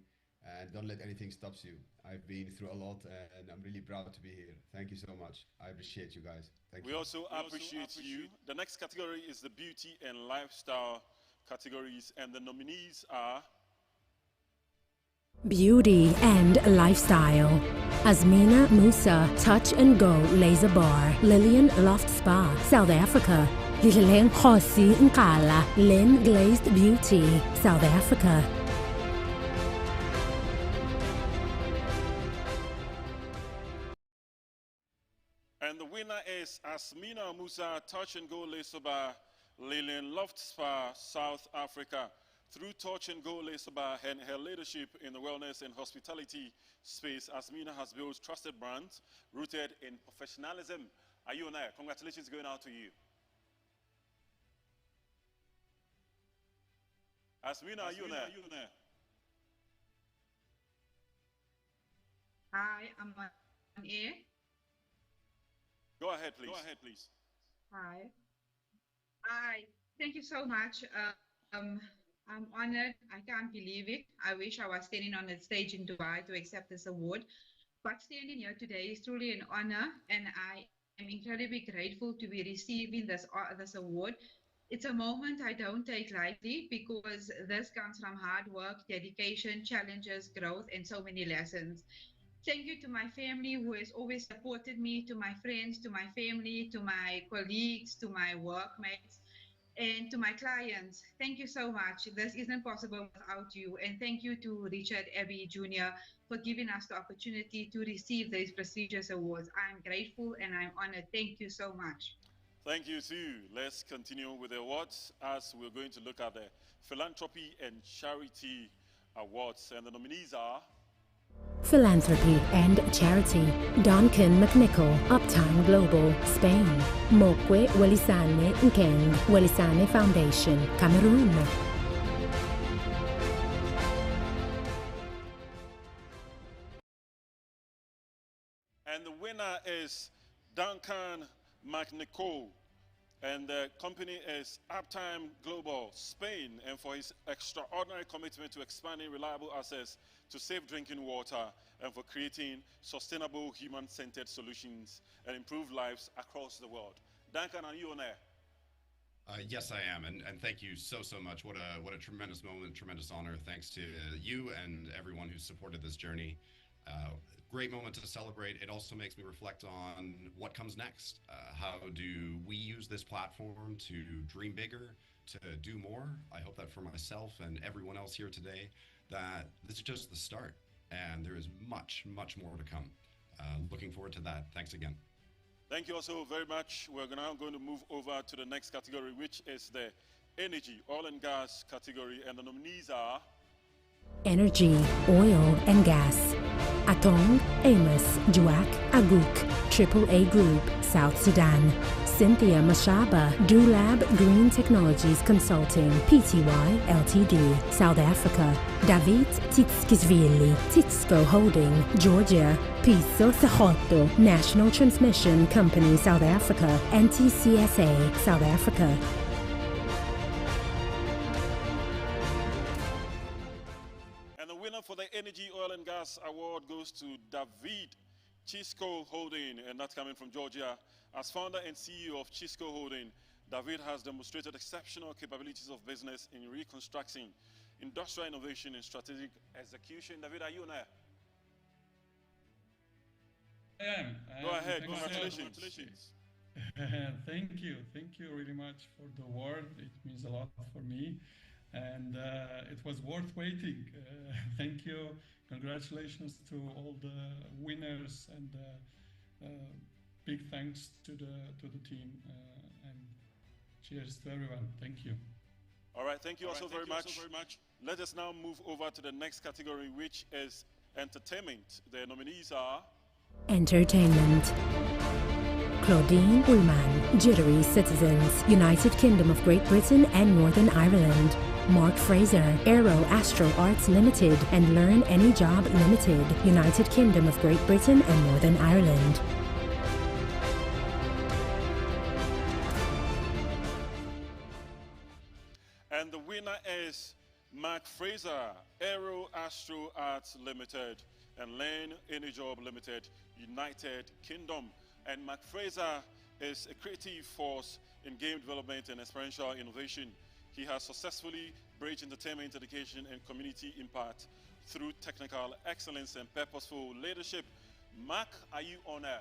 and don't let anything stop you. I've been through a lot, and I'm really proud to be here. Thank you so much. I appreciate you guys. Thank you. We also appreciate you. The next category is the Beauty and Lifestyle categories, and the nominees are Beauty and Lifestyle, Asmina Musa, Touch and Go Laser Bar, Lillian Loft Spa, South Africa, Lillian Khosi Nkala, Lynn Glazed Beauty, South Africa. And the winner is Asmina Musa, Touch and Go Laser Bar, Lillian Loft Spa, South Africa. Through Touch and Go Laser Bar and her leadership in the wellness and hospitality space, Asmina has built trusted brands rooted in professionalism. Are you on air? Congratulations going out to you. Asmina, are you on air? Hi, I'm on air. Go ahead, please. Hi. Thank you so much. I'm honored. I can't believe it. I wish I was standing on the stage in Dubai to accept this award. But standing here today is truly an honor, and I am incredibly grateful to be receiving this award. It's a moment I don't take lightly, because this comes from hard work, dedication, challenges, growth, and so many lessons. Thank you to my family who has always supported me, to my friends, to my family, to my colleagues, to my workmates. And to my clients, thank you so much. This isn't possible without you. And thank you to Richard Abbey Jr. for giving us the opportunity to receive these prestigious awards. I'm grateful and I'm honored. Thank you so much. Thank you too. Let's continue with the awards as we're going to look at the Philanthropy and Charity Awards. And the nominees are Philanthropy and Charity, Duncan McNichol, Uptime Global, Spain, Mokwe Welisane Nkeng, Welisane Foundation, Cameroon. And the winner is Duncan McNichol, and the company is Uptime Global, Spain, and for his extraordinary commitment to expanding reliable access to safe drinking water and for creating sustainable human-centered solutions and improve lives across the world. Duncan, are you on air? Yes, I am, and thank you so much. What a tremendous moment, tremendous honor. Thanks to you and everyone who supported this journey. Great moment to celebrate. It also makes me reflect on what comes next. How do we use this platform to dream bigger, to do more? I hope that for myself and everyone else here today, that this is just the start, and there is much more to come. Looking forward to that. Thanks again. Thank you also very much. We're now going to move over to the next category, which is the Energy, Oil and Gas category, and the nominees are Energy, Oil and Gas, Atong, Amos, Juak, Aguk, AAA Group, South Sudan, Cynthia Mashaba, Dulab Green Technologies Consulting, Pty Ltd, South Africa, David Titskisvili, Titsko Holding, Georgia, Piso Sahoto, National Transmission Company, South Africa, NTCSA, South Africa. For the Energy, Oil and Gas Award goes to David Chisco Holding, and that's coming from Georgia. As founder and CEO of Chisco Holding, David has demonstrated exceptional capabilities of business in reconstructing industrial innovation and strategic execution. David, are you on air? I am. Go ahead. Congratulations. Thank you really much for the award. It means a lot for me. And it was worth waiting. Thank you. Congratulations to all the winners, and big thanks to the team. And cheers to everyone. Thank you. All right. Thank you also very much. Let us now move over to the next category, which is entertainment. The nominees are Entertainment, Claudine Ullman, Jittery Citizens, United Kingdom of Great Britain and Northern Ireland, Mark Fraser, Aero Astro Arts Limited and Learn Any Job Limited, United Kingdom of Great Britain and Northern Ireland. And the winner is Mark Fraser, Aero Astro Arts Limited and Learn Any Job Limited, United Kingdom. And Mark Fraser is a creative force in game development and experiential innovation. He has successfully bridged entertainment, education, and community impact through technical excellence and purposeful leadership. Mark, are you on air?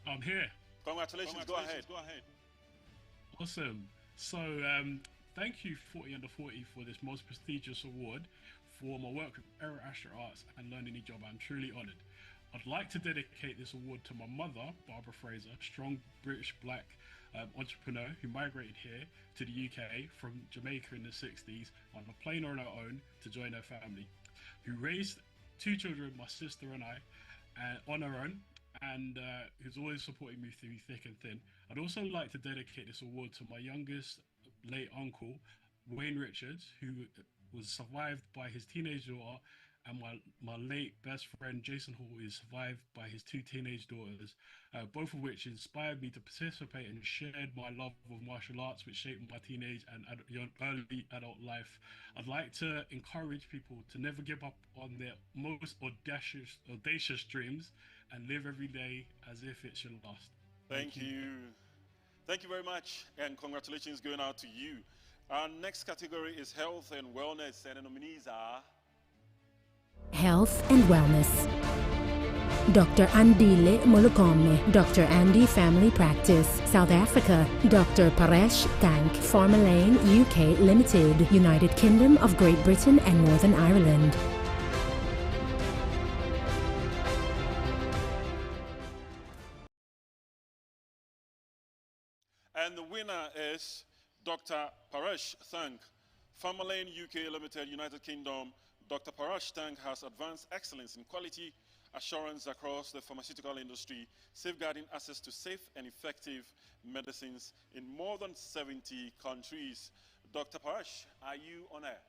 I'm here. Congratulations. Go ahead. Awesome. So, thank you 40 Under 40 for this most prestigious award for my work with Aero Astro Arts and Learn Any Job. I'm truly honored. I'd like to dedicate this award to my mother, Barbara Fraser, strong British black entrepreneur who migrated here to the UK from Jamaica in the 60s on a plane on her own to join her family, who raised 2 children, my sister and I, on her own, and who's always supporting me through thick and thin. I'd also like to dedicate this award to my youngest late uncle, Wayne Richards, who was survived by his teenage daughter, and my late best friend Jason Hall is survived by his 2 teenage daughters, both of which inspired me to participate and shared my love of martial arts, which shaped my teenage and early adult life. I'd like to encourage people to never give up on their most audacious dreams and live every day as if it should last. Thank you. Thank you very much, and congratulations going out to you. Our next category is health and wellness, and the nominees are Health and Wellness, Dr. Andile Molokome, Dr. Andy Family Practice, South Africa, Dr. Paresh Tank, Farmerlane UK Limited, United Kingdom of Great Britain and Northern Ireland. And the winner is Dr. Paresh Tank, Farmerlane UK Limited, United Kingdom. Dr. Paresh Tank has advanced excellence in quality assurance across the pharmaceutical industry, safeguarding access to safe and effective medicines in more than 70 countries. Dr. Paresh, are you on air?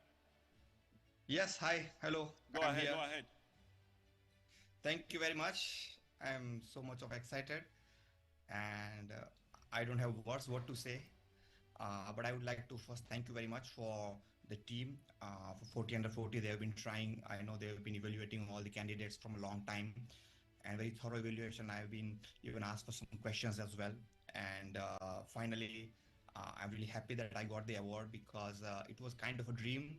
Yes, hi, hello. Go I'm ahead, here. go ahead. Thank you very much. I'm so much of excited, and I don't have words what to say, but I would like to first thank you very much for the team, for 40 under 40. They have been trying. I know they have been evaluating all the candidates from a long time, and very thorough evaluation. I've been even asked for some questions as well, and finally, I'm really happy that I got the award because it was kind of a dream.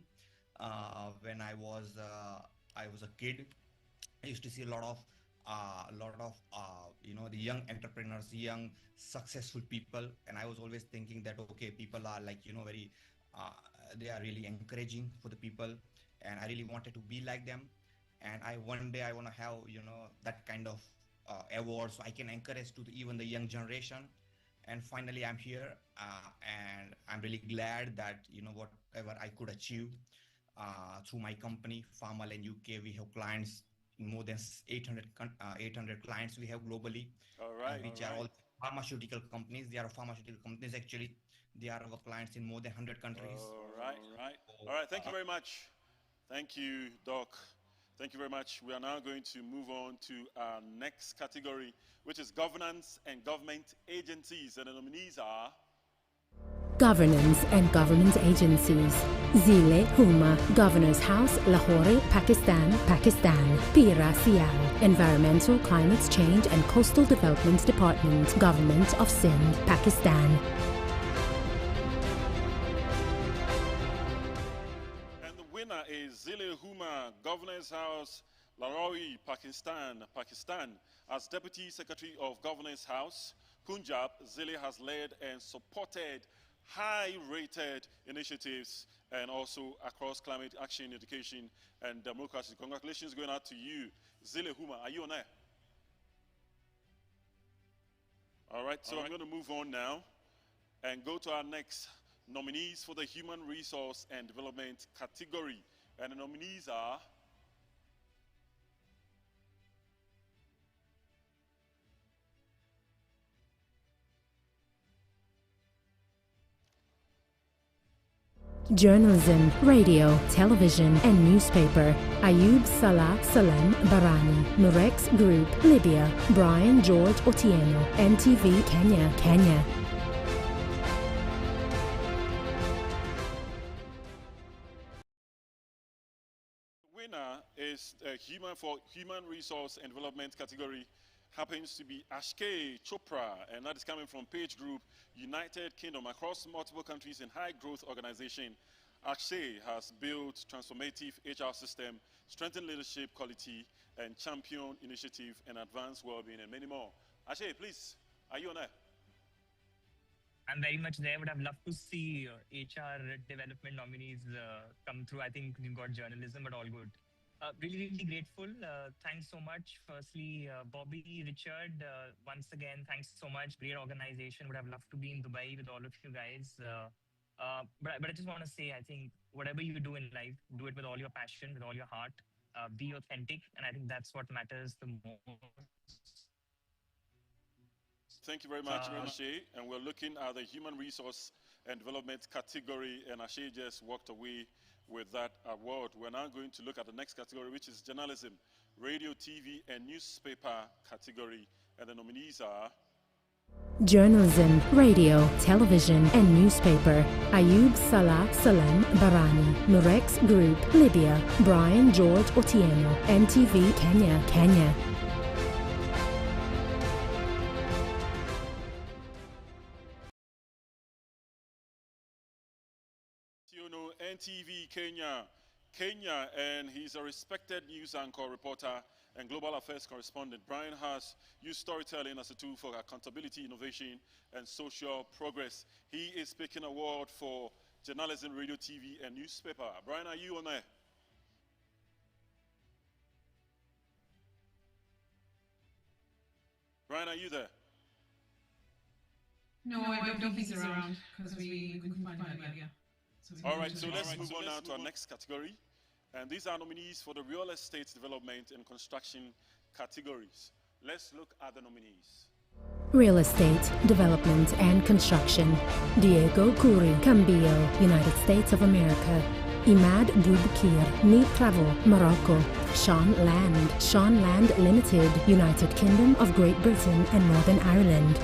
When I was a kid, I used to see a lot of the young entrepreneurs, young successful people, and I was always thinking that okay, people are like very they are really encouraging for the people, and I really wanted to be like them, and one day I want to have that kind of award so I can encourage to even the young generation. And finally I'm here, and I'm really glad that whatever I could achieve through my company Farmerlane UK. We have clients in more than 800 clients we have globally, which are all pharmaceutical companies. They are pharmaceutical companies actually. They are our clients in more than 100 countries. All right. Thank you very much. Thank you, Doc. Thank you very much. We are now going to move on to our next category, which is governance and government agencies. And the nominees are Governance and Government Agencies. Zile Huma, Governor's House, Lahore, Pakistan, Pakistan. Pira Sial, Environmental, Climate Change and Coastal Development Department, Government of Sindh, Pakistan. And the winner is Zile Huma, Governor's House, Lahore, Pakistan, Pakistan. As Deputy Secretary of Governor's House, Punjab, Zile has led and supported high-rated initiatives and also across climate action, education, and democracy. Congratulations going out to you. Zile Huma, are you on air? All right, so I'm going to move on now and go to our next nominees for the Human Resource and Development category. And the nominees are Journalism, radio, television, and newspaper. Ayub Salah Salem Barani, Murex Group, Libya. Brian George Otieno, NTV Kenya, Kenya. the winner is Human Resource and Development category. Happens to be Ashke Chopra, and that is coming from Page Group, United Kingdom. Across multiple countries in high-growth organization, Ashke has built transformative HR system, strengthened leadership quality, and champion initiative and advanced well-being, and many more. Ashke, please, are you on air? I'm very much there. Would have loved to see HR development nominees come through. I think you've got journalism, but all good. Really, really grateful. Thanks so much. Firstly, Bobby, Richard, once again, thanks so much. Great organization. Would have loved to be in Dubai with all of you guys. But I just want to say, I think whatever you do in life, do it with all your passion, with all your heart. Be authentic, and I think that's what matters the most. Thank you very much, Ashe. And we're looking at the Human Resource and Development category, and Ashe just walked away with that award. We're now going to look at the next category, which is journalism, radio, TV, and newspaper category. And the nominees are Journalism, radio, television, and newspaper. Ayub Salah Salem Barani, Murex Group, Libya. Brian George Otieno, NTV Kenya, Kenya. NTV Kenya, Kenya, and he's a respected news anchor, reporter, and global affairs correspondent. Brian has used storytelling as a tool for accountability, innovation, and social progress. He is speaking award for journalism, radio, TV, and newspaper. Brian, are you on there? Brian, are you there? No, I don't think he's around because we couldn't find him earlier. All right, so let's move on now to our next category. And these are nominees for the real estate development and construction categories. Let's look at the nominees. Real estate, development and construction. Diego Kuri, Cambio, United States of America. Imad Boubkir, Neat Travel, Morocco. Sean Land Limited, United Kingdom of Great Britain and Northern Ireland.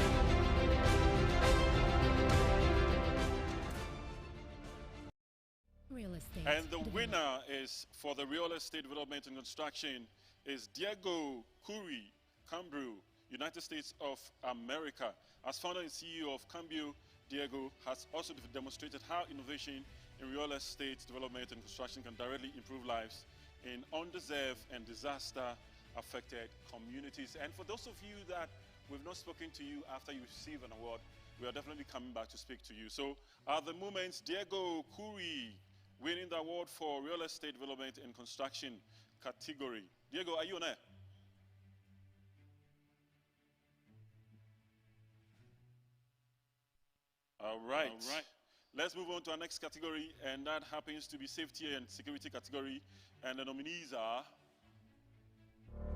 And the winner is for the real estate development and construction is Diego Kuri, Cambio, United States of America. As founder and CEO of Cambio, Diego has also demonstrated how innovation in real estate development and construction can directly improve lives in undeserved and disaster-affected communities. And for those of you that we've not spoken to you after you receive an award, we are definitely coming back to speak to you. So at the moment, Diego Kuri winning the award for real estate development and construction category. Diego, are you on air? All right. Let's move on to our next category, and that happens to be safety and security category. And the nominees are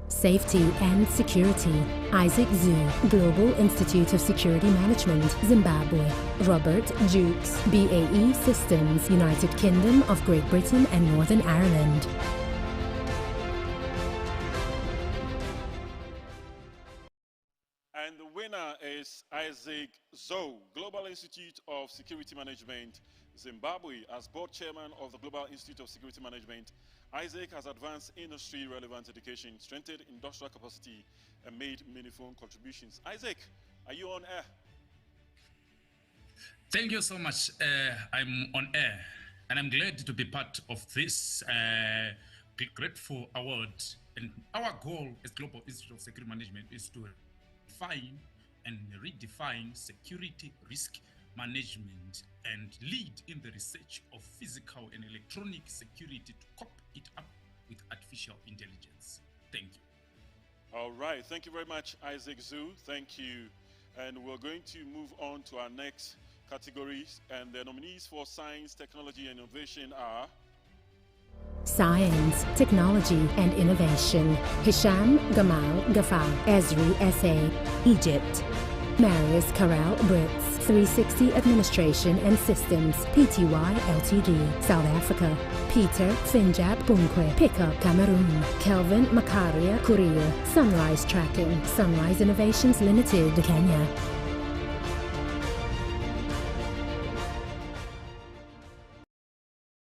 Safety and Security. Isaac Zhu, Global Institute of Security Management, Zimbabwe. Robert Jukes, BAE Systems, United Kingdom of Great Britain and Northern Ireland. And the winner is Isaac Zhou, Global Institute of Security Management, Zimbabwe. As board chairman of the Global Institute of Security Management, Isaac has advanced industry-relevant education, strengthened industrial capacity, and made meaningful contributions. Isaac, are you on air? Thank you so much. I'm on air, and I'm glad to be part of this grateful award. And our goal as Global Institute of Security Management is to define and redefine security risk management and lead in the research of physical and electronic security to cope it up with artificial intelligence. Thank you. All right. Thank you very much, Isaac Zhu. Thank you. And we're going to move on to our next categories. And the nominees for science, technology, and innovation are Science, Technology and Innovation. Hisham Gamal Gafar, Esri SA, Egypt. Marius Karel Brits, 360 Administration and Systems, Pty Ltd, South Africa. Peter Finjab Bunkwe, Pickup Cameroon. Kelvin Makaria Korea, Sunrise Tracking, Sunrise Innovations Limited, Kenya.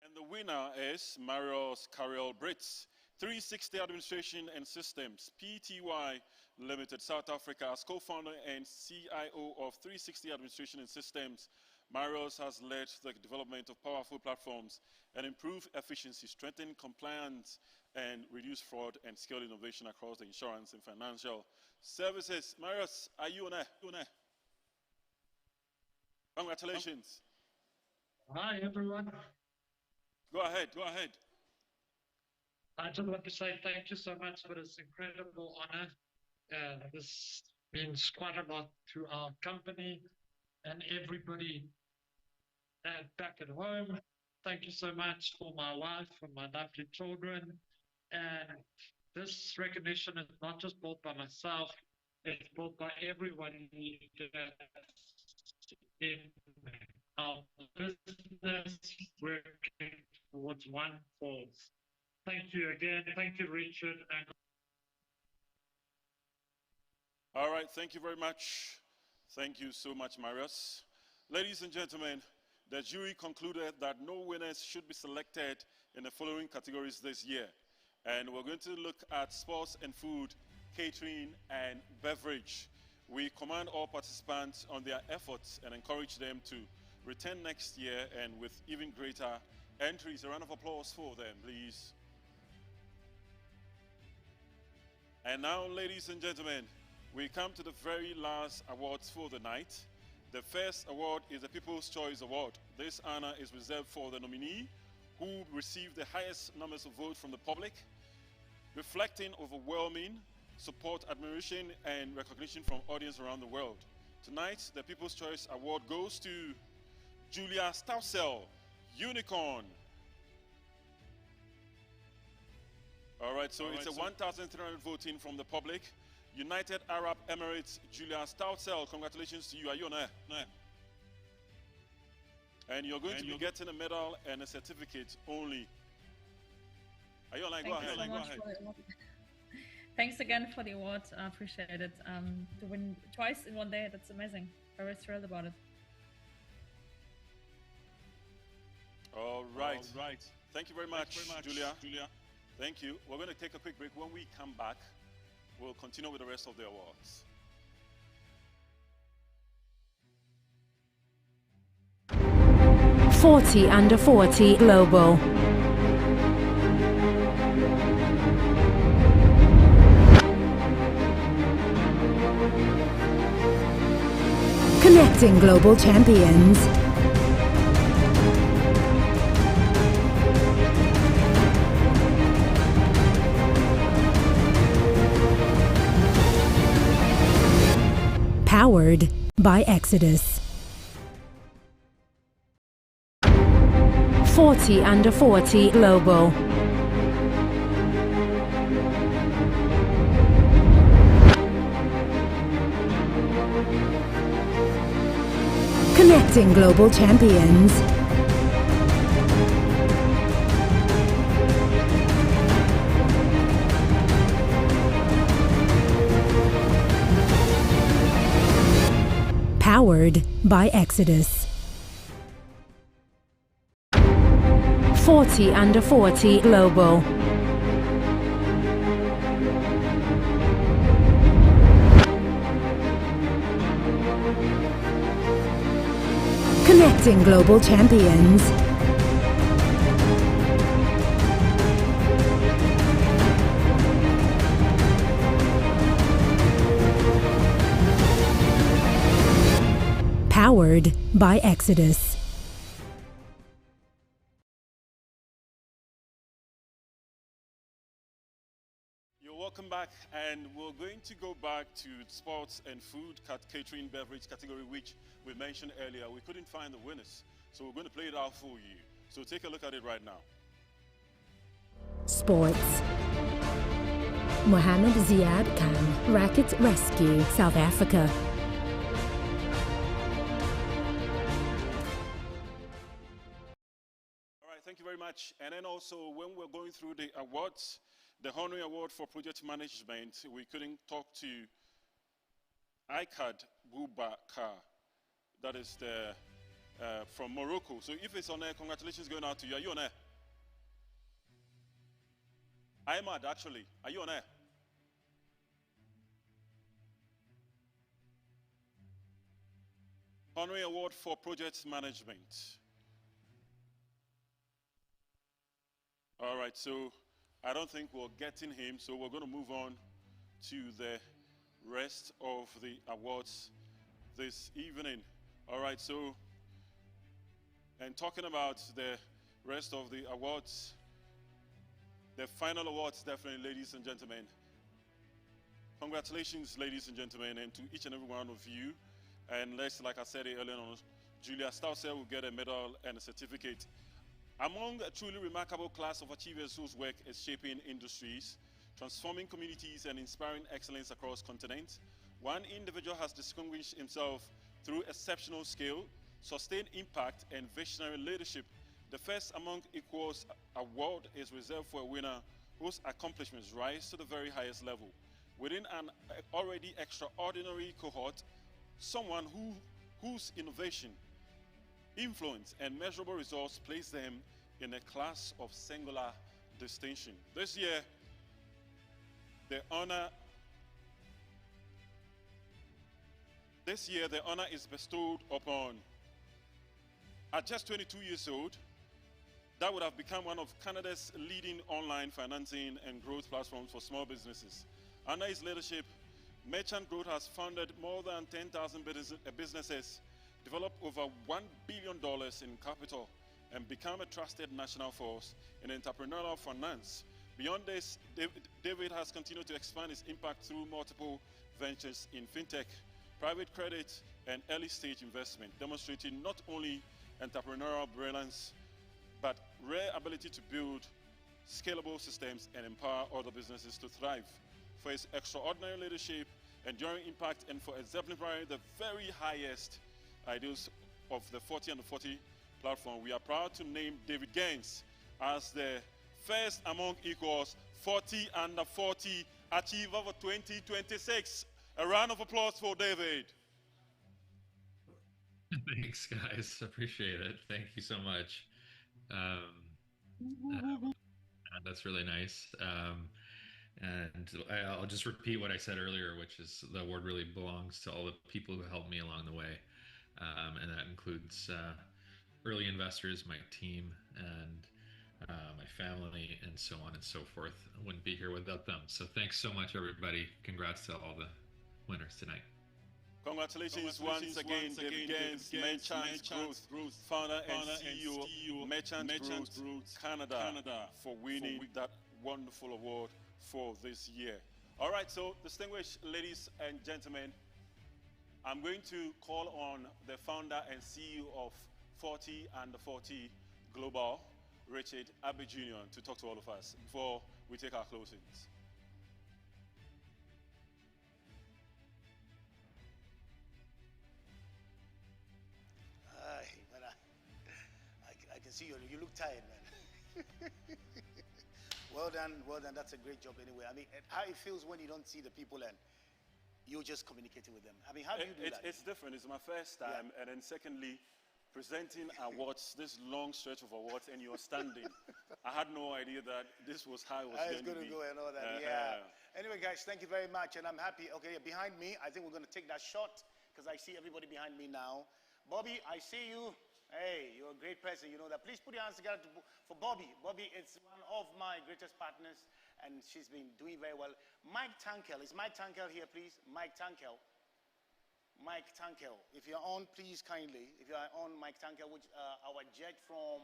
And the winner is Marius Karel Brits, 360 Administration and Systems, Pty Limited, South Africa. As co-founder and CIO of 360 Administration and Systems, Marius has led the development of powerful platforms and improved efficiency, strengthen compliance, and reduce fraud and scale innovation across the insurance and financial services. Marius, are you on air? Congratulations. Hi, everyone. Go ahead. I just want to say thank you so much for this incredible honor. This means quite a lot to our company and everybody back at home. Thank you so much for my wife and my lovely children. And this recognition is not just brought by myself, it's brought by everyone in our business working towards one cause. Thank you again. Thank you, Richard. All right, thank you very much. Thank you so much, Marius. Ladies and gentlemen, the jury concluded that no winners should be selected in the following categories this year. And we're going to look at sports and food, catering, and beverage. We commend all participants on their efforts and encourage them to return next year and with even greater entries. A round of applause for them, please. And now, ladies and gentlemen, we come to the very last awards for the night. The first award is the People's Choice Award. This honor is reserved for the nominee who received the highest numbers of votes from the public, reflecting overwhelming support, admiration, and recognition from audience around the world. Tonight, the People's Choice Award goes to Julia Stousel, Unicorn. All right, so it's a 1,300 voting from the public. United Arab Emirates, Julia Stousel, congratulations to you. Are you on air? No. And you're going to be getting a medal and a certificate only. Are you on air? Go ahead. Thank you so much for Thanks again for the award. I appreciate it. To win twice in one day, that's amazing. Very thrilled about it. All right. Thank you very much, Julia. Thank you. We're going to take a quick break. When we come back, we'll continue with the rest of the awards. '40 Under 40 Global. Connecting global champions. Powered by Exodus. 40 Under 40 Global. Connecting global champions. Powered by Exodus. 40 Under 40 Global. Connecting global champions. Powered by Exodus. You're welcome back, and we're going to go back to sports and food, catering, beverage category, which we mentioned earlier. We couldn't find the winners, so we're going to play it out for you. So take a look at it right now. Sports. Mohammed Ziad Khan, Racket Rescue, South Africa. Thank you very much. And then also, when we're going through the awards, the Honorary Award for Project Management, we couldn't talk to Ikad Boubacar. That is the from Morocco. So if it's on air, congratulations going out to you. Are you on air? Ahmad, actually. Are you on air? Honorary Award for Project Management. All right, so I don't think we're getting him, so we're going to move on to the rest of the awards this evening. All right, so, and talking about the rest of the awards, the final awards, definitely, ladies and gentlemen. Congratulations, ladies and gentlemen, and to each and every one of you. And let's, like I said earlier on, Julia Stousel will get a medal and a certificate. Among a truly remarkable class of achievers whose work is shaping industries, transforming communities, and inspiring excellence across continents, one individual has distinguished himself through exceptional skill, sustained impact, and visionary leadership. The first among equals award is reserved for a winner whose accomplishments rise to the very highest level. Within an already extraordinary cohort, someone whose innovation, influence, and measurable results place them in a class of singular distinction. This year, the honor is bestowed upon, at just 22 years old, that would have become one of Canada's leading online financing and growth platforms for small businesses. Under his leadership, Merchant Growth has funded more than 10,000 businesses, developed over $1 billion in capital, and become a trusted national force in entrepreneurial finance. Beyond this, David has continued to expand his impact through multiple ventures in fintech, private credit, and early-stage investment, demonstrating not only entrepreneurial brilliance, but rare ability to build scalable systems and empower other businesses to thrive. For his extraordinary leadership, enduring impact, and for exemplifying the very highest ideals of the 40 Under 40 platform, we are proud to name David Gaines as the first among equals 40 Under 40 Achiever for 2026. A round of applause for David. Thanks, guys. Appreciate it. Thank you so much. That's really nice. And I'll just repeat what I said earlier, which is the award really belongs to all the people who helped me along the way. And that includes early investors, my team, and my family, and so on and so forth. I wouldn't be here without them. So thanks so much, everybody. Congrats to all the winners tonight. Congratulations once again, David Gaines, Merchant Growth, founder and CEO, Merchant Growth Canada, for winning that wonderful award for this year. All right, so distinguished ladies and gentlemen, I'm going to call on the founder and CEO of 40 Under 40 Global, Richard Abejunion, to talk to all of us before we take our closings. I can see you look tired, man. Well done. That's a great job anyway. I mean, how it feels when you don't see the people and you're just communicating with them. I mean, how do you do that? It's different. It's my first time. Yeah. And then secondly, presenting awards, this long stretch of awards, and you're standing. I had no idea that this was how it was going to be. Go and all that. Yeah. Anyway, guys, thank you very much, and I'm happy. Okay, behind me, I think we're going to take that shot because I see everybody behind me now. Bobbi, I see you. Hey, you're a great person, you know that. Please put your hands together for Bobbi. Bobbi is one of my greatest partners, and she's been doing very well. Mike Tankel, is Mike Tankel here, please? Mike Tankel. Mike Tankel, if you're on, please kindly, if you're on, Mike Tankel, which our jet from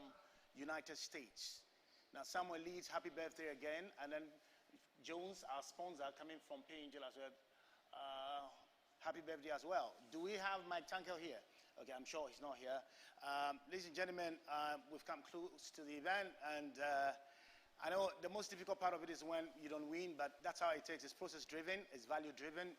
United States. Now, Samuel Leeds, happy birthday again, and then Jones, our sponsor, coming from Pay Angel as well. Happy birthday as well. Do we have Mike Tankel here? Okay, I'm sure he's not here. Ladies and gentlemen, we've come close to the event, and I know the most difficult part of it is when you don't win, but that's how it takes. It's process-driven, it's value-driven,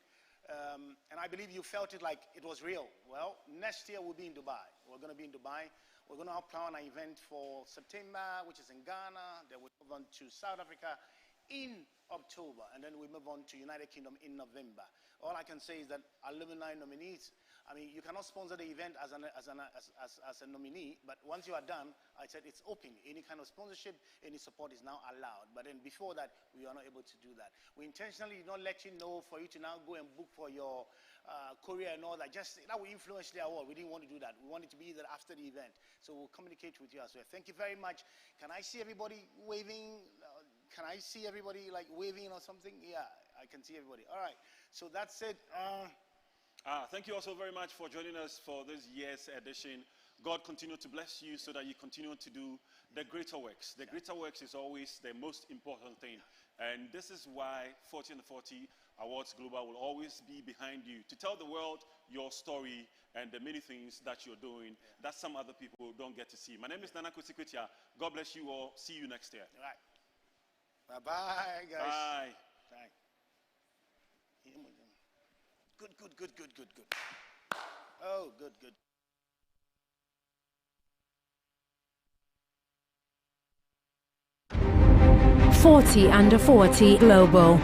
and I believe you felt it like it was real. Well, next year we'll be in Dubai. We're going to be in Dubai. We're going to plan an event for September, which is in Ghana. Then we'll move on to South Africa in October, and then we move on to United Kingdom in November. All I can say is that alumni nominees, I mean, you cannot sponsor the event as a nominee, but once you are done, I said it's open. Any kind of sponsorship, any support is now allowed. But then before that, we are not able to do that. We intentionally did not let you know for you to now go and book for your courier and all that. Just that will influence the award. We didn't want to do that. We wanted to be there after the event. So we'll communicate with you as well. Thank you very much. Can I see everybody waving? Can I see everybody like waving or something? Yeah, I can see everybody. All right. So that's it. Thank you also very much for joining us for this year's edition. God continue to bless you so that you continue to do the greater works. The greater works is always the most important thing. And this is why 40 Under 40 Awards Global will always be behind you to tell the world your story and the many things that you're doing that some other people don't get to see. My name is Nana Kusikwetia. God bless you all. See you next year. All right. Bye-bye, guys. Bye. Bye. Good. Oh, good. 40 Under 40 Global.